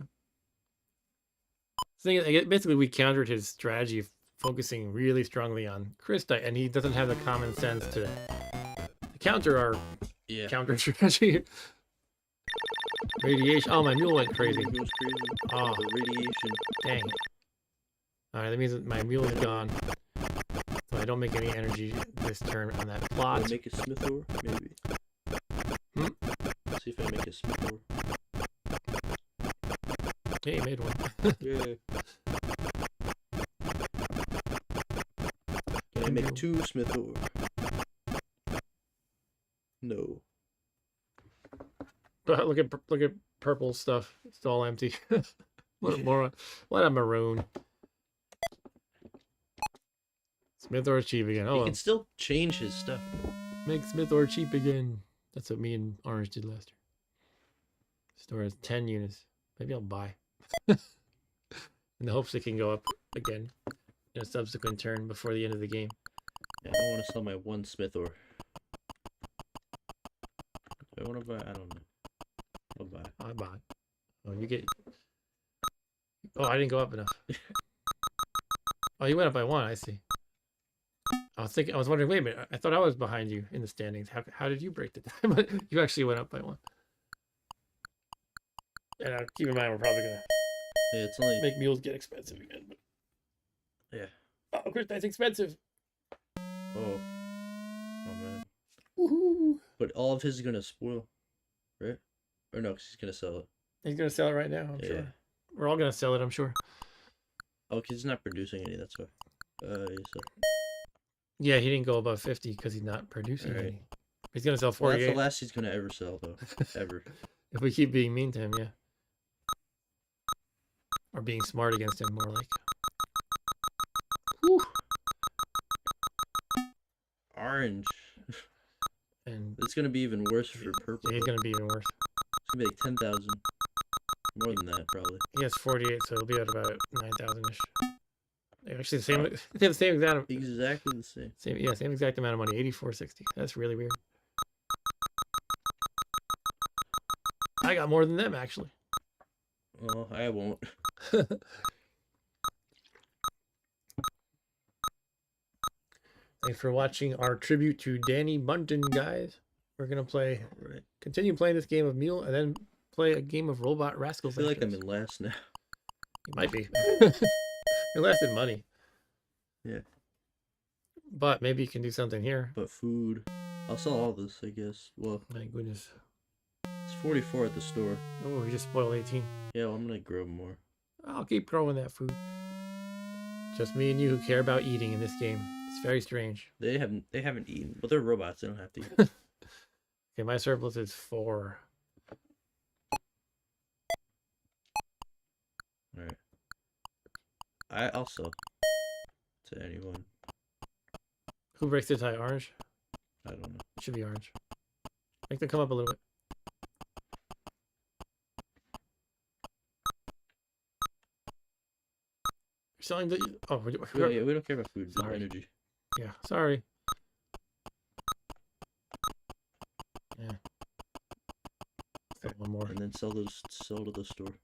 Thing is, basically, we countered his strategy of focusing really strongly on crystite, and he doesn't have the common sense to counter our Yeah. counter strategy. Radiation. Oh, my mule went crazy. It goes crazy. Oh, The radiation. dang it. Alright, that means that my mule is gone. So I don't make any energy this turn on that Do plot. I make a Smith ore? Maybe. See if I make a Smith ore. Yeah, you made one. Yeah. Can I make 2 Smith ore? No. But look at purple stuff. It's all empty. What a moron. What a maroon. Smith or cheap again. He Oh, well. can still change his stuff. Make Smith or cheap again. That's what me and Orange did last year. Store has 10 units. Maybe I'll buy. In the hopes it can go up again in a subsequent turn before the end of the game. Yeah, I don't want to sell my 1 Smith ore. Do I want to buy? I don't know. I'll buy. I bought. Oh, you get. Oh, I didn't go up enough. Oh, you went up by 1. I see. I was thinking. I was wondering. Wait a minute. I thought I was behind you in the standings. How did you break the time? But you actually went up by 1. And keep in mind, we're probably gonna Yeah, it's only. make mules get expensive again. But... Yeah. Oh, Chris, that's expensive. Oh. Oh man. Woohoo! But all of his is gonna spoil, right? Or no, 'cause he's gonna sell it. He's gonna sell it right now. I'm Yeah. sure. We're all gonna sell it. I'm sure. Oh, 'cause he's not producing any. That's why. So. Yeah, he didn't go above 50 because he's not producing Right. any. He's gonna sell Well, that's 48 the last he's gonna ever sell, though. Ever. if we keep being mean to him. Yeah. Or being smart against him, more like. Whew. Orange. And It's gonna be even worse for purple. he's gonna be even worse. It's gonna be like 10,000. More than that, probably. He has 48, so he'll be at about 9,000-ish. Actually, the same. They have the same exact. Exactly the same. Same exact amount of money. 84.60. That's really weird. I got more than them actually. Oh, I won't. Thanks for watching our tribute to Dani Bunten, guys. We're gonna continue playing this game of M.U.L.E. and then play a game of Robot I Rascals. feel like after I'm this. in last now. You might be. You're less in money. Yeah. But maybe you can do something here. But food. I'll sell all this, I guess. Well, My goodness. it's 44 at the store. Oh, we just spoiled 18. Yeah, well, I'm gonna grow more. I'll keep growing that food. Just me and you who care about eating in this game. It's very strange. They haven't eaten. But they're robots. They don't have to eat. Okay, my surplus is 4. Alright. I'll sell to anyone. Who breaks the tie? Orange? I don't know. It should be orange. Make them come up a little bit. You're selling the... Oh, Yeah, we don't care about food. Just Sorry. energy. yeah, sorry. Yeah. Sell one more. And then sell to the store.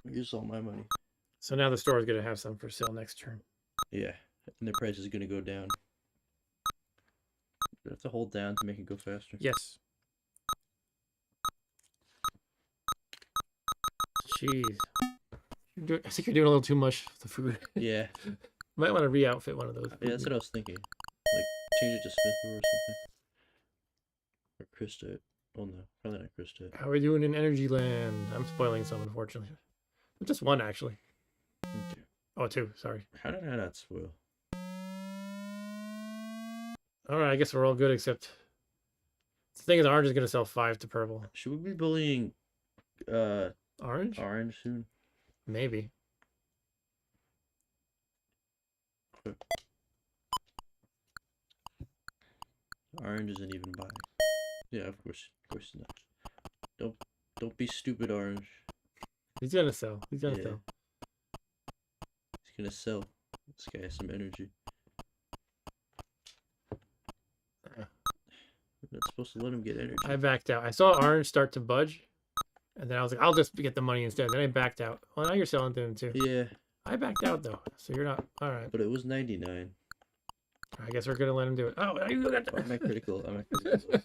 Here's all my money. So now the store is going to have some for sale next turn. Yeah, and the price is gonna go down. You have to hold down to make it go faster. Yes. Jeez. I think you're doing a little too much with the food. Yeah, Might want to re-outfit one of those. yeah, that's what I was thinking. Like change it to Smith or something. Or Krista. Oh no, probably not Krista. How are we doing in Energy Land? I'm spoiling some, unfortunately. Just 1, actually. Okay. Oh, 2, sorry. How did I not spoil? Alright, I guess we're all good except... The thing is, orange is going to sell 5 to purple. Should we be bullying Orange? orange soon? Maybe. Orange isn't even buying. Yeah, of course not. Don't be stupid, orange. He's going to sell. He's going to Yeah. sell. He's gonna sell. This guy has some energy. Yeah. We're not supposed to let him get energy. I backed out. I saw orange start to budge. And then I was like, I'll just get the money instead. Then I backed out. Well, now you're selling to him too. Yeah, I backed out though. So you're not. Alright. but it was 99. I guess we're going to let him do it. Oh, you got Oh, I'm at critical. I'm at critical.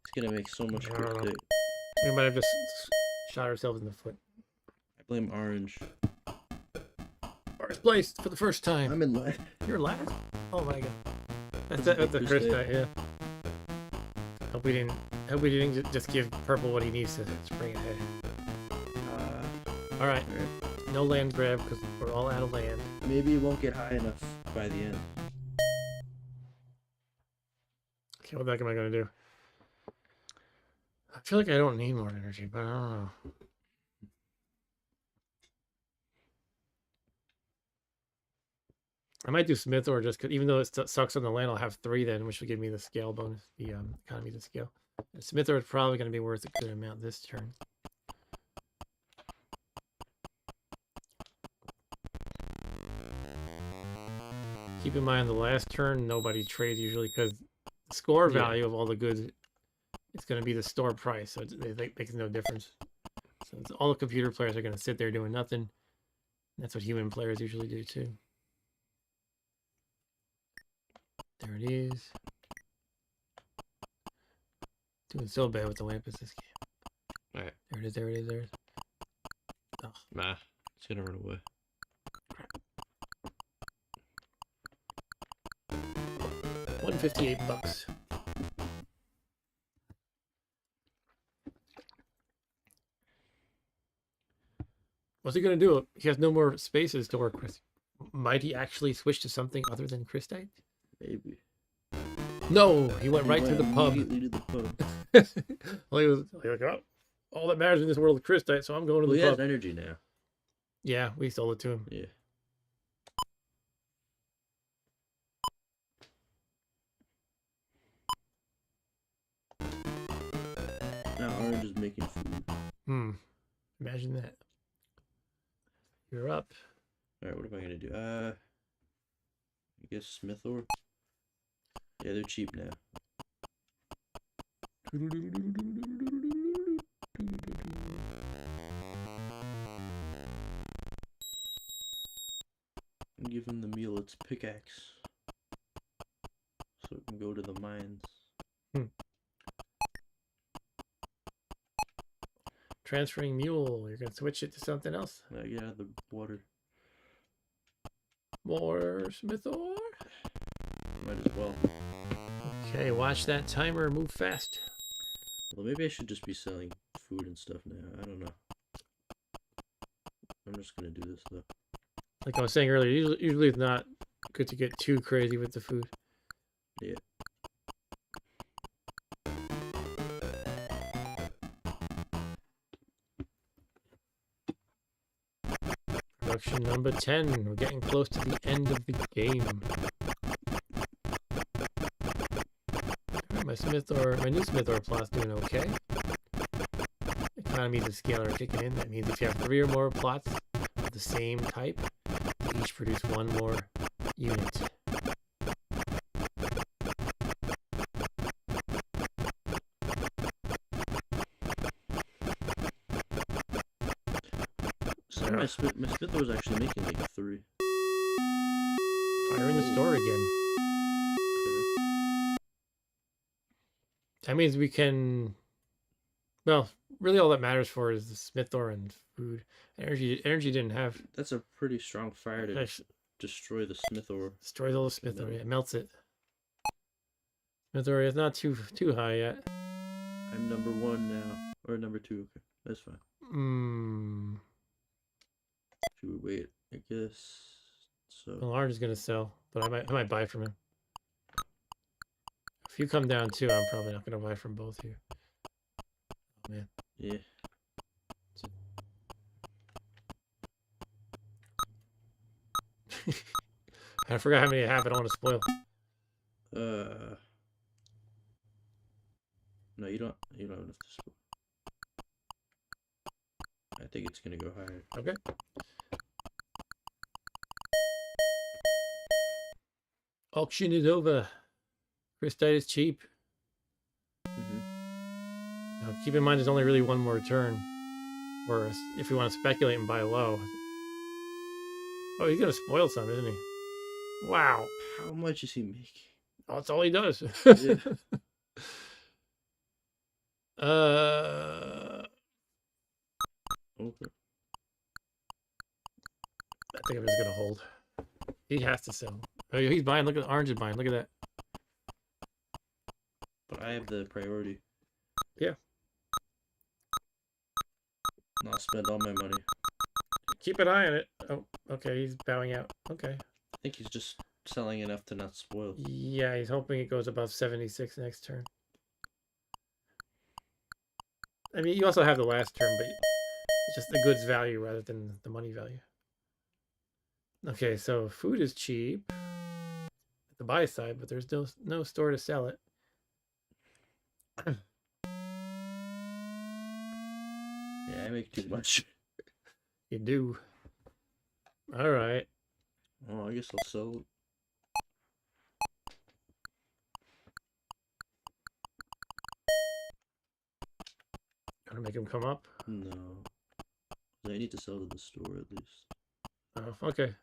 It's gonna make so much I don't know. quick. We might have just shot ourselves in the foot. I blame orange. First place for the first time. I'm in line. You're last? Oh my god. That's That's the the first first time, yeah. Hope we didn't just give purple what he needs to spring ahead. Alright. Alright. No land grab because we're all out of land. Maybe it won't get high enough by the end. Okay, what the heck am I gonna do? I feel like I don't need more energy, but I don't know. I might do Smith or just cause even though it sucks on the land, I'll have 3 then, which will give me the scale bonus, the economies of scale. And Smith or is probably going to be worth a good amount this turn. Keep in mind the last turn nobody trades usually because the score Yeah. value of all the goods is going to be the store price, so it makes no difference. So all the computer players are going to sit there doing nothing. That's what human players usually do too. There it is. Doing so bad with the lamp is this game. Alright. There it is, there it is, there it is. Oh. Nah, it's gonna run away. $158. What's he gonna do? He has no more spaces to work with. Might he actually switch to something other than Christite? Maybe. No, he went right to the pub. Immediately to the pub. Well, he was like, oh, all that matters in this world is Christite, so I'm going to Well, the he has pub. energy now. Yeah, we sold it to him. Yeah. Now Orange is making food. Imagine that. You're up. Alright, what am I gonna do? I guess Smith or? Yeah, they're cheap now. And give him the meal its pickaxe. So it can go to the mines. Transferring mule. You're gonna switch it to something else. Get out of the water. More Smith ore. Might as well. Okay, watch that timer move fast. Well, maybe I should just be selling food and stuff now. I don't know. I'm just gonna do this though. Like I was saying earlier, usually it's not good to get too crazy with the food. Yeah. Production number 10. We're getting close to the end of the game. Alright, my new Smith ore plot's doing okay. Economies of scale are kicking in. That means if you have 3 or more plots of the same type, they each produce 1 more unit. So my Smith was actually making like 3. Fire in the store again. Okay. That means we can... Well, really all that matters for is the Smith ore and food. Energy didn't have... That's a pretty strong fire to destroy the Smith ore. Destroys all the Smith ore. Yeah, it melts it. Smith ore is not too high yet. I'm number 1 now. Or number 2. Okay, that's fine. Should we wait? I guess so. Well, Orange is gonna sell, but I might buy from him. If you come down too, I'm probably not gonna buy from both of you. Oh man. Yeah. I forgot how many I have. I don't want to spoil. No, you don't have enough to spoil. I think it's gonna go higher. Okay. Auction is over. Christite is cheap. Now, keep in mind, there's only really 1 more turn. Or if you want to speculate and buy low. Oh, he's gonna spoil some, isn't he? Wow. How much is he making? Oh, that's all he does. Yeah. Okay. I think I'm just gonna hold. He has to sell. Oh, he's buying. Look at Orange is buying. Look at that. But I have the priority. Yeah. Not spend all my money. Keep an eye on it. Oh, okay. He's bowing out. Okay. I think he's just selling enough to not spoil. Yeah, he's hoping it goes above 76 next turn. I mean, you also have the last turn, but it's just the goods value rather than the money value. Okay, so food is cheap at the buy side, but there's no store to sell it. Yeah, I make too much. You do. All right. Oh, I guess I'll sell Trying to make him come up. No. I need to sell to the store at least. Oh, okay.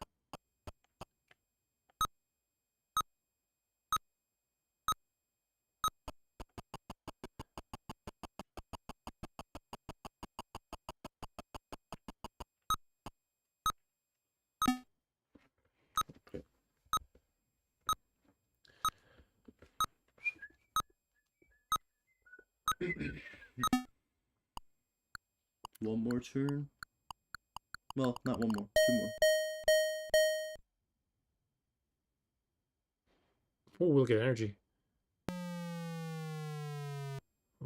One more turn. Well, not one more. Two more. Oh, we'll get energy.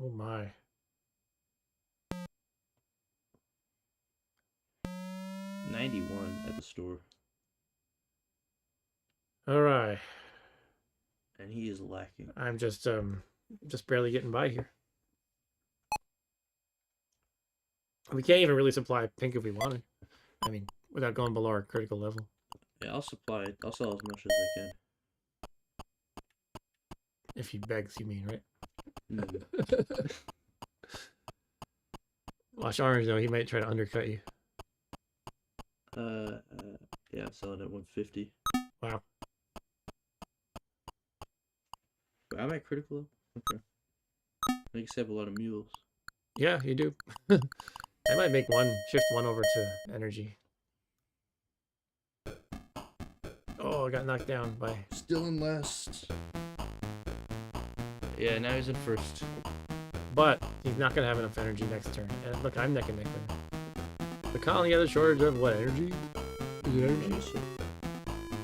Oh my. 91 at the store. All right. And he is lacking. I'm just barely getting by here. We can't even really supply pink if we wanted. I mean, without going below our critical level. Yeah, I'll supply it. I'll sell as much as I can. If he begs, you mean, right? Mm. Watch Orange, though. He might try to undercut you. Yeah, I'm selling at 150. Wow. But I'm at critical level? Okay. I guess I have a lot of mules. Yeah, you do. I might make shift one over to energy. Oh, I got knocked down by... Still in last. Yeah, now he's in first. But he's not going to have enough energy next turn. And look, I'm neck and neck with him. The colony has a shortage of what, energy? Is it energy? So,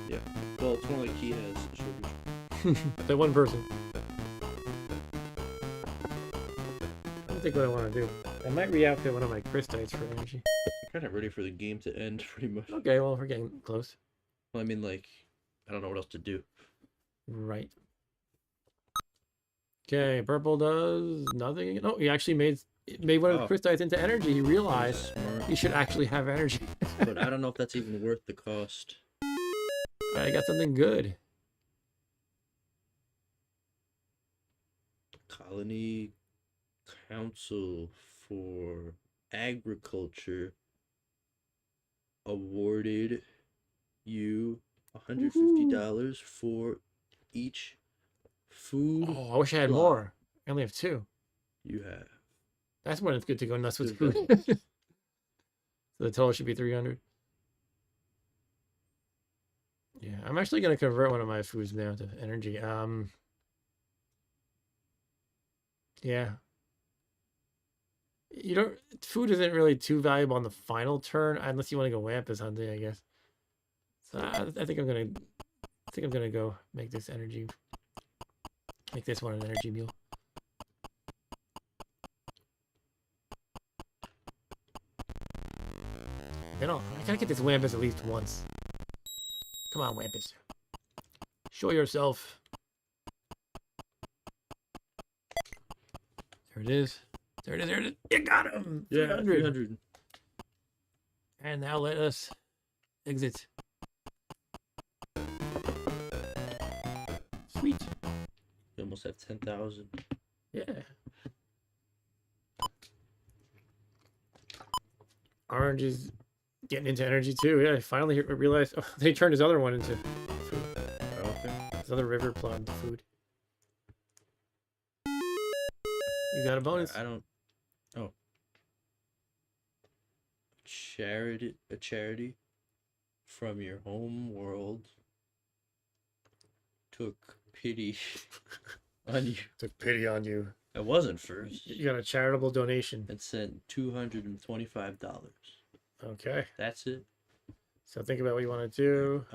yeah. Well, it's more like he has a shortage. That one person. I don't think what I want to do. I might re-outfit one of my Christites for energy. I'm kind of ready for the game to end, pretty much. Okay, well, we're getting close. Well, I mean, like, I don't know what else to do. Right. Okay, purple does nothing. No, he actually made one of the Christites into energy. He realized he should actually have energy. But I don't know if that's even worth the cost. Alright, I got something good. Colony Council for Agriculture awarded you $150 for each food. Oh, I wish I had plot more. I only have 2. you have. That's when it's good to go nuts with Good food. So the total should be 300. Yeah, I'm actually going to convert one of my foods now to energy. Yeah. Food isn't really too valuable on the final turn unless you want to go Wampus hunting, I guess. So I think I'm gonna go make this energy. Make this one an energy mule. I gotta get this Wampus at least once. Come on, Wampus. Show yourself. There it is. There it is. You got him! Yeah, 300. And now let us exit. Sweet. You almost have 10,000. Yeah. Orange is getting into energy too. Yeah, I finally realized. Oh, they turned his other one into food. Oh, okay. His other river plot into food. You got a bonus. I don't. Oh. A charity from your home world took pity on you. Took pity on you. I wasn't first. You got a charitable donation. And sent $225. Okay. That's it. So think about what you want to do.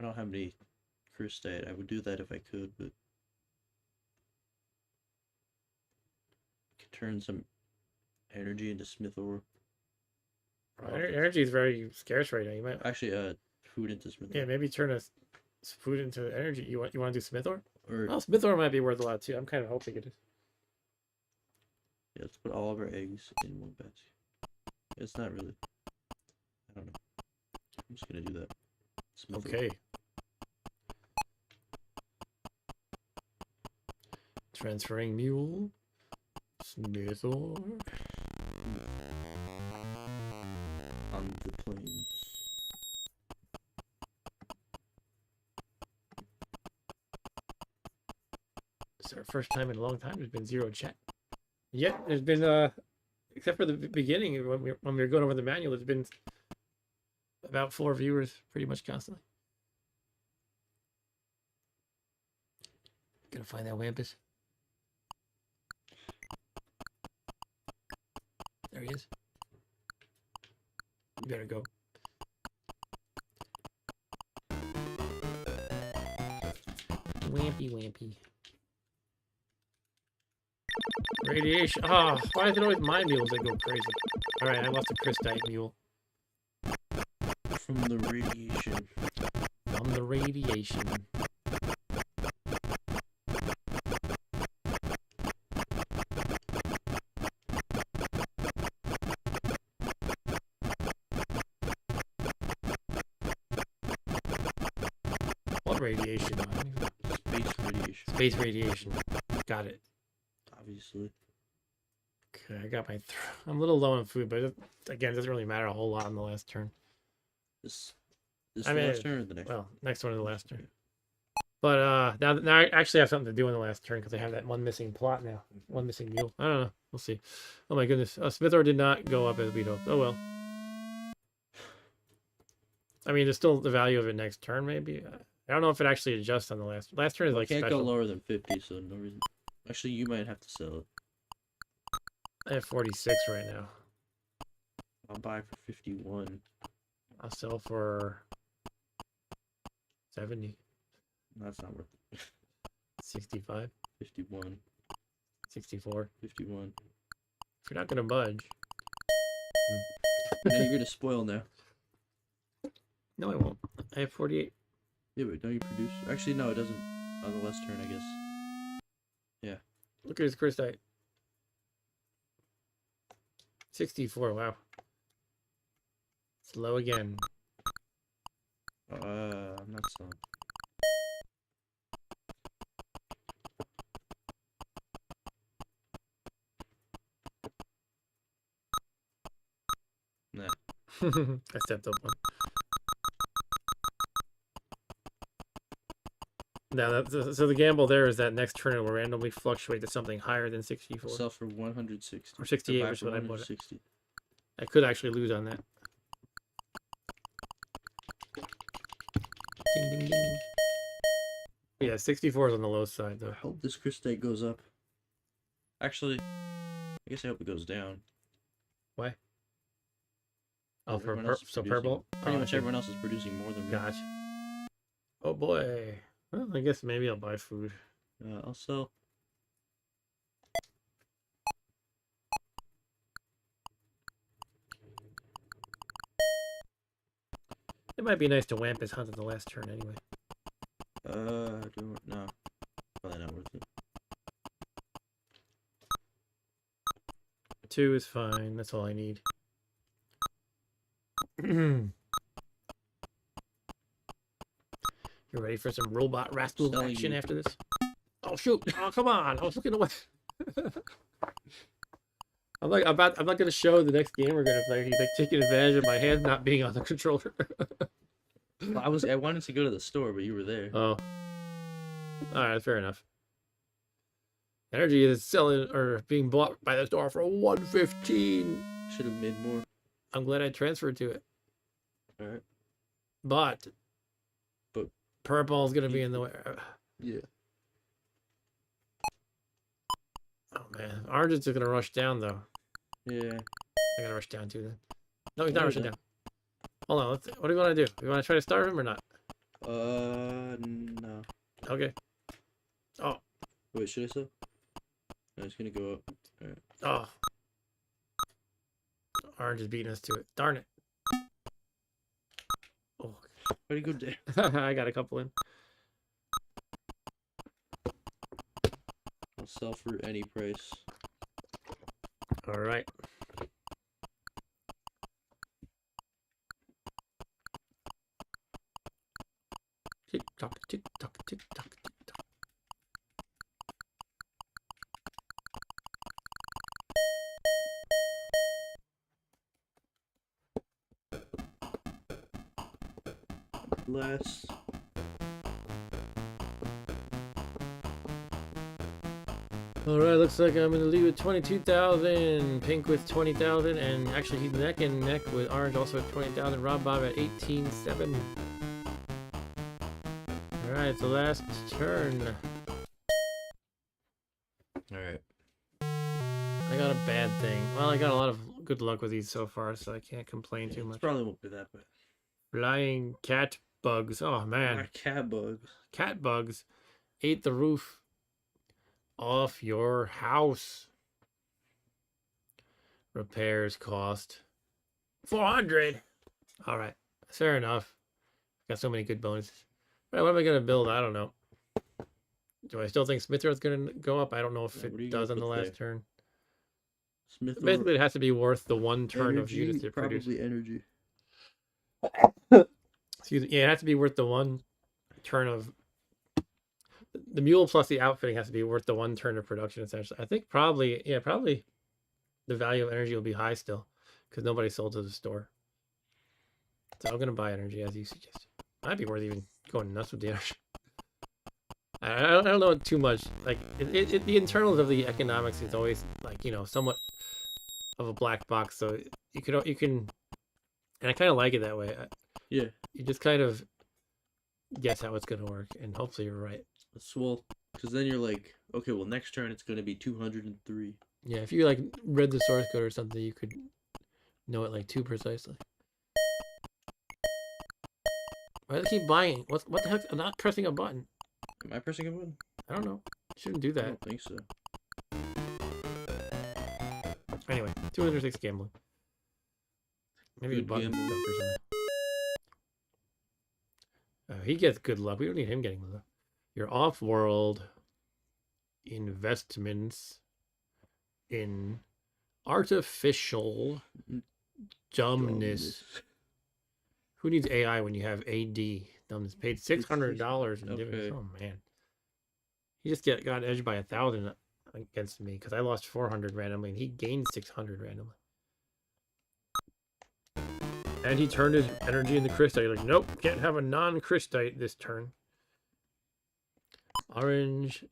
I don't have any crystite. I would do that if I could, but I could turn some energy into smith ore. Energy is very scarce right now. You might Actually, food into smith ore. Yeah, maybe turn food into energy. You want to do smith ore? Or Well, smith ore might be worth a lot too. I'm kind of hoping it is. yeah, let's put all of our eggs in one basket. It's not really. I don't know. I'm just gonna do that. Smith ore. Okay. Transferring mule. Smithor. On the plains. It's our first time in a long time. There's been 0 chat. Yeah, there's been except for the beginning when we were going over the manual, there's been about 4 viewers pretty much constantly. Gonna find that Wampus. There he is. You better go. Wampy, wampy. Radiation. Oh, why is it always my mules that go crazy? Alright, I lost a Christite mule. From the radiation. From the radiation. What radiation? I don't even know. Space radiation. Space radiation. Got it. Obviously. Okay, I got my. I'm a little low on food, but again, it doesn't really matter a whole lot on the last turn. This I mean, last turn or the next? Well, next one is the last turn. But now I actually have something to do in the last turn because I have that one missing plot now. One missing mule. I don't know. We'll see. Oh my goodness. Smithor did not go up as we'd hoped. Oh well. I mean, there's still the value of it next turn, maybe. I don't know if it actually adjusts on the last turn. Is like Can't special. go lower than 50, so no reason. Actually, you might have to sell it. I have 46 right now. I'll buy for 51. I'll sell for 70, That's not worth it. 65, 51. 64. 51. If you're not gonna budge. Now you're gonna spoil now. No, I won't. I have 48. Yeah, but don't you produce? Actually, no, it doesn't. On the last turn, I guess. Yeah. Look at his Christite. 64. Wow. It's low again. I'm not selling. Nah. I stepped up one. Now, so the gamble there is that next turn it will randomly fluctuate to something higher than 64. Sell for 160. Or 68, Buy which is for what I bought it. 160. I could actually lose on that. Ding, ding, ding. Yeah, 64 is on the low side, I though. hope this Christite goes up. Actually, I guess I hope it goes down. Why? Oh, for Everyone else is so producing- purple? Pretty Oh, much okay. everyone else is producing more than me. Gotcha. Oh boy. Well, I guess maybe I'll buy food. I'll sell. It might be nice to wamp his hunt at the last turn anyway. No. Probably not worth it. 2 is fine. That's all I need. You ready for some robot rascal Selling action you. after this? Oh shoot! Oh come on! I was looking away. I'm not gonna show the next game we're gonna play. He's like taking advantage of my hand not being on the controller. Well, I wanted to go to the store, but you were there. Oh. Alright, fair enough. Energy is selling or being bought by the store for 115. Should have made more. I'm glad I transferred to it. Alright. But But- purple's gonna be in the way. Yeah. Oh man. Orange is gonna rush down though. Yeah. I gotta rush down too then. No, he's not No, rushing no. down. Hold on, what do you want to do? You want to try to starve him or not? No. Okay. Oh, Wait, should I sell? No, it's gonna go up. Alright. oh. Orange is beating us to it. Darn it. Oh, Why'd he go down? I got a couple in. I'll sell for any price. All right. Tick tock, tick tock, tick tock, tick tock. last. All right, looks like I'm gonna leave with 22,000. Pink with 20,000, and actually he's neck and neck with orange also at 20,000. Rob Bob at 18,700. All right, it's the last turn. All right. I got a bad thing. Well, I got a lot of good luck with these so far, so I can't complain too It much. probably won't be that bad. Flying cat bugs. Oh man, Cat bugs. cat bugs ate the roof off your house. Repairs cost 400. All right, fair enough. Got so many good bonuses. All right, what am I gonna build? I don't know. Do I still think Smithro's gonna go up? I don't know if Yeah, what are you it gonna does on the put last there? turn. Smith Basically, it has to be worth the one turn of energy, units it produces. probably energy. Excuse me. Yeah, it has to be worth the one turn of the mule plus the outfitting has to be worth the one turn of production. Essentially, I think probably the value of energy will be high still because nobody sold to the store. So I'm gonna buy energy as you suggested. Might be worth even going nuts with the energy. I don't know too much. Like the internals of the economics is always like somewhat of a black box. So you can, and I kind of like it that way. Yeah. You just kind of guess how it's gonna work, and hopefully you're right. Well, because then you're like, okay, well, next turn it's gonna be 203. Yeah, if you like read the source code or something, you could know it like too precisely. Why do they keep buying? What the heck? I'm not pressing a button. Am I pressing a button? I don't know. Shouldn't do I that. don't think so. Anyway, 206 gambling. Maybe a Good button gambling. stuff or something. He gets good luck. We don't need him getting luck. Your off-world investments in artificial dumbness. Who needs AI when you have AD? Dumbness paid $600 in dividends. Okay. Oh man, he just got edged by 1,000 against me because I lost 400 randomly and he gained 600 randomly. And he turned his energy into crystite. Like, nope, can't have a non-crystite this turn. Orange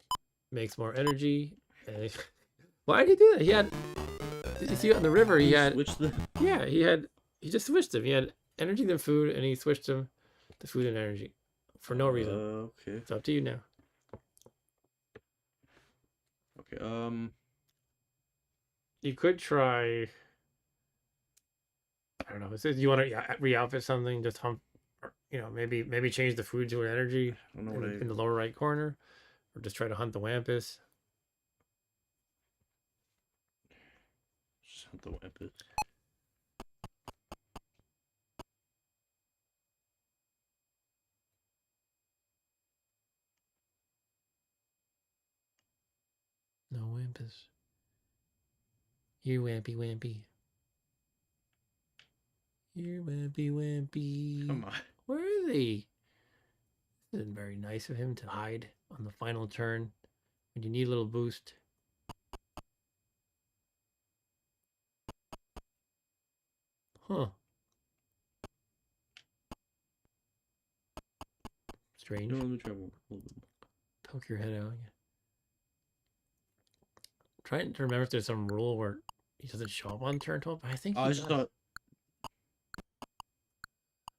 makes more energy. Why did he do that? He had. Did you see it in the river? He had. Switch the. Yeah, he just switched them. He had energy then food, and he switched them to food and energy for no reason. Okay. It's up to you now. Okay. You could try. I don't know. It says you want to re-outfit something, just hump, or, maybe change the food to an energy I don't know what in the lower right corner, or just try to hunt the Wampus. Just hunt the Wampus. No Wampus. You Wampy Wampy. You Wampy Wampy. Come on. Where is he? This isn't very nice of him to hide on the final turn when you need a little boost. Huh. Strange. No, let me try one. A little bit more. Poke your head out. Yeah. Trying to remember if there's some rule where he doesn't show up on turn 12. I think I he just does. thought.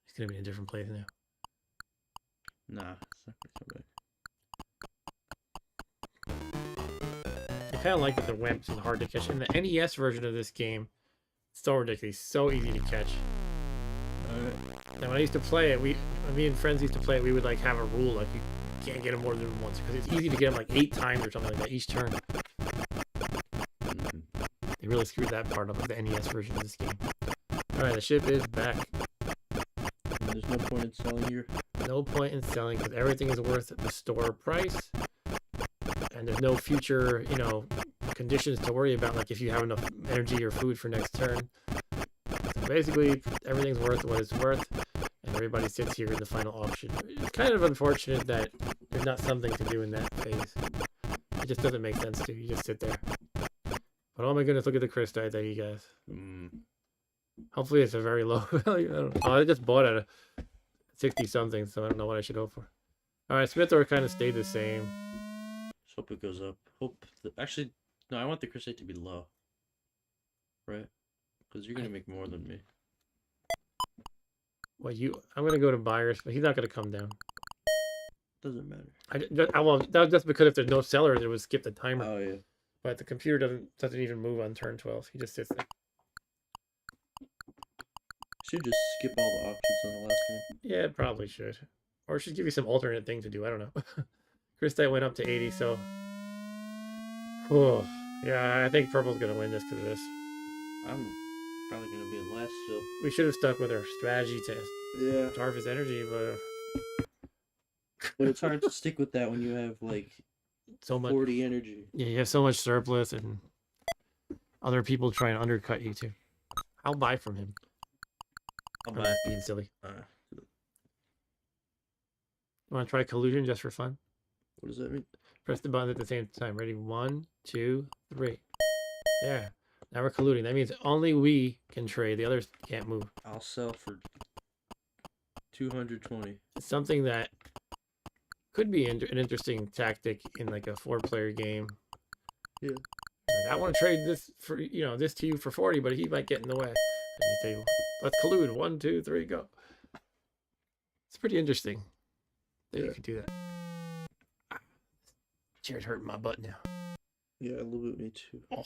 He's gonna be in a different place now. Nah, it's not gonna come back. I kind of like that the Wimps is hard to catch. In the NES version of this game, it's so ridiculous, so easy to catch. And when I used to play it, when me and friends used to play it, we would like have a rule like you can't get him more than once because it's easy to get him like 8 times or something like that each turn. They really screwed that part up with the NES version of this game. All right, the ship is back. And there's no point in selling here. No point in selling because everything is worth the store price, and there's no future, conditions to worry about. Like if you have enough energy or food for next turn. So basically, everything's worth what it's worth, and everybody sits here in the final auction. It's kind of unfortunate that there's not something to do in that phase. It just doesn't make sense to. You just sit there. But oh my goodness, look at the crystite that he gets. Hopefully it's a very low value. I don't know. Oh, I just bought it. 60 something, so I don't know what I should hope for. All right, Smith kind of stayed the same. Just hope it goes up. Actually, no, I want the crusade to be low. Right? Because you're gonna make more than me. Well, I'm gonna go to buyers, but he's not gonna come down. Doesn't matter. Well, that was just because if there's no seller, it would skip the timer. Oh yeah. But the computer doesn't even move on turn 12. He just sits there. Should just skip all the options on the last one. Yeah, it probably should. Or it should give you some alternate thing to do. I don't know. Christite went up to 80, so. Oh, yeah, I think purple's gonna win this because of this. I'm probably gonna be in last still. We should have stuck with our strategy to Yeah. starve his energy, but But it's hard to stick with that when you have like so much. 40 energy. Yeah, you have so much surplus, and other people try and undercut you too. I'll buy from him. I'll I'm buy. just being silly. Want to try collusion just for fun? What does that mean? Press the button at the same time. Ready? 1, 2, 3. Yeah. Now we're colluding. That means only we can trade. The others can't move. I'll sell for 220. It's something that could be an interesting tactic in like a 4-player game. Yeah. Like, I want to trade this for this to you for 40, but he might get in the way. And you say, let's collude. 1, 2, 3, go. It's pretty interesting that you could do that. Chair's hurting my butt now. Yeah, a little bit me too. Oh.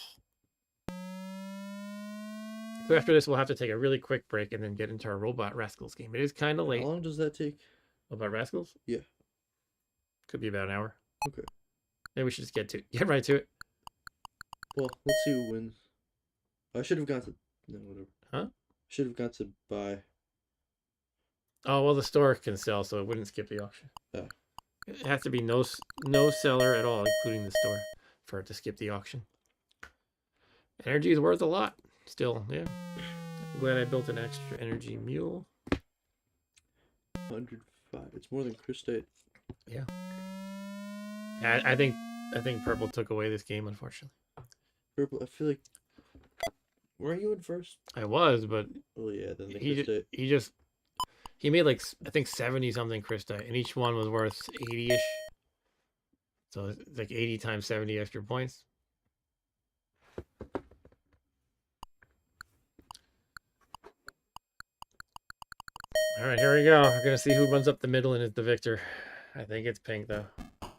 So after this, we'll have to take a really quick break and then get into our Robot Rascals game. It is kind of late. How long does that take? Robot Rascals? Yeah. Could be about an hour. Okay. Maybe we should just get right to it. Well, let's see who wins. I should have got to. No, whatever. Huh? Should have got to buy. Oh, well, the store can sell, so it wouldn't skip the auction. Oh. It has to be no seller at all, including the store, for it to skip the auction. Energy is worth a lot. Still, yeah. I'm glad I built an extra energy mule. 105. It's more than Christite. Yeah. I think purple took away this game, unfortunately. Purple. I feel like. Weren't you in first? I was, but Oh yeah, then the he Christite. he made like I think 70 something crystite, and each one was worth 80ish. So it's like 80 times 70 extra points. All right, here we go. We're gonna see who runs up the middle and is the victor. I think it's pink though.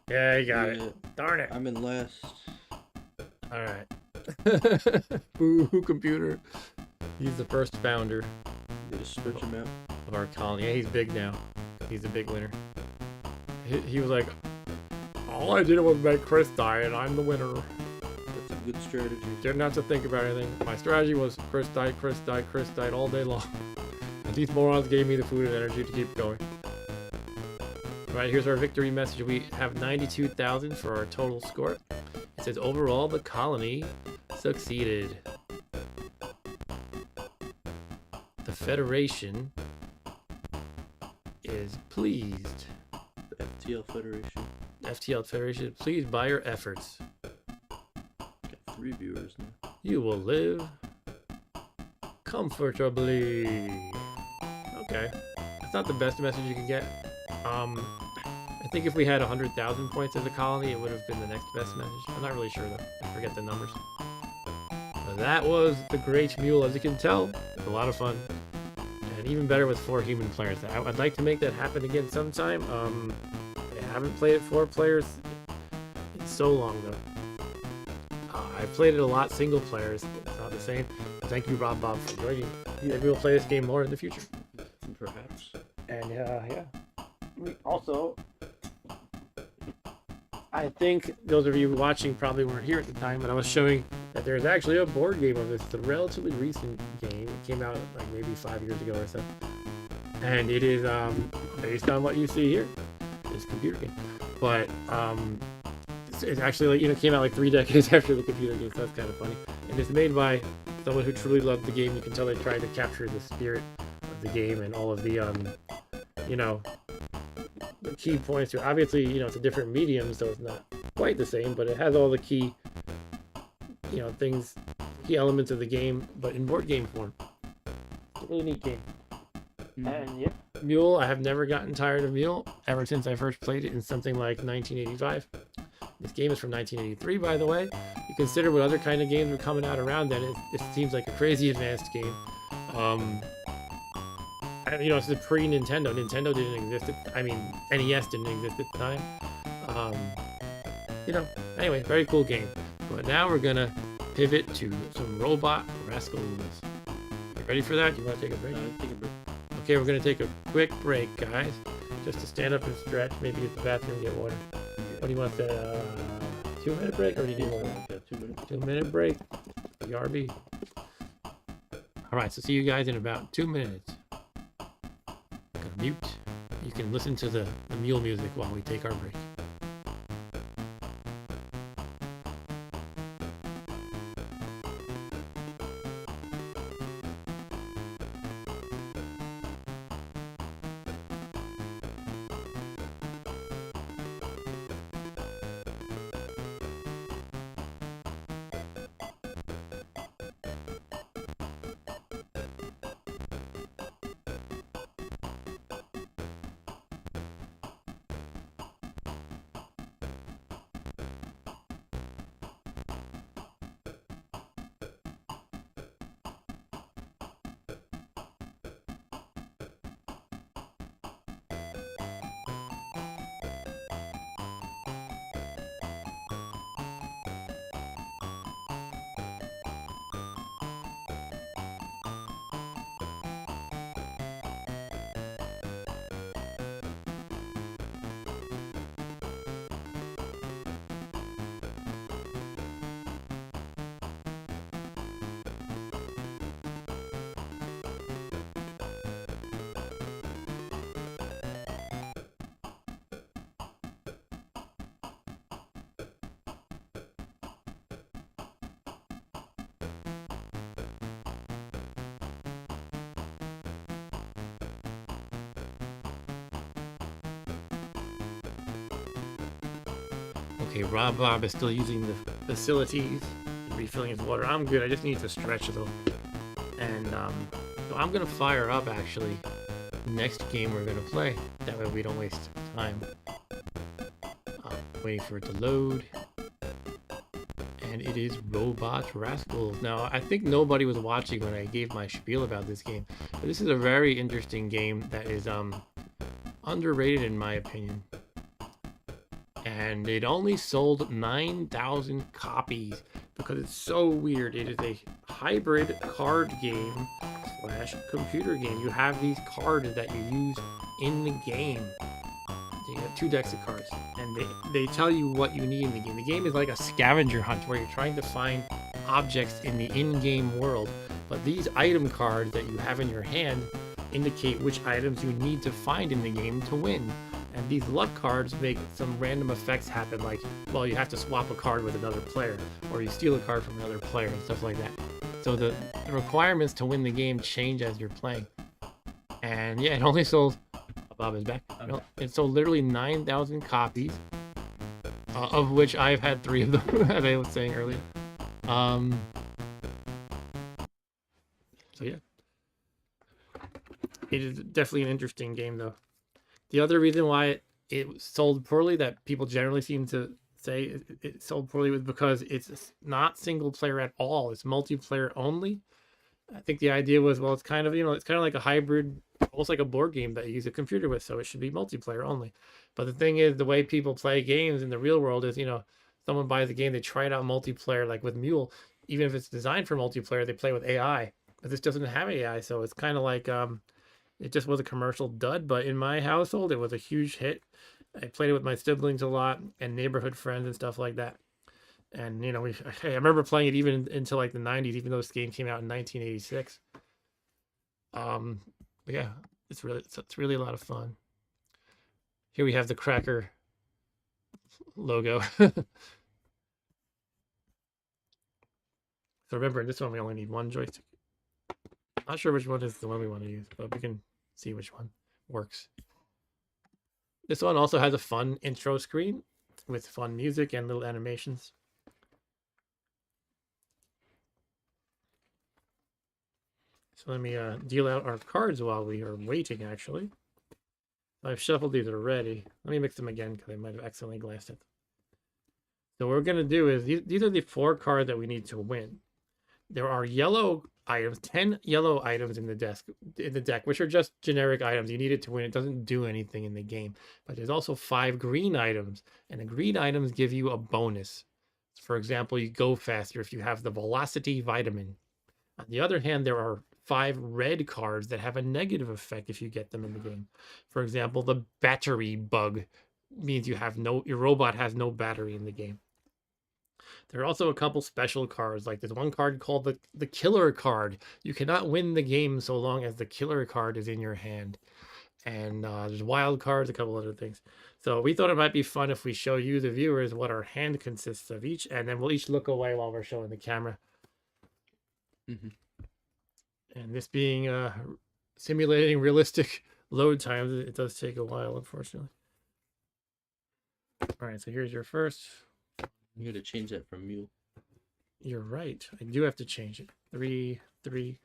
Yeah, you got it. Darn it. I'm in last. All right. Boo, computer. He's the first founder You gotta stretch him out. of our colony. Yeah, he's big now. He's a big winner. He was like, all I did was make Chris die, and I'm the winner. That's a good strategy. Didn't have to think about anything. My strategy was Chris died, Chris died, Chris died all day long. And these morons gave me the food and energy to keep going. All right, here's our victory message. We have 92,000 for our total score. It says, overall, the colony succeeded. The Federation is pleased. The FTL Federation. FTL Federation is pleased by your efforts. Got 3 viewers now. You will live comfortably. Okay. That's not the best message you can get. I think if we had 100,000 points as a colony, it would have been the next best message. I'm not really sure though. I forget the numbers. But that was the Great Mule, as you can tell. It was a lot of fun. And even better with 4 human players. I'd like to make that happen again sometime. I haven't played it 4 players in so long though. I've played it a lot single players. It's not the same. Thank you, Bob, for joining. Maybe we'll play this game more in the future. Perhaps. And yeah. We also, I think those of you watching probably weren't here at the time, but I was showing that there's actually a board game of this. It's a relatively recent game. It came out like maybe 5 years ago or so. And it is based on what you see here. This computer game. But it's actually like, came out like 3 decades after the computer game, so that's kind of funny. And it's made by someone who truly loved the game. You can tell they tried to capture the spirit of the game and all of the the key points to it. Obviously, it's a different medium, so it's not quite the same, but it has all the key things, key elements of the game, but in board game form. It's a really neat game. And yeah, M.U.L.E. I have never gotten tired of M.U.L.E. ever since I first played it in something like 1985. This game is from 1983, by the way. You consider what other kind of games were coming out around then, it seems like a crazy advanced game. You know, it's the pre-Nintendo. Nintendo didn't exist. NES didn't exist at the time. You know, anyway, very cool game. But now we're gonna pivot to some Robot Rascals. You ready for that? You want to take a break? Take a break. Okay, we're gonna take a quick break, guys. Just to stand up and stretch, maybe use the bathroom, get water. What do you want? 2-minute break, or do you need more? Yeah, 2 minutes. 2-minute break. BRB. All right, so see you guys in about 2 minutes. Gonna mute. You can listen to the M.U.L.E. music while we take our break. Okay, Rob Bob is still using the facilities and refilling his water. I'm good. I just need to stretch a little. And so I'm gonna fire up actually the next game we're gonna play. That way we don't waste time. Waiting for it to load. And it is Robot Rascals. Now, I think nobody was watching when I gave my spiel about this game, but this is a very interesting game that is underrated in my opinion. And it only sold 9,000 copies because it's so weird. It is a hybrid card game / computer game. You have these cards that you use in the game. You have 2 decks of cards, and they tell you what you need in the game. The game is like a scavenger hunt where you're trying to find objects in the in-game world. But these item cards that you have in your hand indicate which items you need to find in the game to win. And these luck cards make some random effects happen, like, well, you have to swap a card with another player, or you steal a card from another player, and stuff like that. So the requirements to win the game change as you're playing. And yeah, it only sold... Bob is back. Okay. It sold literally 9,000 copies, of which I've had 3 of them, as I was saying earlier. So yeah. It is definitely an interesting game, though. The other reason why it sold poorly, that people generally seem to say it sold poorly, was because it's not single player at all. It's multiplayer only. I think the idea was, well, it's kind of like a hybrid, almost like a board game that you use a computer with, so it should be multiplayer only. But the thing is, the way people play games in the real world is, someone buys a game, they try it out multiplayer, like with M.U.L.E. Even if it's designed for multiplayer, they play with AI. But this doesn't have AI, so it's kind of like... it just was a commercial dud, but in my household, it was a huge hit. I played it with my siblings a lot and neighborhood friends and stuff like that. And, I remember playing it even into like the 90s, even though this game came out in 1986. But yeah, it's really a lot of fun. Here we have the Cracker logo. So remember, in this one, we only need 1 joystick. Not sure which one is the one we want to use, but we can see which one works. This one also has a fun intro screen with fun music and little animations. So let me deal out our cards while we are waiting, actually. I've shuffled these already. Let me mix them again because I might have accidentally glanced at them. So what we're going to do is these are the 4 cards that we need to win. There are yellow items, 10 yellow items in the deck, which are just generic items. You need it to win. It doesn't do anything in the game. But there's also 5 green items, and the green items give you a bonus. For example, you go faster if you have the velocity vitamin. On the other hand, there are 5 red cards that have a negative effect if you get them in the game. For example, the battery bug means your robot has no battery in the game. There are also a couple special cards, like there's one card called the killer card. You cannot win the game so long as the killer card is in your hand. And there's wild cards, a couple other things. So we thought it might be fun if we show you, the viewers, what our hand consists of each, and then we'll each look away while we're showing the camera. And this being simulating realistic load times, it does take a while, unfortunately. All right, so here's your first. You got to change that from M.U.L.E. You're right. I do have to change it. 3, 3,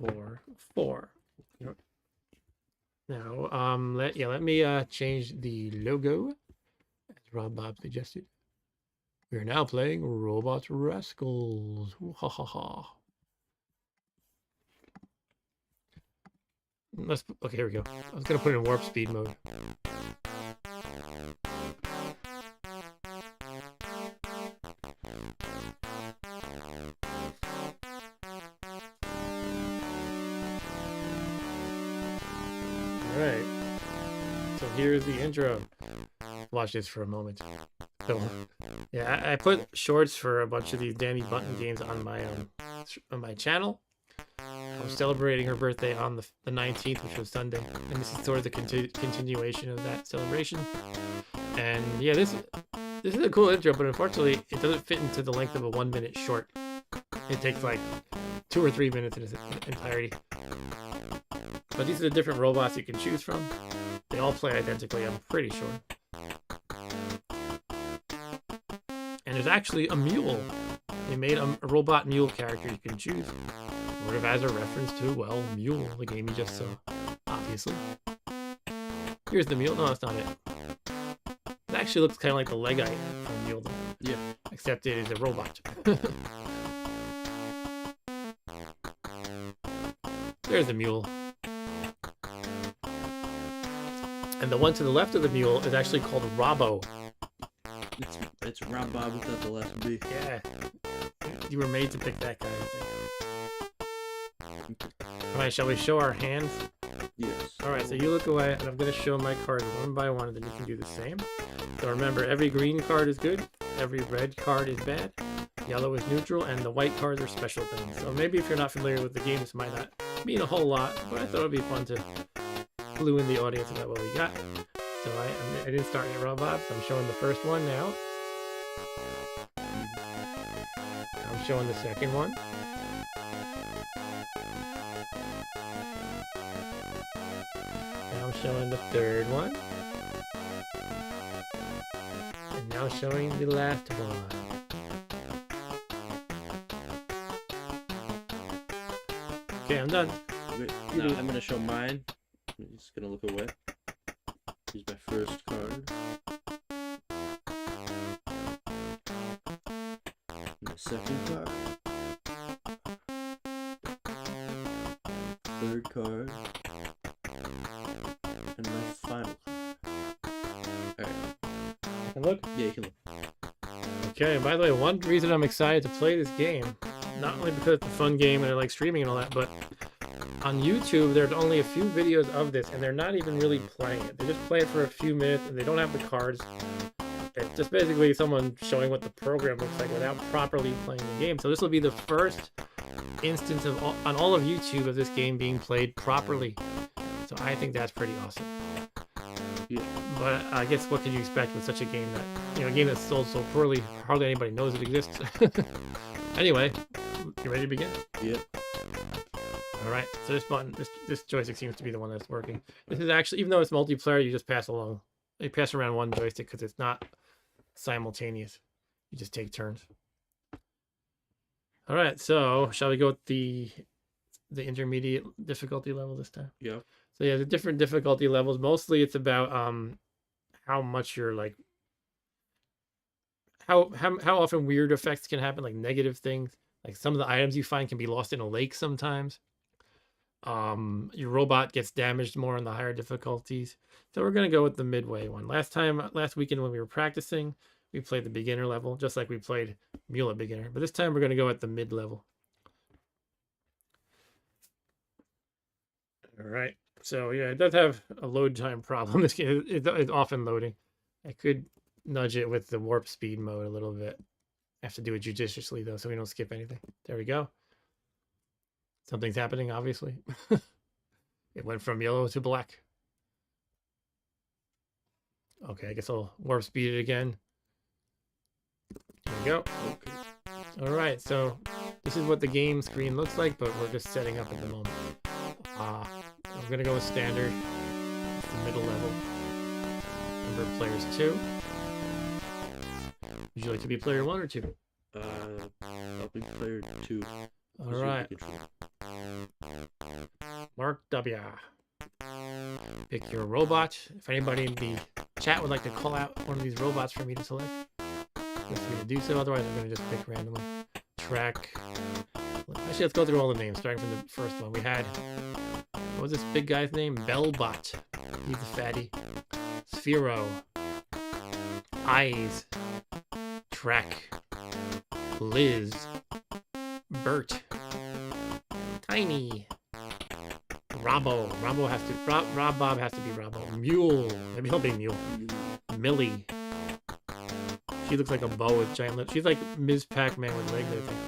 4, 4. Now, let me change the logo, as Rob Bob suggested. We are now playing Robot Rascals. Ooh, ha ha ha. Okay, here we go. I was gonna put it in warp speed mode. Alright. So here's the intro. Watch this for a moment. So, yeah, I put shorts for a bunch of these Dani Bunten games on my channel. I was celebrating her birthday on the 19th, which was Sunday, and this is sort of the continuation of that celebration. And yeah, this is a cool intro, but unfortunately, it doesn't fit into the length of a 1-minute short. It takes like 2 or 3 minutes in its entirety. But these are the different robots you can choose from. They all play identically, I'm pretty sure. And there's actually a mule. They made a robot mule character you can choose. Sort of as a reference to, well, M.U.L.E, the game you just saw, obviously. Here's the mule. No, that's not it. It actually looks kind of like the leg item from M.U.L.E, though. Yeah. Except it is a robot. There's the mule. And the one to the left of the mule is actually called Robo. It's Rob Bob without the last B. Yeah. You were made to pick that guy, I think. Alright, shall we show our hands? Yes. Alright, so you look away, and I'm going to show my cards one by one, and then you can do the same. So remember, every green card is good, every red card is bad, yellow is neutral, and the white cards are special things. So maybe if you're not familiar with the game, this might not mean a whole lot, but I thought it would be fun to clue in the audience about what we got. So I didn't start yet, Rob Bob, so I'm showing the first one now. I'm showing the second one. Now I'm showing the third one. And now showing the last one. Okay, I'm done. Okay, now I'm gonna show mine. I'm just gonna look away. Here's my first card. My second card. Third card. And my final card. Alright. And look. Yeah, you can look. Okay, and by the way, one reason I'm excited to play this game, not only because it's a fun game and I like streaming and all that, but on YouTube, there's only a few videos of this, and they're not even really playing it. They just play it for a few minutes, and they don't have the cards. It's just basically someone showing what the program looks like without properly playing the game. So this will be the first instance of on all of YouTube of this game being played properly. So I think that's pretty awesome. Yeah. But I guess what can you expect with such a game that, a game that's sold so poorly, hardly anybody knows it exists. Anyway, you ready to begin? Yep. All right, so this button, this joystick seems to be the one that's working. This is actually, even though it's multiplayer, you just pass along. You pass around one joystick because it's not simultaneous. You just take turns. All right, so shall we go with the intermediate difficulty level this time? Yep. So yeah, the different difficulty levels. Mostly it's about how much you're like how often weird effects can happen, like negative things. Like some of the items you find can be lost in a lake sometimes. Your robot gets damaged more on the higher difficulties. So we're gonna go with the midway one. Last weekend when we were practicing, we played the beginner level, just like we played M.U.L.E beginner. But this time we're gonna go at the mid level. All right. So yeah, it does have a load time problem. This game it's often loading. I could nudge it with the warp speed mode a little bit. I have to do it judiciously though, so we don't skip anything. There we go. Something's happening, obviously. It went from yellow to black. Okay, I guess I'll warp speed it again. There we go. Okay. All right, so this is what the game screen looks like, but we're just setting up at the moment. I'm gonna go with standard, the middle level. Number of players 2. Would you like to be player 1 or 2? I'll be player 2. All right, Mark W. Pick your robot. If anybody in the chat would like to call out one of these robots for me to select, feel free to do so. Otherwise, I'm going to just pick randomly. Track. Actually, let's go through all the names, starting from the first one. We had, what was this big guy's name? Bellbot. He's a fatty. Sphero. Eyes. Track. Liz. Bert. Tiny. Robbo. Robbo has to. Rob Bob has to be Robbo. M.U.L.E. Maybe he'll be M.U.L.E. M.U.L.E. She looks like a bow with giant lips. She's like Ms. Pac-Man with legs, I think.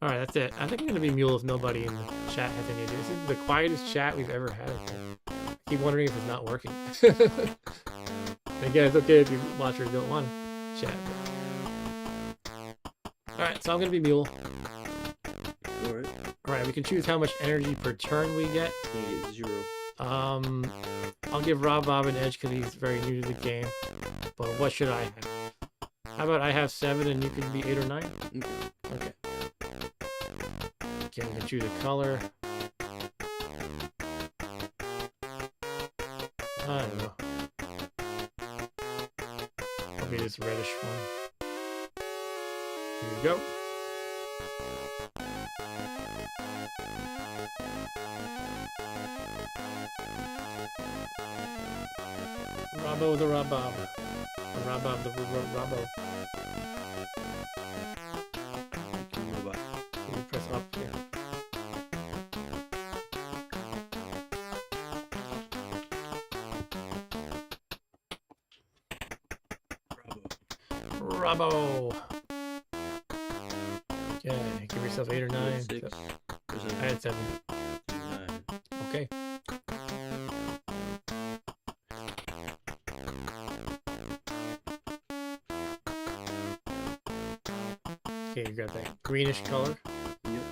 All right, that's it. I think I'm gonna be M.U.L.E. if nobody in the chat has any idea. This is the quietest chat we've ever had. I keep wondering if it's not working. Again, it's okay if you watchers don't want to chat. All right, so I'm gonna be M.U.L.E. All right, we can choose how much energy per turn we get. 0. I'll give Rob Bob an edge because he's very new to the game. But what should I have? How about I have 7 and you can be 8 or 9? Okay. Okay, we can choose a color. I don't know. Maybe this reddish one. Here we go. Robbo the Robob. The Robob the Robbo. Can you press up here? Robbo. Okay, give yourself 8 or 9. 6. I had 7. 9. Okay. Okay, you got that greenish color. Yep.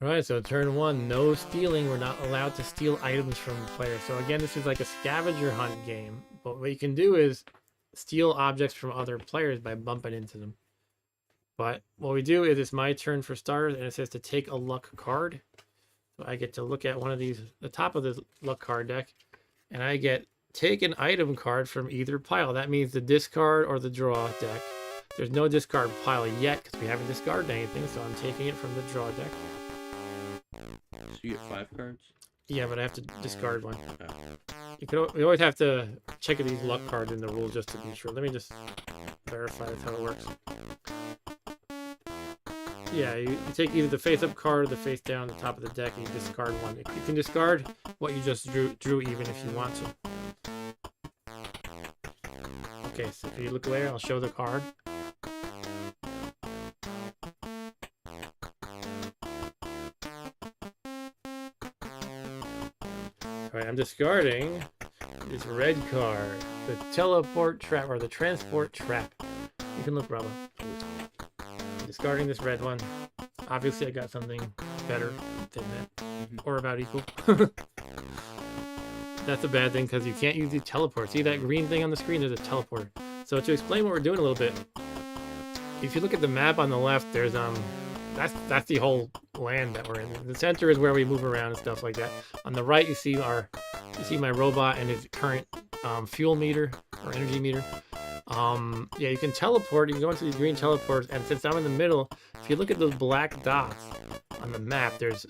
Alright, so turn 1, no stealing. We're not allowed to steal items from the player. So again, this is like a scavenger hunt game. But what you can do is steal objects from other players by bumping into them. But what we do is it's my turn for starters, and it says to take a luck card. So I get to look at one of these, the top of this luck card deck, and I get take an item card from either pile. That means the discard or the draw deck. There's no discard pile yet because we haven't discarded anything, so I'm taking it from the draw deck. So you get 5 cards? Yeah, but I have to discard one. Oh. We always have to check these luck cards in the rules just to be sure. Let me just verify that's how it works. Yeah, you take either the face up card or the face down the top of the deck and you discard one. You can discard what you just drew even if you want to. Okay, so if you look later, I'll show the card. Alright, I'm discarding this red card. The teleport trap or the transport trap. You can look, Bravo. Discarding this red one. Obviously, I got something better than that, or about equal. That's a bad thing because you can't use the teleport. See that green thing on the screen? There's a teleporter. So to explain what we're doing a little bit, if you look at the map on the left, there's that's the whole land that we're in. The center is where we move around and stuff like that. On the right, you see my robot and his current fuel meter or energy meter. Yeah, you can teleport. You can go into these green teleports, and since I'm in the middle, if you look at those black dots on the map, there's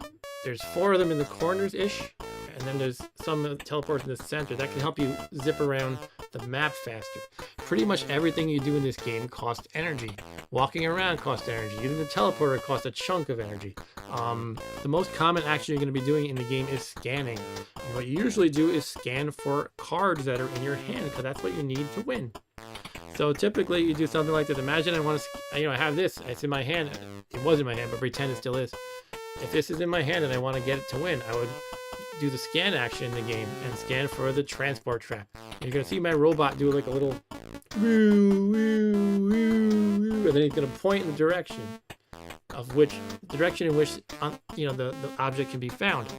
4 of them in the corners ish, and then there's some teleports in the center that can help you zip around the map faster. Pretty much everything you do in this game costs energy. Walking around costs energy. Using the teleporter costs a chunk of energy. The most common action you're going to be doing in the game is scanning. And what you usually do is scan for cards that are in your hand, because that's what you need to win. So typically you do something like this. Imagine I want to, I have this. It's in my hand. It was in my hand, but pretend it still is. If this is in my hand and I want to get it to win, I would do the scan action in the game and scan for the transport trap. And you're going to see my robot do like a little woo, woo, woo, woo, and then he's going to point in the direction in which the object can be found.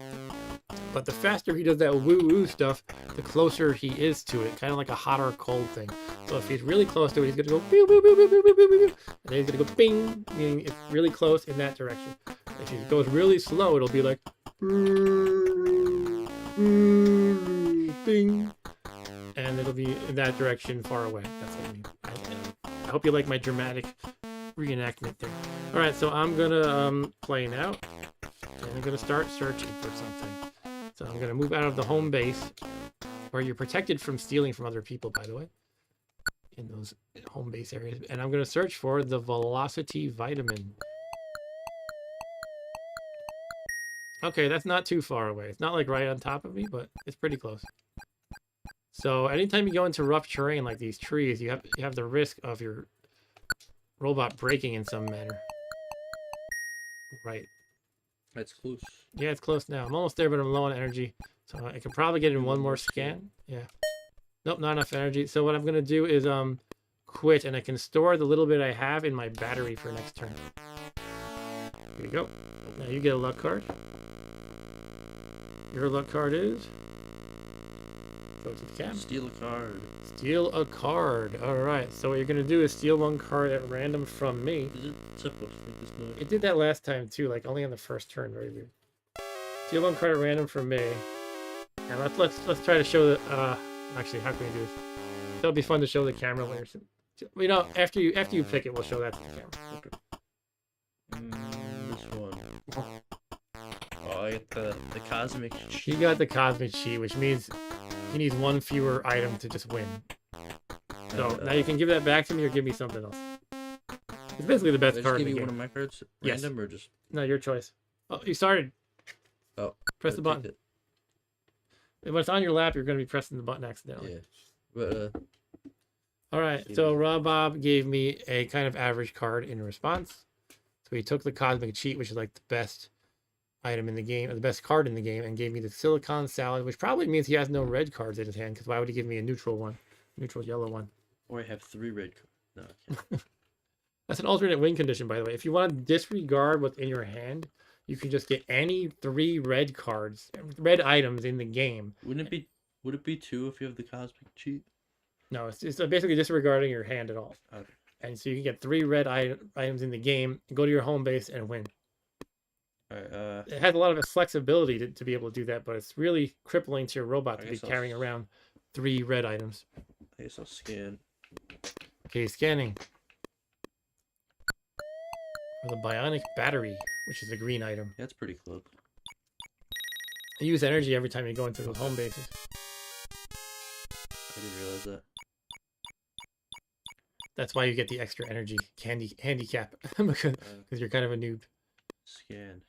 But the faster he does that woo-woo stuff, the closer he is to it, kind of like a hot or cold thing. So if he's really close to it, he's going to go boo, boo, boo, boo, boo, boo, boo, boo, and then he's going to go bing, meaning it's really close in that direction. If he goes really slow, it'll be like bing, and it'll be in that direction far away. That's what I mean. I hope you like my dramatic reenactment there. All right, so I'm going to play now, and I'm going to start searching for something. So I'm going to move out of the home base, where you're protected from stealing from other people, by the way, in those home base areas. And I'm going to search for the velocity vitamin. Okay, that's not too far away. It's not like right on top of me, but it's pretty close. So anytime you go into rough terrain like these trees, you have the risk of your robot breaking in some manner. Right. That's close. Yeah, it's close now. I'm almost there, but I'm low on energy. So I can probably get in one more scan. Yeah. Nope, not enough energy. So what I'm going to do is quit, and I can store the little bit I have in my battery for next turn. Here you go. Now you get a luck card. Your luck card is... Go to the cam. Steal a card. Steal a card. Alright, so what you're going to do is steal one card at random from me. Is it supposed to make this noise? It did that last time too, like only on the first turn. Very weird. Steal one card at random from me. And let's try to show the actually, how can we do this? That'll be fun to show the camera later. After you pick it, we'll show that to the camera. Okay. This one. Oh, I get the cosmic cheat. He got the cosmic cheat, which means he needs one fewer item to just win. So now you can give that back to me or give me something else. It's basically the best card in the game. One of my cards Yes. random or just... No, your choice. Oh, you started. Oh. Press the button. When it's on your lap, you're going to be pressing the button accidentally. Yeah. But, All right, so Rob Bob gave me a kind of average card in response. So he took the cosmic cheat, which is like the best item in the game, or the best card in the game, and gave me the silicon salad, which probably means he has no red cards in his hand, because why would he give me a neutral one? Neutral yellow one. or I have 3 red cards. No, I can't. That's an alternate win condition, by the way. If you want to disregard what's in your hand, you can just get any 3 red cards, red items in the game. Would it be 2 if you have the cosmic cheat? No, it's basically disregarding your hand at all. Okay. And so you can get 3 red items in the game, go to your home base, and win. Alright, It has a lot of flexibility to be able to do that, but it's really crippling to your robot I to be guess carrying around 3 red items. I guess I'll scan. Okay, scanning. For the bionic battery, which is a green item. Yeah, that's pretty close. You use energy every time you go into those home bases. I didn't realize that. That's why you get the extra energy handicap, because you're kind of a noob. Scan.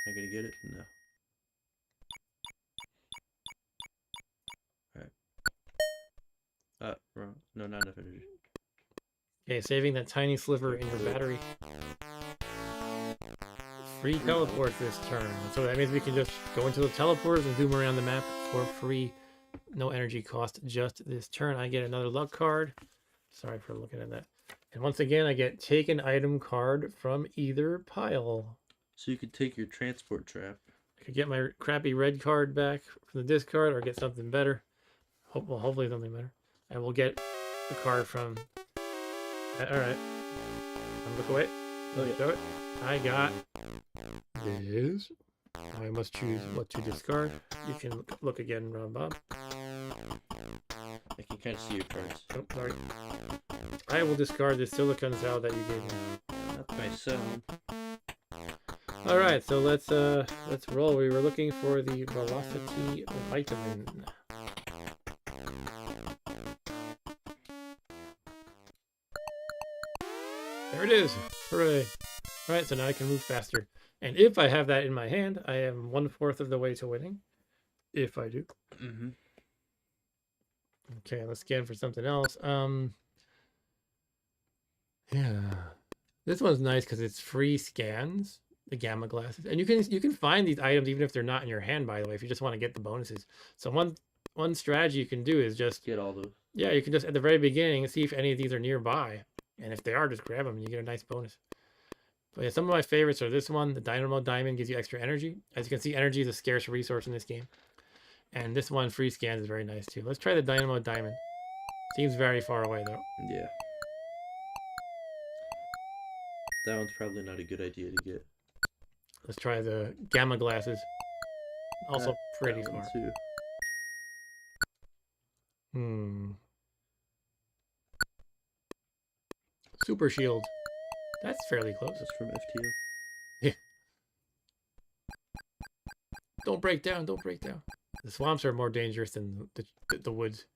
Am I gonna get it? No. Alright. Wrong. No, not enough energy. Okay, saving that tiny sliver in your battery. Free teleports this turn. So that means we can just go into the teleporters and zoom around the map for free. No energy cost just this turn. I get another luck card. Sorry for looking at that. And once again, I get take an item card from either pile. So you could take your transport trap. I could get my crappy red card back from the discard or get something better. Hopefully something better. I will get the card from... Alright. Look away. Oh, yeah. Show it. I got this. I must choose what to discard. You can look again, Bob. I can kind of see your cards. Oh, sorry. I will discard the silicon cell that you gave me. That's my sound. All right, so let's roll. We were looking for the velocity vitamin. There it is. Hooray! All right, so now I can move faster. And if I have that in my hand, I am 1/4 of the way to winning. If I do. Mm-hmm. Okay, let's scan for something else. Yeah, this one's nice because it's free scans, the gamma glasses, and you can find these items even if they're not in your hand. By the way, if you just want to get the bonuses. So one strategy you can do is just Get all those. yeah, you can just at the very beginning see if any of these are nearby, and if they are, just grab them and you get a nice bonus. But yeah, some of my favorites are this one. The Dynamo Diamond gives you extra energy. As you can see, energy is a scarce resource in this game. And this one, free scans, is very nice too. Let's try the Dynamo Diamond. Seems very far away though. Yeah. That one's probably not a good idea to get. Let's try the Gamma Glasses. Also pretty That one far. too. Super Shield. That's fairly close. That's from FTL. Yeah. Don't break down. Don't break down. The swamps are more dangerous than the woods.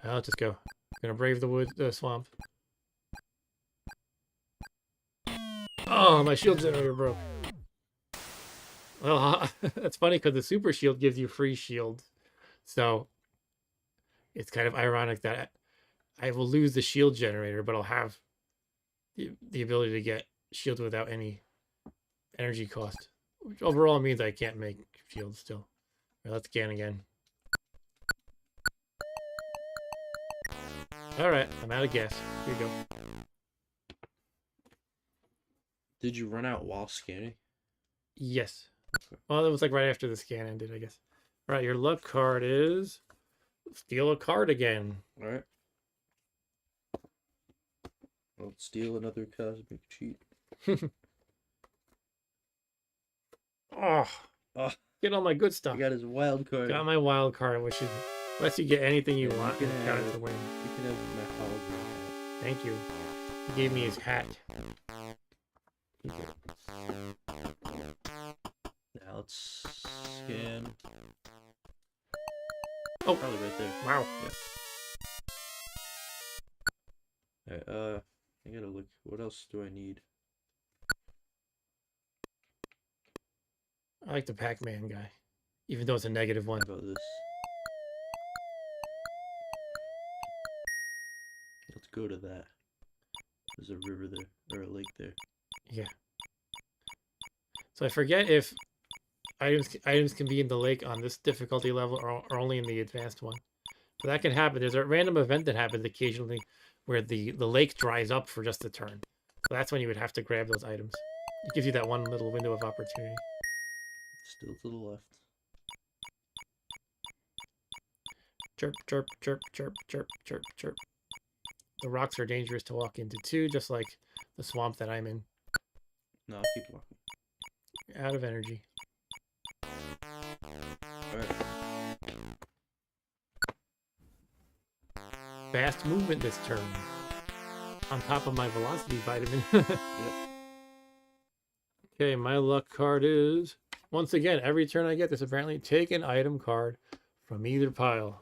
Let's just go. I'm gonna brave the swamp. Oh, my shield generator broke. Well, that's funny because the super shield gives you free shield. So it's kind of ironic that I will lose the shield generator, but I'll have the ability to get shield without any energy cost. Which overall means I can't make shields still. Right, let's scan again. Alright, I'm out of gas. Here you go. Did you run out while scanning? Yes. Well, it was like right after the scan ended, I guess. Alright, your luck card is... Steal a card again. Alright. I'll steal another cosmic cheat. Oh, Oh, get all my good I stuff. got his wild card. Got my wild card, which is lets you get anything you Yeah, you want can and count it have- to win. You can have my hologram. Thank you. He gave me his hat. now let's scan. Oh. Probably right there. Wow. Alright, I gotta look. What else do I need? I like the Pac-Man guy, even though it's a negative one. How about this? Let's go to that. There's a river there, or a lake there. Yeah. So I forget if items can be in the lake on this difficulty level or only in the advanced one. But that can happen. There's a random event that happens occasionally where the lake dries up for just a turn. So that's when you would have to grab those items. It gives you that one little window of opportunity. Still to the left. Chirp, chirp, chirp, chirp, chirp, chirp, chirp. The rocks are dangerous to walk into too, just like the swamp that I'm in. No, I'll keep walking. Out of energy. Alright. Fast movement this turn. On top of my velocity vitamin. Okay, my luck card is... Once again, every turn I get this, apparently take an item card from either pile.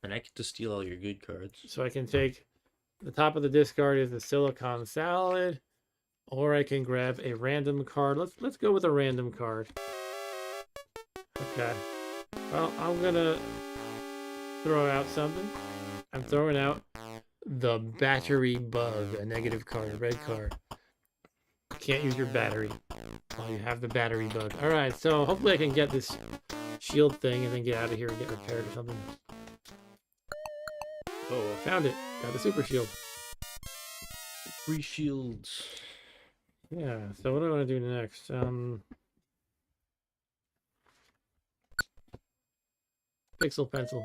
And I get to steal all your good cards. So I can take... The top of the discard is the silicon salad. Or I can grab a random card. Let's go with a random card. Okay. Well, I'm gonna throw out something. I'm throwing out the battery bug, a negative card, a red card. Can't use your battery while you have the battery bug. Alright, so hopefully I can get this shield thing and then get out of here and get repaired or something. Oh, I found it. Got the super shield. Free shields. Yeah, so what do I want to do next? Pixel pencil.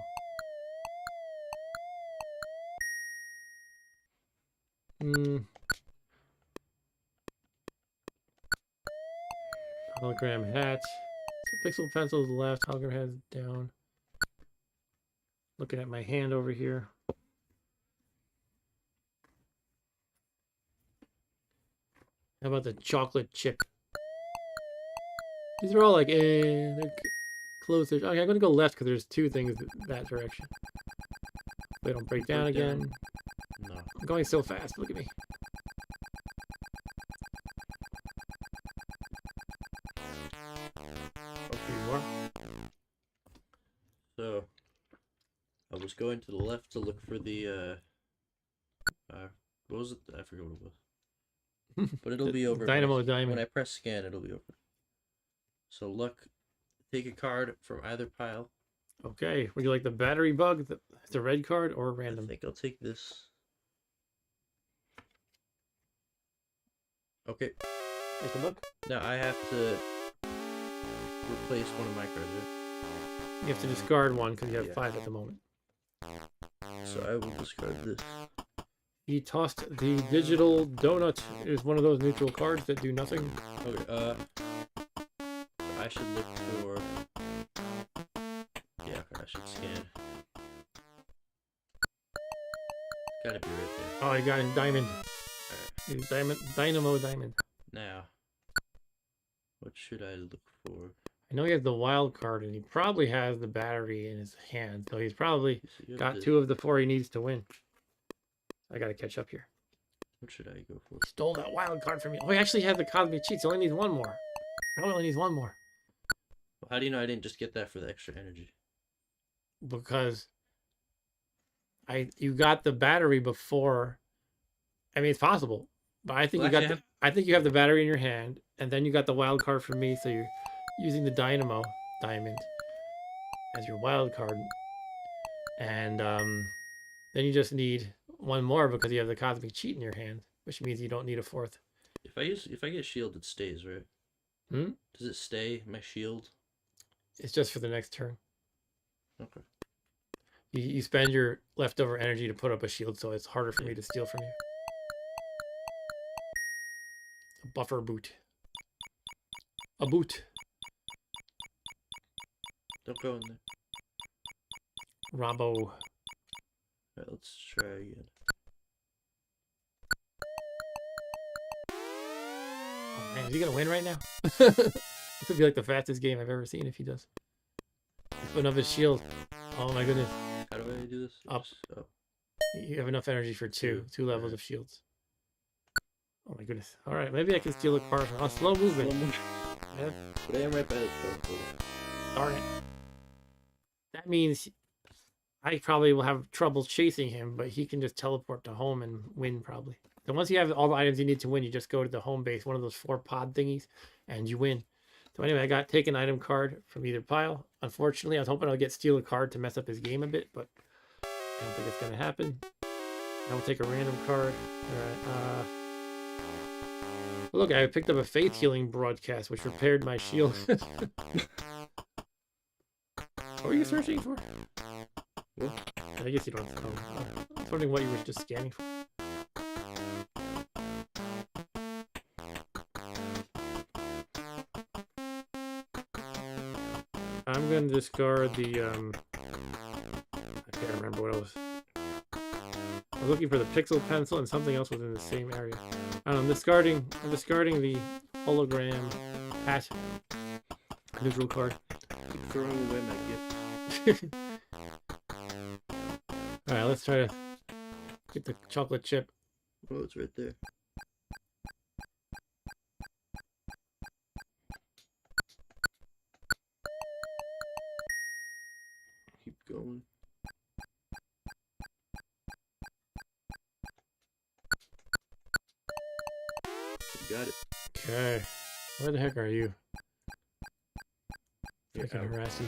hologram hat. So pixel pencils left, hologram hat is down. Looking at my hand over here. How about the chocolate chip? These are all like, they're closer. Okay, I'm gonna go left because there's two things that direction. They don't break down again. No. I'm going so fast. Look at me. Okay, you are. So, I was going to the left to look for the, what was it? I forget what it was. But it'll be over. Dynamo diamond. When I press scan, it'll be over. So look, take a card from either pile. Okay, would you like the battery bug, the red card, or I random? think I'll take this. Okay. Take a look. Now I have to replace one of my cards, right? You have to discard one because you have Yeah. 5 at the moment. So I will discard this. He tossed the digital donut. It is one of those neutral cards that do nothing. Okay, I should look for... Yeah, I should scan. Gotta be right there. Oh, you got his diamond. Alright. His dynamo diamond. Now, what should I look for? I know he has the wild card, and he probably has the battery in his hand. So he's probably So you have got this. 2 of the 4 he needs to win. I gotta catch up here. What should I go for? Stole that wild card from you. Oh, he actually had the cosmic cheats. He only needs 1 more. He only needs 1 more. Well, how do you know I didn't just get that for the extra energy? Because you got the battery before. I mean, it's possible, but I think Well, you got actually, I think you have the battery in your hand, and then you got the wild card from me, so you're using the dynamo diamond as your wild card, and then you just need 1 more because you have the cosmic cheat in your hand, which means you don't need a 4th. If I get shield, it stays, right? Hmm? Does it stay, my shield? It's just for the next turn. Okay. You spend your leftover energy to put up a shield, so it's harder for me to steal from you. A buffer boot. A boot. Don't go in there. Robo. Alright, let's try again. Oh man, is he gonna win right now? This would be like the fastest game I've ever seen if he does. He's putting up his shield. Oh my goodness. How do I do this? Up. Just up. You have enough energy for two levels Alright. of shields. Oh my goodness. Alright, maybe I can steal a card from slow movement. Yeah, But I am right by the door. darn it. That means I probably will have trouble chasing him, but he can just teleport to home and win probably. So once you have all the items you need to win, you just go to the home base, one of those 4 pod thingies, and you win. So anyway, I got take an item card from either pile. Unfortunately, I was hoping I'll get steal a card to mess up his game a bit, but I don't think it's gonna happen. I will take a random card. Alright, look, I picked up a faith healing broadcast, which repaired my shield. What were you searching for? What? I guess you don't have to know. I was wondering what you were just scanning for. I'm going to discard the, I can't remember what it was. I was looking for the pixel pencil and something else was in the same area. I'm discarding the hologram hat neutral card. Keep throwing away my gift. Alright, let's try to get the chocolate chip. Oh, it's right there. Keep going. You got it. Okay. Where the heck are you? You're I can out. harass you.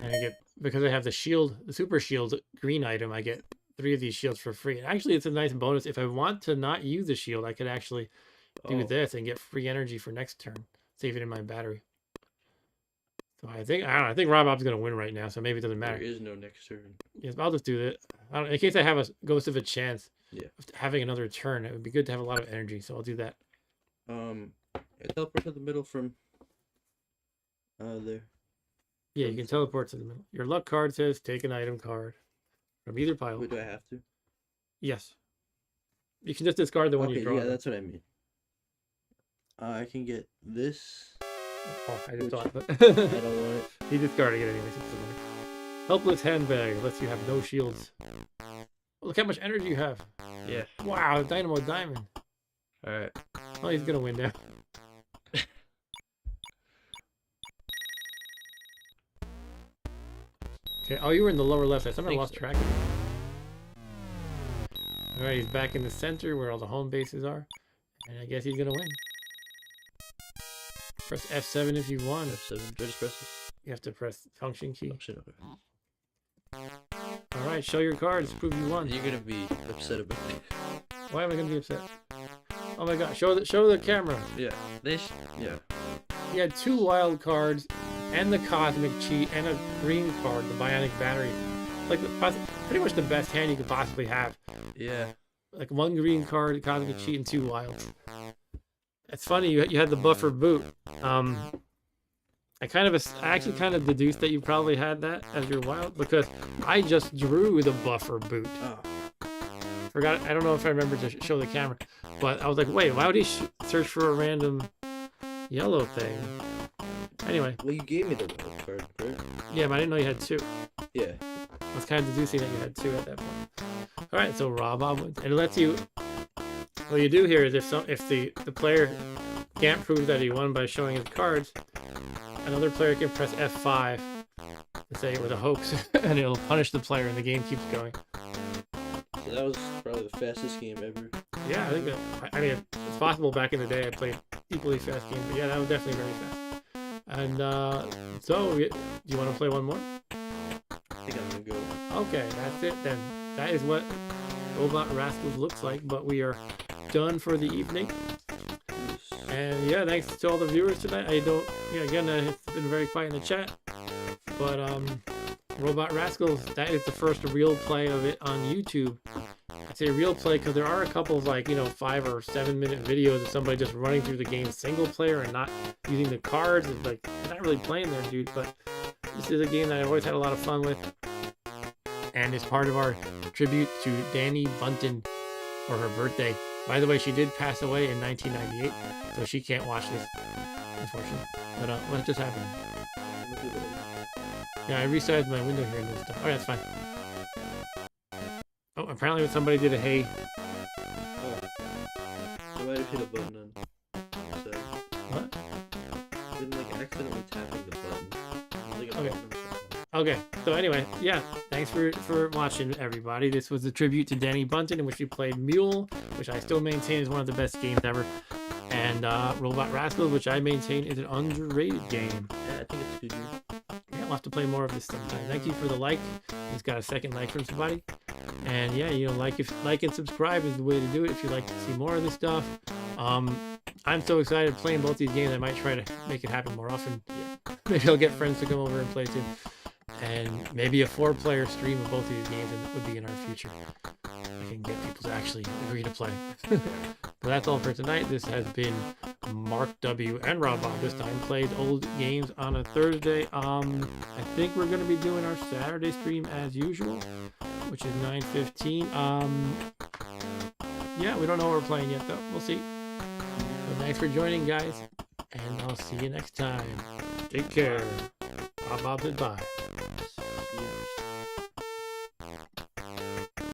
And I get, because I have the shield, the super shield green item, I get 3 of these shields for free. And actually, it's a nice bonus. If I want to not use the shield, I could actually do Oh, this and get free energy for next turn. Save it in my battery. So I don't know, I think Robob's going to win right now, so maybe it doesn't there matter. is no next turn. Yes, I'll just do that. In case I have a ghost of a chance Yeah. of having another turn, it would be good to have a lot of energy, so I'll do that. I teleport to the middle from there. Yeah, you can teleport to the middle. Your luck card says take an item card from either pile. Wait, do I have to? Yes. You can just discard the one you Okay, draw. yeah, that's what I mean. I can get this. Oh, I just which thought. I don't want it. He discarded it anyways. It's fine. Helpless handbag lets you have no shields. Look how much energy you have. Yeah. Wow, Dynamo Diamond. Alright. Oh, he's gonna win now. Okay, oh, you were in the lower left. I somehow Think lost so. track of it. Alright, he's back in the center where all the home bases are. And I guess he's gonna win. Press F7 if you want. F7. Do I just press this? You have to press function key. Function, okay. Alright, show your cards. Prove you won. You're gonna be upset about it. Why am I gonna be upset? Oh my god, show the camera. Yeah. Yeah. You had 2 wild cards and the cosmic cheat and a green card, the bionic battery. Like pretty much the best hand you could possibly have. Yeah. Like 1 green card, cosmic cheat, and 2 wilds. It's funny you had the buffer boot. I actually kind of deduced that you probably had that as your wild because I just drew the buffer boot. Oh. Forgot. I don't know if I remember to show the camera, but I was like, wait, why would he search for a random yellow thing? Anyway. Well, you gave me the wild card, right? Yeah, but I didn't know you had 2. Yeah. I was kind of deducing that you had 2 at that point. All right, so Rob wins. And it lets you. What you do here is if the player can't prove that he won by showing his cards, another player can press F5 and say it was a hoax, and it'll punish the player, and the game keeps going. So that was probably the fastest game ever. Yeah, I think that. I mean, it's possible. Back in the day, I played equally fast games, but yeah, that was definitely very fast. And so, do you want to play one more? I think I'm gonna go. Okay, that's it then. That is what Robot Rascals looks like, but we are done for the evening. And yeah, thanks to all the viewers tonight. Again, it's been very quiet in the chat, but Robot Rascals, that is the first real play of it on YouTube. I'd say real play because there are a couple of 5 or 7 minute videos of somebody just running through the game single player and not using the cards. It's like, they're not really playing there, dude, but this is a game that I've always had a lot of fun with. And it's part of our tribute to Dani Bunten for her birthday. By the way, she did pass away in 1998, so she can't watch this, unfortunately. But what just happened? Yeah, I resized my window here and this stuff. Oh, yeah, that's fine. Oh, apparently somebody did a hey. Oh. I might have hit a button on. So. What? I didn't accidentally tapping the button. Okay. Button. Okay, so anyway, yeah, thanks for watching, everybody. This was a tribute to Dani Bunten, in which we played M.U.L.E, which I still maintain is one of the best games ever, and Robot Rascals, which I maintain is an underrated game. Yeah, I think it's good. Yeah, we'll have to play more of this sometime. Thank you for the like. He's got a second like from somebody. And yeah, like and subscribe is the way to do it if you'd like to see more of this stuff. I'm so excited playing both these games. I might try to make it happen more often. Yeah. Maybe I'll get friends to come over and play too. And maybe a 4-player stream of both of these games would be in our future. I can get people to actually agree to play. But that's all for tonight. This has been Mark W. and Rob Bob. This time played old games on a Thursday. I think we're going to be doing our Saturday stream as usual, which is 9:15. Yeah, we don't know what we're playing yet, though. We'll see. So thanks for joining, guys, and I'll see you next time. Take care. Bob said bye.